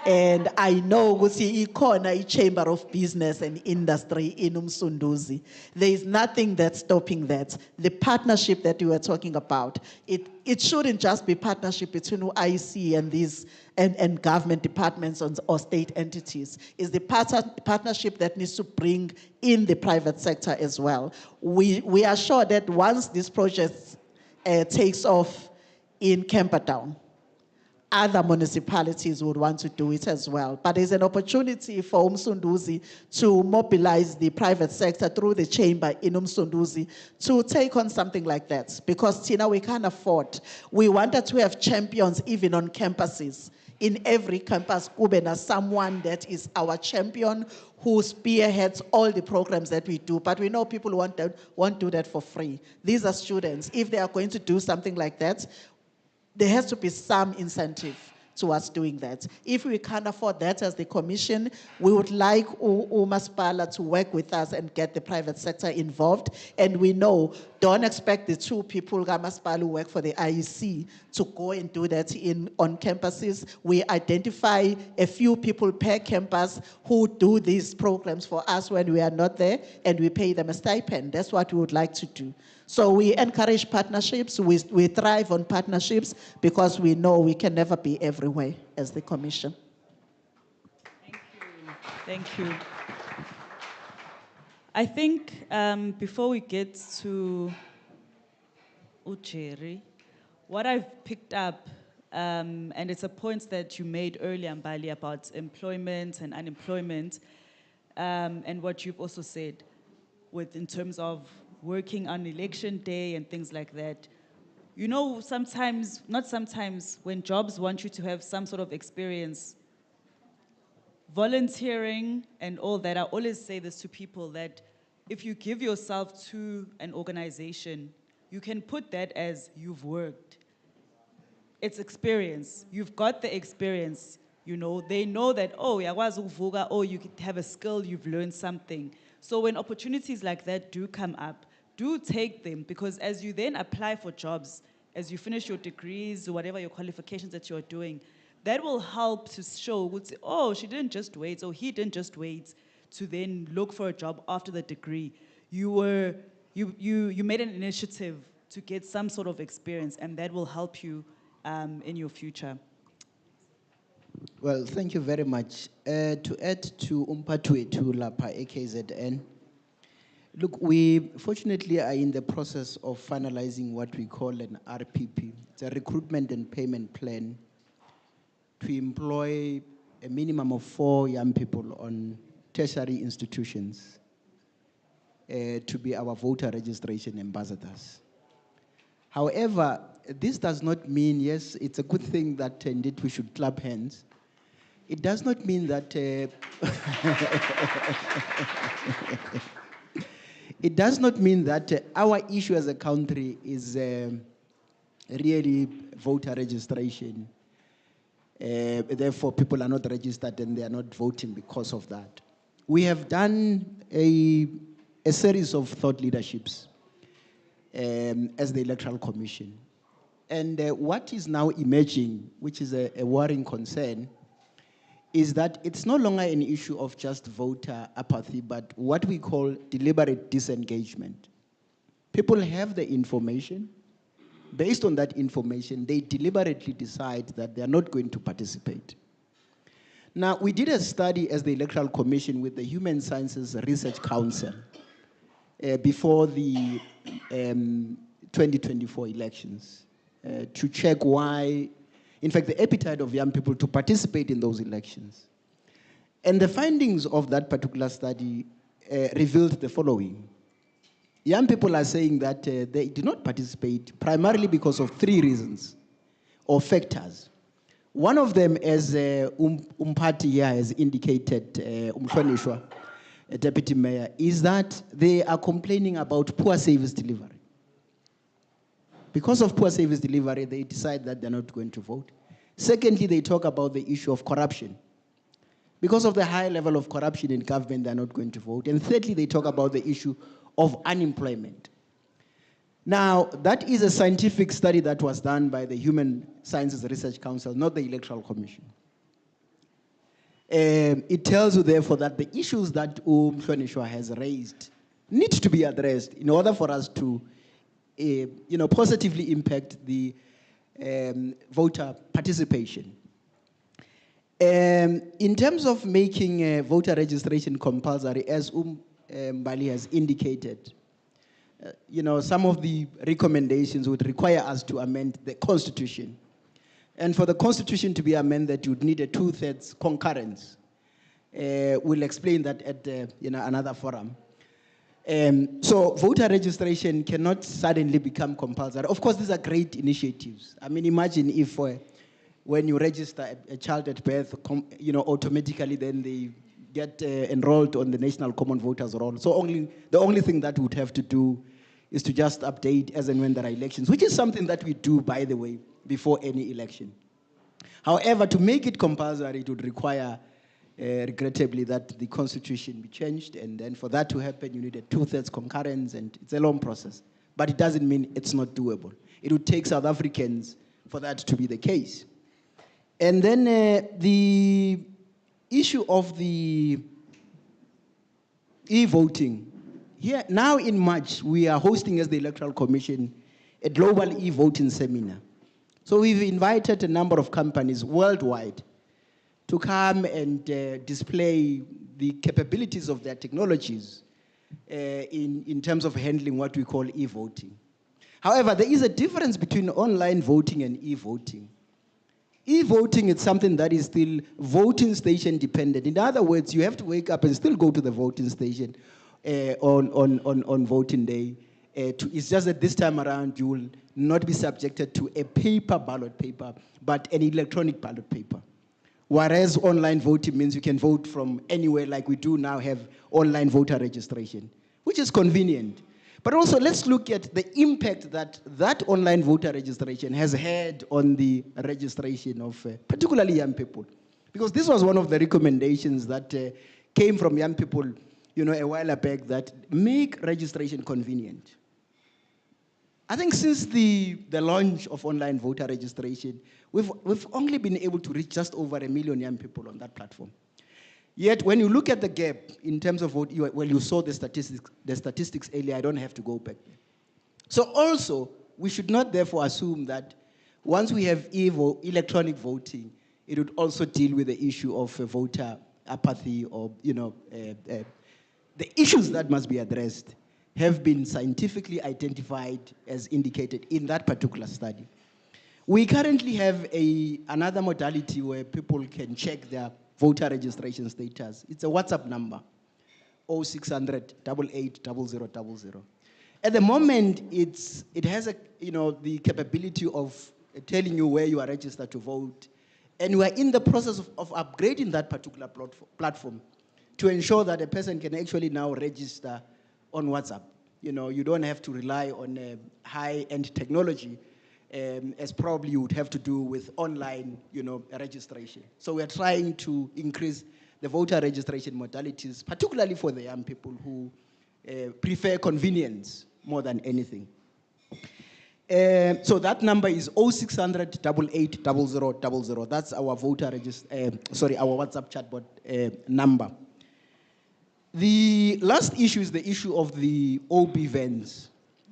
And I know ukuthi ikhona Chamber of Business and Industry in Msunduzi. There is nothing that's stopping that. The partnership that you were talking about, it shouldn't just be partnership between IEC and these and government departments or state entities. It's the partnership that needs to bring in the private sector as well. We are sure that once this project takes off in Kempatown, other municipalities would want to do it as well. But there's an opportunity for Msunduzi to mobilize the private sector through the chamber in Msunduzi to take on something like that. Because Tina, we can't afford. We wanted to have champions even on campuses. In every campus, Kubena, someone that is our champion who spearheads all the programs that we do. But we know people won't do that for free. These are students. If they are going to do something like that, there has to be some incentive to us doing that. If we can't afford that as the commission, we would like uMaspala to work with us and get the private sector involved. And we know, don't expect the two people uMaspala who work for the IEC to go and do that on campuses. We identify a few people per campus who do these programs for us when we are not there, and we pay them a stipend. That's what we would like to do. So we encourage partnerships. We thrive on partnerships because we know we can never be everywhere as the commission. Thank you. I think before we get to Ucheri, what I've picked up, and it's a point that you made earlier, Mbali, about employment and unemployment, and what you've also said in terms of working on election day and things like that. You know, sometimes, not sometimes, when jobs want you to have some sort of experience, volunteering and all that, I always say this to people, that if you give yourself to an organization, you can put that as you've worked. It's experience. You've got the experience. You know, they know that, oh, yakwazi ukuvuka, oh, you have a skill, you've learned something. So when opportunities like that do come up, do take them, because as you then apply for jobs, as you finish your degrees or whatever your qualifications that you're doing, that will help to show, oh, she didn't just wait, or he didn't just wait to then look for a job after the degree. You made an initiative to get some sort of experience, and that will help you in your future. Well, thank you very much. To add to umphathu lapha KZN, look, we fortunately are in the process of finalizing what we call an RPP. It's a recruitment and payment plan to employ a minimum of 4 young people on tertiary institutions to be our voter registration ambassadors. However, this does not mean, yes, it's a good thing that indeed we should clap hands. It does not mean that it does not mean that our issue as a country is really voter registration. Therefore, people are not registered and they are not voting because of that. We have done a series of thought leaderships as the Electoral Commission. And what is now emerging, which is a worrying concern, is that it's no longer an issue of just voter apathy, but what we call deliberate disengagement. People have the information. Based on that information, they deliberately decide that they are not going to participate. Now, we did a study as the Electoral Commission with the Human Sciences Research Council before the 2024 elections to check why, in fact, the appetite of young people to participate in those elections. And the findings of that particular study revealed the following. Young people are saying that they did not participate primarily because of three reasons or factors. One of them, as Umpati here has indicated, Umhlonishwa, Deputy Mayor, is that they are complaining about poor service delivery. Because of poor service delivery, they decide that they're not going to vote. Secondly, they talk about the issue of corruption. Because of the high level of corruption in government, they're not going to vote. And thirdly, they talk about the issue of unemployment. Now, that is a scientific study that was done by the Human Sciences Research Council, not the Electoral Commission. It tells you, therefore, that the issues that Mhlonishwa has raised need to be addressed in order for us to positively impact the voter participation. In terms of making voter registration compulsory, as Mbali has indicated, some of the recommendations would require us to amend the Constitution. And for the Constitution to be amended, you would need a 2/3 concurrence. We'll explain that at another forum. So voter registration cannot suddenly become compulsory. Of course, these are great initiatives. I mean, imagine if when you register a child at birth, automatically then they get enrolled on the National Common Voters Roll. So the only thing that we would have to do is to just update as and when there are elections, which is something that we do, by the way, before any election. However, to make it compulsory, it would require, regrettably, that the Constitution be changed, and then for that to happen, you need a 2/3 concurrence, and it's a long process. But it doesn't mean it's not doable. It would take South Africans for that to be the case. And then the issue of the e-voting. Here, now in March, we are hosting as the Electoral Commission a global e-voting seminar. So we've invited a number of companies worldwide to come and display the capabilities of their technologies in terms of handling what we call e-voting. However, there is a difference between online voting and e-voting. E-voting is something that is still voting station dependent. In other words, you have to wake up and still go to the voting station on voting day. It's just that this time around, you will not be subjected to a paper ballot paper, but an electronic ballot paper. Whereas online voting means you can vote from anywhere, like we do now have online voter registration, which is convenient. But also, let's look at the impact that online voter registration has had on the registration of particularly young people. Because this was one of the recommendations that came from young people, a while back, that make registration convenient. I think since the launch of online voter registration, we've only been able to reach just over 1 million young people on that platform. Yet, when you look at the gap in terms of what you saw the statistics earlier, I don't have to go back there. So also, we should not therefore assume that once we have electronic voting, it would also deal with the issue of voter apathy or, the issues that must be addressed have been scientifically identified as indicated in that particular study. We currently have another modality where people can check their voter registration status. It's a WhatsApp number, 0600 88 0000. At the moment, it has the capability of telling you where you are registered to vote. And we are in the process of upgrading that particular platform to ensure that a person can actually now register on WhatsApp. You don't have to rely on high-end technology as probably you would have to do with online, registration. So we are trying to increase the voter registration modalities, particularly for the young people who prefer convenience more than anything. So that number is 0600 88 0000. That's our our WhatsApp chatbot number. The last issue is the issue of the OB vans,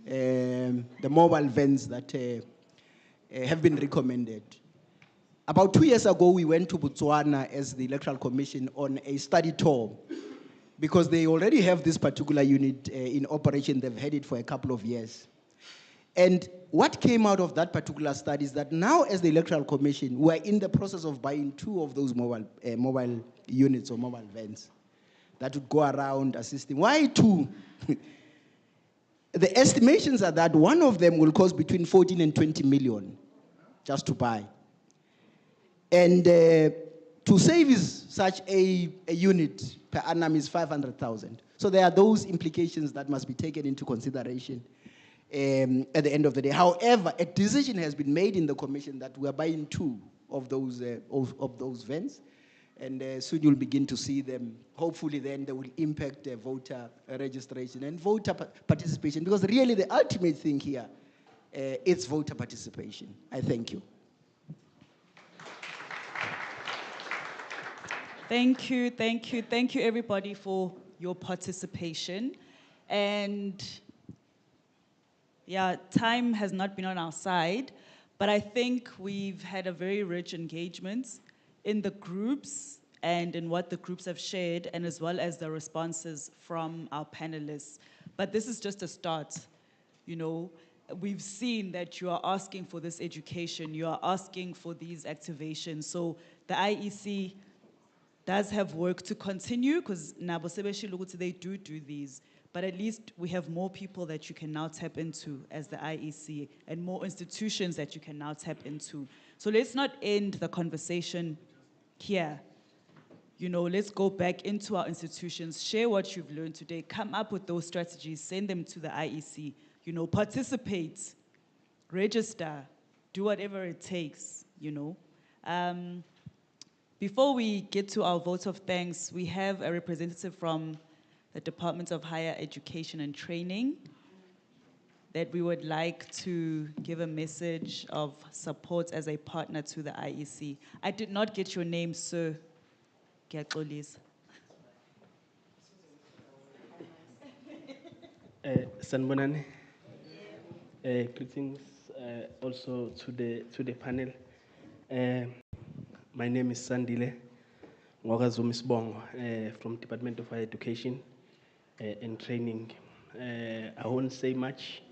the mobile vans that have been recommended. About 2 years ago, we went to Botswana as the Electoral Commission on a study tour because they already have this particular unit in operation. They've had it for a couple of years. And what came out of that particular study is that now, as the Electoral Commission, we're in the process of buying 2 of those mobile units or mobile vans that would go around assisting. Why 2? The estimations are that one of them will cost between 14 and 20 million just to buy. And to service such a unit per annum is 500,000. So there are those implications that must be taken into consideration at the end of the day. However, a decision has been made in the commission that we are buying 2 of those vans, and soon you'll begin to see them. Hopefully then they will impact voter registration and voter participation, because really the ultimate thing here is voter participation. I thank you. Thank you, thank you, thank you everybody for your participation. And yeah, time has not been on our side, but I think we've had a very rich engagement in the groups and in what the groups have shared, and as well as the responses from our panelists. But this is just a start. We've seen that you are asking for this education, you are asking for these activations. So the IEC does have work to continue, because they do these, but at least we have more people that you can now tap into as the IEC, and more institutions that you can now tap into. So let's not end the conversation here. Let's go back into our institutions, share what you've learned today, come up with those strategies, send them to the IEC, participate, register, do whatever it takes, Before we get to our vote of thanks, we have a representative from the Department of Higher Education and Training that we would like to give a message of support as a partner to the IEC. I did not get your name, sir. Sanbonani. Greetings also to the panel. My name is Sandile Ngwagazumi from Department of Higher Education and Training. I won't say much.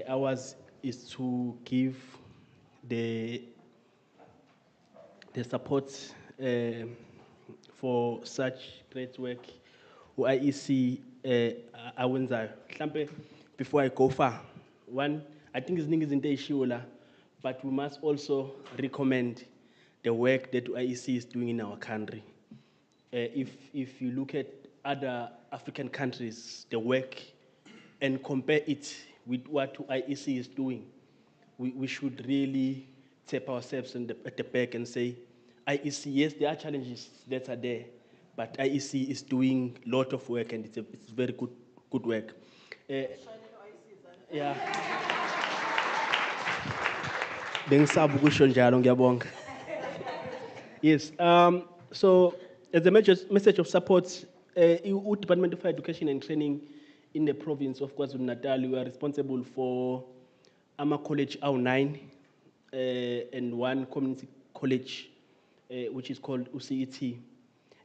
Ours is to give the support for such great work. IEC awenzayo. Mhlambe before I go far, one, I think it's Ningizinte, but we must also recommend the work that IEC is doing in our country. If you look at other African countries, the work, and compare it with what IEC is doing, we should really tap ourselves at the back and say, IEC, yes, there are challenges that are there, but IEC is doing a lot of work, and it's very good work. Yeah. Yes. So, as a message of support, Department of Higher Education and Training in the province of KwaZulu-NATAL, we are responsible for College 9 and one community college, which is called UCET.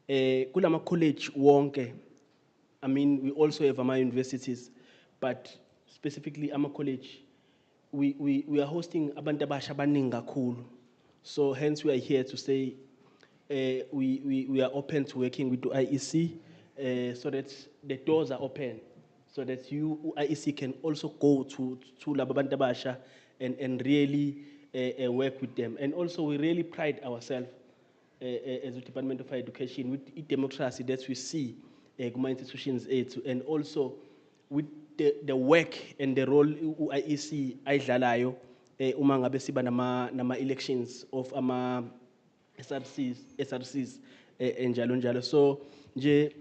Kulama college wonke. I mean, we also have our universities, but specifically our college, we are hosting abantu abasha abaningi kakhulu. So hence we are here to say, we are open to working with the IEC so that the doors are open, so that you, IEC, can also go to Lababantu Abasha and really work with them. And also, we really pride ourselves as the Department of Education with the democracy that we see kuma institutions and also with the work and the role IEC ayidlalayo uma ngabe siba nama elections of ama SRCs njalo njalo. So nje,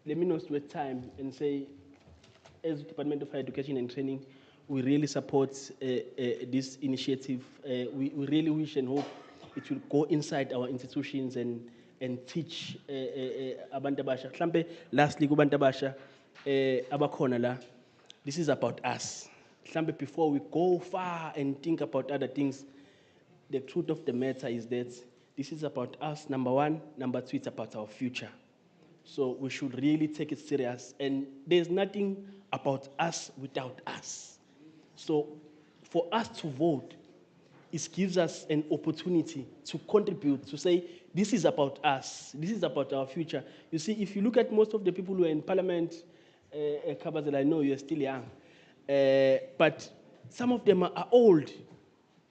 let me not waste time and say, as Department of Education and Training, we really support this initiative. We really wish and hope it will go inside our institutions and teach abantu abasha. Mhlambe lastly kubantu abasha abakhona la, this is about us. Mhlambe before we go far and think about other things, the truth of the matter is that this is about us, number one. Number two, it's about our future. So we should really take it serious. And there's nothing about us without us. So for us to vote, it gives us an opportunity to contribute, to say, this is about us, this is about our future. You see, if you look at most of the people who are in parliament, KWAZULU, I know you're still young, but some of them are old.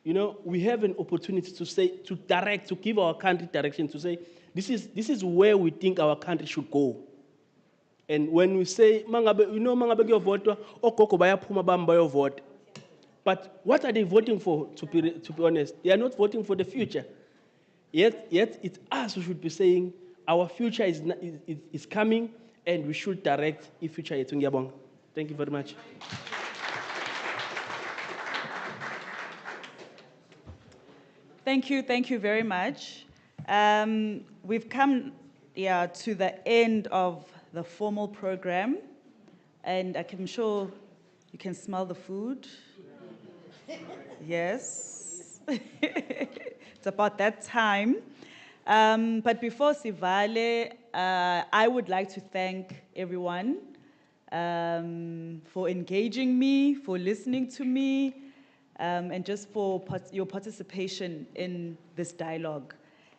You know, we have an opportunity to say, to direct, to give our country direction, to say, this is where we think our country should go. And when we say, mangabe, you know, mangabe kuyovotwa, okoko bayaphuma bami bayovota. But what are they voting for, to be honest? They are not voting for the future. Yet it's us who should be saying, our future is coming, and we should direct the future yethu. Ngiyabonga. Thank you very much. Thank you very much. We've come to the end of the formal program, and I'm sure you can smell the food. Yes, it's about that time. But before Sivale, I would like to thank everyone for engaging me, for listening to me, and just for your participation in this dialogue.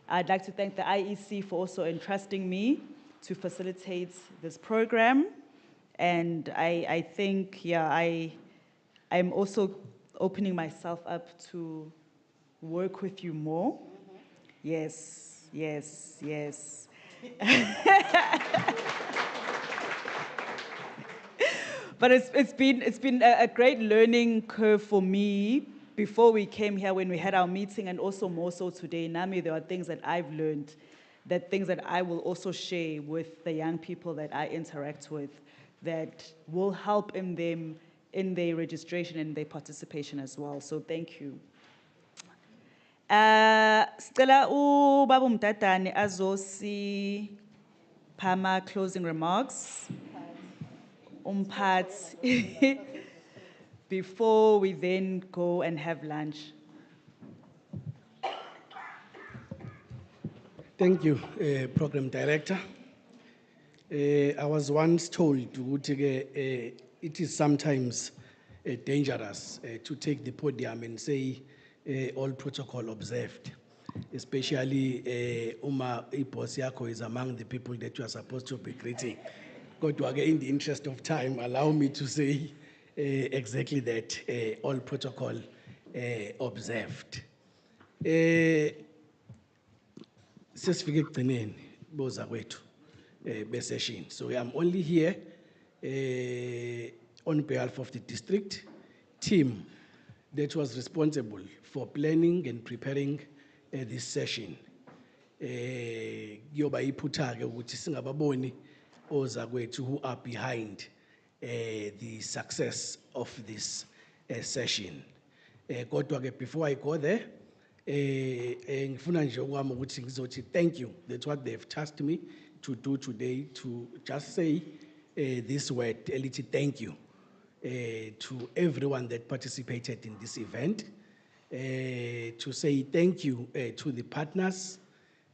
I'd like to thank the IEC for also entrusting me to facilitate this program. And I think, I'm also opening myself up to work with you more. Yes. But it's been a great learning curve for me before we came here, when we had our meeting, and also more so today. Nami, there are things that I've learned, that things that I will also share with the young people that I interact with, that will help in them in their registration and their participation as well. So thank you. Sicela ubaba uMtatane azosi phama closing remarks. Umphathi before we then go and have lunch. Thank you, Program Director. I was once told it is sometimes dangerous to take the podium and say all protocol observed, especially Uma boss yako is among the people that you are supposed to be greeting. In the interest of time, allow me to say exactly that, all protocol observed. Sesifike ekugcineni boza kwethu besession. So I'm only here on behalf of the district team that was responsible for planning and preparing this session. Kuyoba iphutha-ke ukuthi singababoni oza kwethu who are behind the success of this session. Kodwa-ke before I go there, ngifuna nje okwami ukuthi ngizothi thank you. That's what they've tasked me to do today, to just say this word, elithi thank you, to everyone that participated in this event, to say thank you to the partners,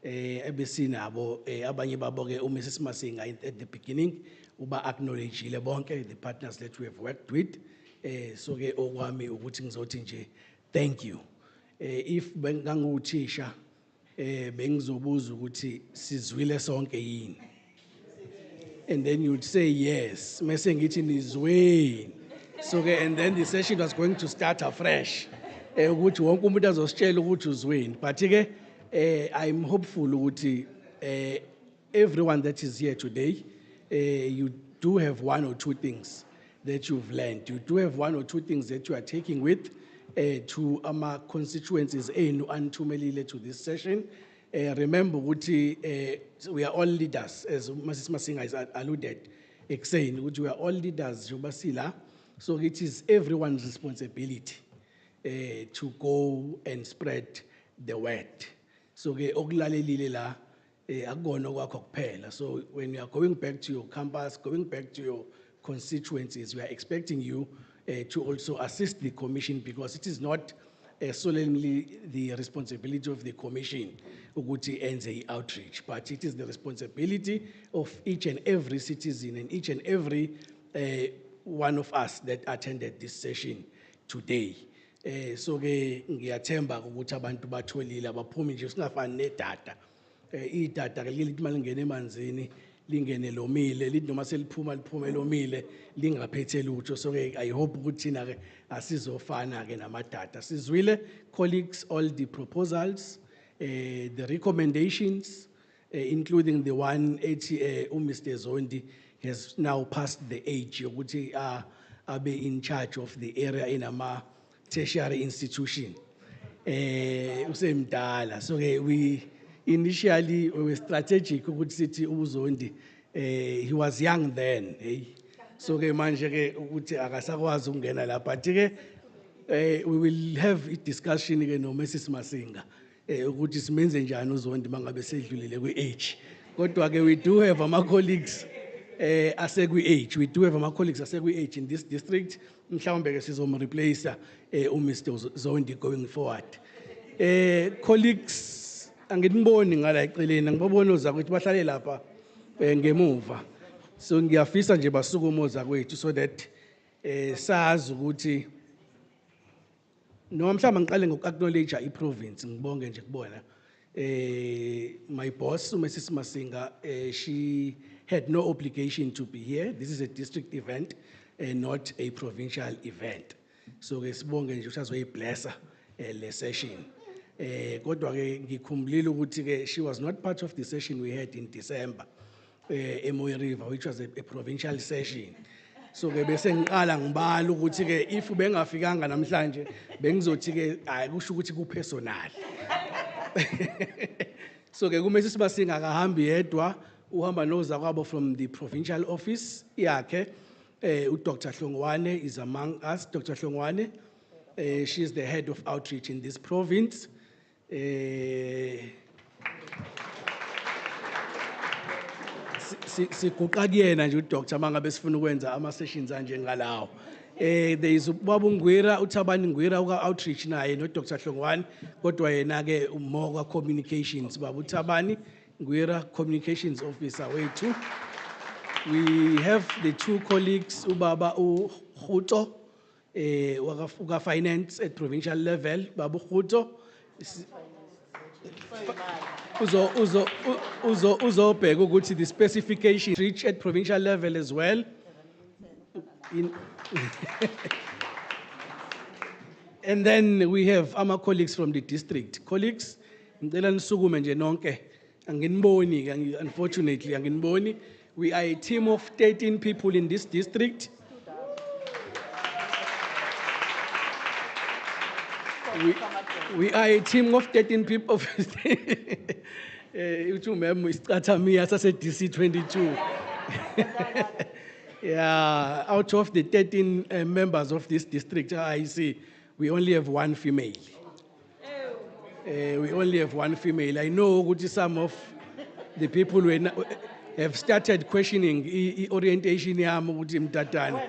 ebesinabo abanye babo-ke uMrs. Masinga at the beginning uba acknowledgeile bonke the partners that we have worked with. So-ke okwami ukuthi ngizothi nje thank you. If benganguthisha bengizobuza ukuthi sizwile sonke yini. And then you'd say yes, mase ngithi nizweni. So and then the session was going to start afresh. Ukuthi wonke umuntu azositshela ukuthi uzweni. But I'm hopeful ukuthi everyone that is here today, you do have one or two things that you've learned. You do have one or two things that you are taking with to our constituencies to this session. Remember, we are all leaders, as Mrs. Masinga has alluded, saying we are all leaders, so it is everyone's responsibility to go and spread the word. So so when you are going back to your campus, going back to your constituencies, we are expecting you to also assist the commission, because it is not solely the responsibility of the commission ukuthi enze outreach, but it is the responsibility of each and every citizen and each and every one of us that attended this session today. So ngiyathemba ukuthi abantu batholile abaphumi nje singafani nedata. Idata ke lithi malingena emanzini lingene lomile, lithi noma seliphuma liphume lomile lingaphethe lutho. So I hope ukuthi thina ke asizofana ke namadata. Sizwile colleagues all the proposals, the recommendations, including the one Mr. Zondi has now passed the age ukuthi abe in charge of the area in ama tertiary institution. Usemdala. So we initially we were strategic ukuthi sithi uZondi he was young then. So ke manje ke ukuthi akasakwazi ukungena la, but ke we will have a discussion ke no Mrs. Masinga ukuthi simenze njani uZondi mangabe sedlulile kwi-age. Kodwa ke we do have ama colleagues asekwi-age. We do have ama colleagues asekwi-age in this district. Mhlawumbe ke sizomreplace uMr. Zondi going forward. Colleagues angiboni ngala eceleni, ngibabona ozakwethu bahlale lapha ngemuva. So ngiyafisa nje basukume ozakwethu so that sazi ukuthi noma mhlawumbe ngiqale ngoku-acknowledge i-province, ngibonge nje kubona. My boss, Mrs. Masinga, she had no obligation to be here. This is a district event, not a provincial event. So ngisibonge nje usazoyiblessa le session. Kodwa ke ngikhumbulile ukuthi ke she was not part of the session we had in December eMoy River, which was a provincial session. So ke bese ngiqala ngibala ukuthi ke if bengafikanga namhlanje bengizothi ke hayi kusho ukuthi ku personal. So ke kumele sibasinga akahambi yedwa, uhamba nozakwabo from the provincial office yakhe. Dr. Hlongwane is among us. Dr. Hlongwane, she is the head of outreach in this province. Siguqa kuyena nje uDr. mangabe sifuna ukwenza ama sessions anje ngalawo. There is Babu Ngwira, uThabani Ngwira uka outreach naye no Dr. Hlongwane, kodwa yena ke more communications. Babu Thabani Ngwira, communications officer wethu. We have the two colleagues, Ubaba Khuto, uka finance at provincial level, Babu Khuto. Uzo bheka ukuthi the specification reach at provincial level as well. And then we have our colleagues from the district. Colleagues, ngicela nisukume nje nonke. Anginiboni, unfortunately anginiboni. We are a team of 13 people in this district. We are a team of 13 people. DC 22. Yeah, out of the 13 members of this district, I see, we only have one female. We only have one female. I know some of the people who have started questioning the orientation yami ukuthi mtatane.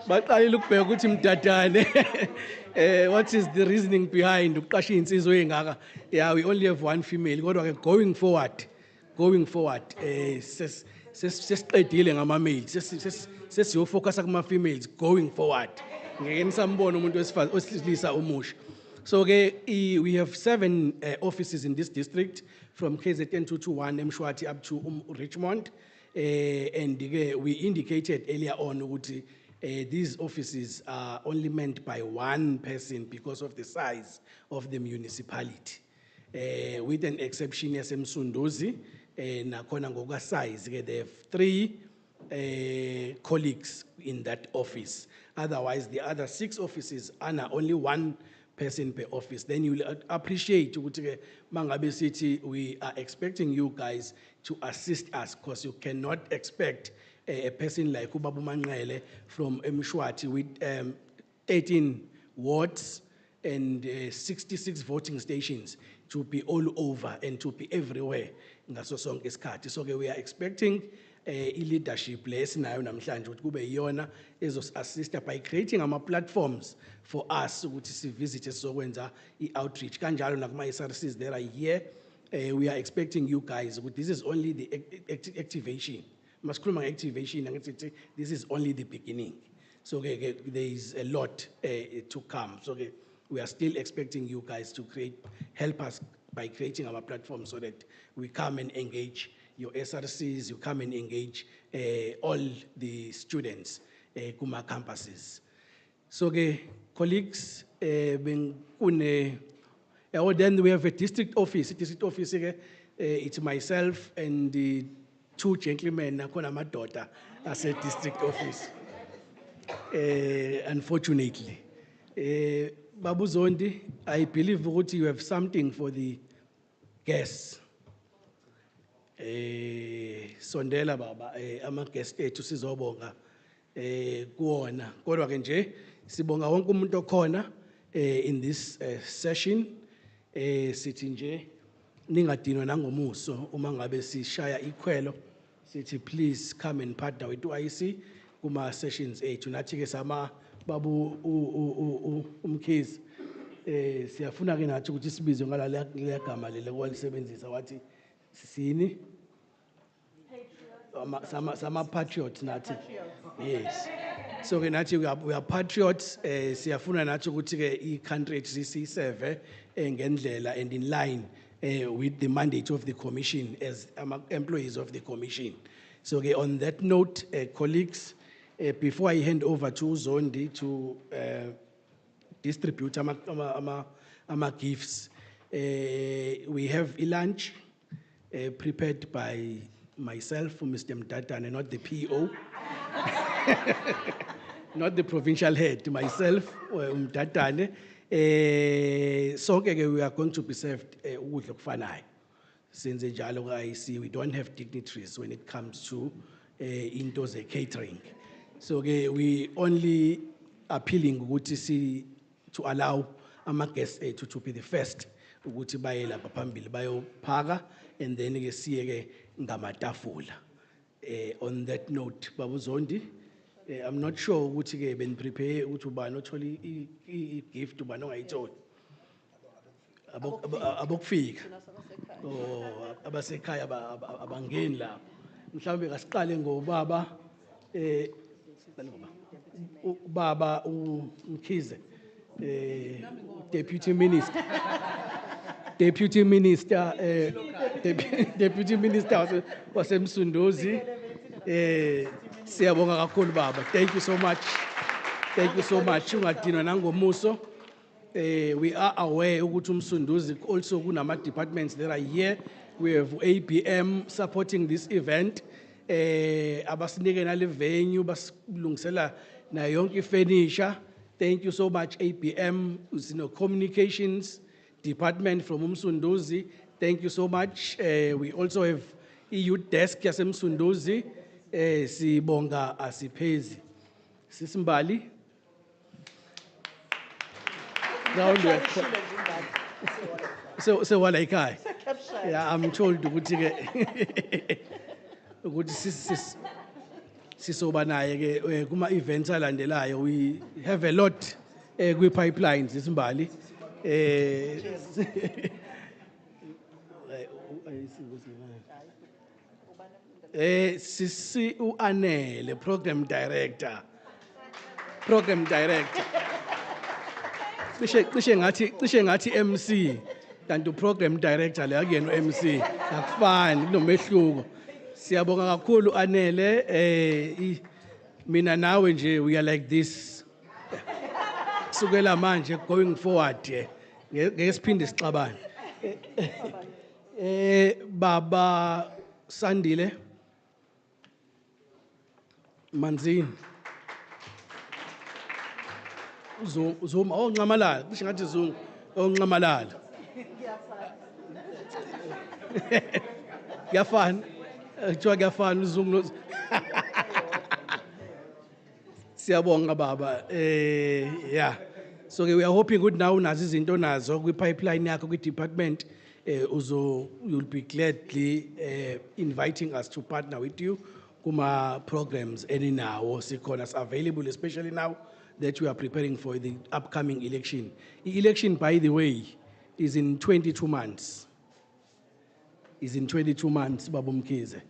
But I look back ukuthi mtatane. What is the reasoning behind uqasha insizwe engaka? Yeah, we only have one female. Kodwa ke going forward, sesiqedile ngama males. Sesiyofocus kuma females going forward. Ngeke nisambone umuntu wesilisa omusha. So we have 7 offices in this district, from KZN 221, Mshwati up to Richmond. And we indicated earlier on that these offices are only meant by 1 person because of the size of the municipality. With an exception as Msunduzi, nakhona ngoka size, they have 3 colleagues in that office. Otherwise, the other 6 offices are only 1 person per office. Then you will appreciate ukuthi mangabe sithi we are expecting you guys to assist us, because you cannot expect a person like Ubabu Manqele from Mshwati with 13 wards and 66 voting stations to be all over and to be everywhere ngaso sonke isikhathi. So we are expecting leadership lesinayo namhlanje ukuthi kube yiyona ezos-assista by creating platforms for us ukuthi sivisite sizokwenza i-outreach kanjalo nakuma-SRCs that are here. We are expecting you guys, this is only the activation. Masikhuluma nge-activation, angithi this is only the beginning. So there is a lot to come. So we are still expecting you guys to help us by creating our platform so that we come and engage your SRCs, you come and engage all the students kuma campuses. So colleagues, then we have a district office. District office, it's myself and the 2 gentlemen, my daughter, as a district office. Unfortunately. Babu Zondi, I believe that you have something for the guests. Sondela baba, ama guests ethu sizobonga kuona. Kodwa ke nje sibonga wonke umuntu okhona in this session. Sithi nje ningadinwa nangomuso uma ngabe sishaya ikhwelo. Sithi please come and partner with UIC kuma sessions ethu. Nathi ke sama babu umkhizi siyafuna ke nathi ukuthi sibizwe ngala gama lele kwalisebenzisa wathi sini sama patriots nathi. Yes. So ke nathi we are patriots. Siyafuna nathi ukuthi ke i-country siyiserve ngendlela and in line with the mandate of the commission as employees of the commission. So on that note, colleagues, before I hand over to Zondi to distribute ama gifts, we have a lunch prepared by myself, Mr. Mtatane, not the PO, not the provincial head, myself, Mtatane. So we are going to be served ukudla okufanayo. Since I see we don't have dignitaries when it comes to into the catering. So we only appealing to allow our guests to be the first ukuthi baye lapha phambili bayophaka and then ke siye ngamatafula. On that note, Babu Zondi, I'm not sure ukuthi ke ben prepare ukuthi ubani othola i-gift ubani ongayitholi. Abokufika. Oh, abasekhaya abangeni lapha. Mhlawumbe kasiqale ngobaba ubaba uMkhize, Deputy Minister. Deputy Minister was Msunduzi. Siyabonga kakhulu baba. Thank you so much. Thank you so much. Ungadinwa nangomuso. We are aware ukuthi uMsunduzi also kunama departments that are here. We have ABM supporting this event. Abasinike nale venue basilungisela na yonke furniture. Thank you so much ABM, communications department from Msunduzi. Thank you so much. We also have EU desk yase Msunduzi. Sibonga asiphezi. Sisimbali. So what I can. Yeah, I'm told ukuthi ke ukuthi sisoba naye ke kuma events alandelayo. We have a lot kwi pipelines Sisimbali. Sisi uAnele, program director. cishe ngathi MC kanti program director le akuyena uMC akufani kunomehluko. Siyabonga kakhulu Anele mina nawe nje we are like this. Kusukela manje going forward ngeke siphinde sixabane. Baba Sandile Manzini Zuma onqamalala kusho ngathi Zuma onqamalala kuyafana kuthiwa kuyafana uZungu siyabonga baba yeah so we are hoping ukuthi now unazo izinto nazo kwi pipeline yakho kwi department you'll be gladly inviting us to partner with you kuma programs eninawo sikhona available especially now that we are preparing for the upcoming election. The election, by the way, is in 22 months. Is in 22 months, Babu Mkize.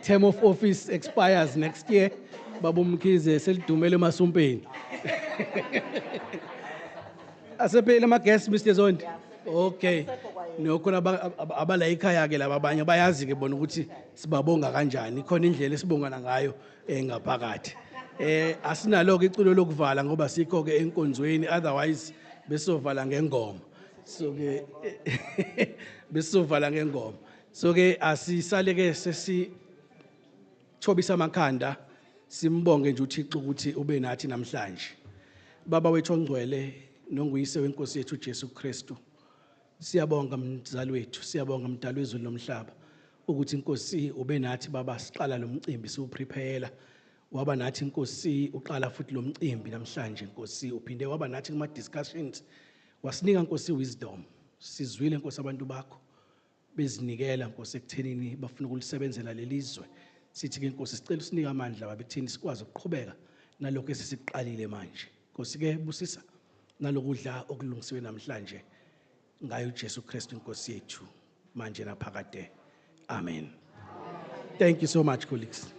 Term of office expires next year. Babu Mkize, selidumele masumpeni. Asepele ma guest Mr. Zondi. Okay. Nokhona abala ekhaya ke laba abanye bayazi ke bona ukuthi sibabonga kanjani. Ikhona indlela esibongana ngayo ngaphakathi. Asinalo ke iculo lokuvala ngoba sikho ke enkonzweni otherwise besovala ngengoma. So ke besovala ngengoma. So ke asisale ke sesi thobisa amakhanda simbonge nje uThixo ukuthi ube nathi namhlanje. Baba wethu ongcwele nonguyise wenkosi yethu Jesu Kristu. Siyabonga mzali wethu, siyabonga mdali wezulu nomhlaba ukuthi inkosi ube nathi baba siqala lo mcimbi siwuprepare. Waba nathi inkosi uqala futhi lo mcimbi namhlanje inkosi uphinde waba nathi kuma discussions wasinika inkosi wisdom. Sizwile inkosi abantu bakho bezinikela inkosi ekuthenini bafuna ukulisebenzela lelizwe. Sithi ke inkosi sicela usinike amandla baba ekutheni sikwazi ukuqhubeka nalokho esisiqalile manje. Inkosi ke busisa nalokudla okulungisiwe namhlanje ngayo uJesu Kristu inkosi yethu manje naphakade. Amen. Thank you so much colleagues.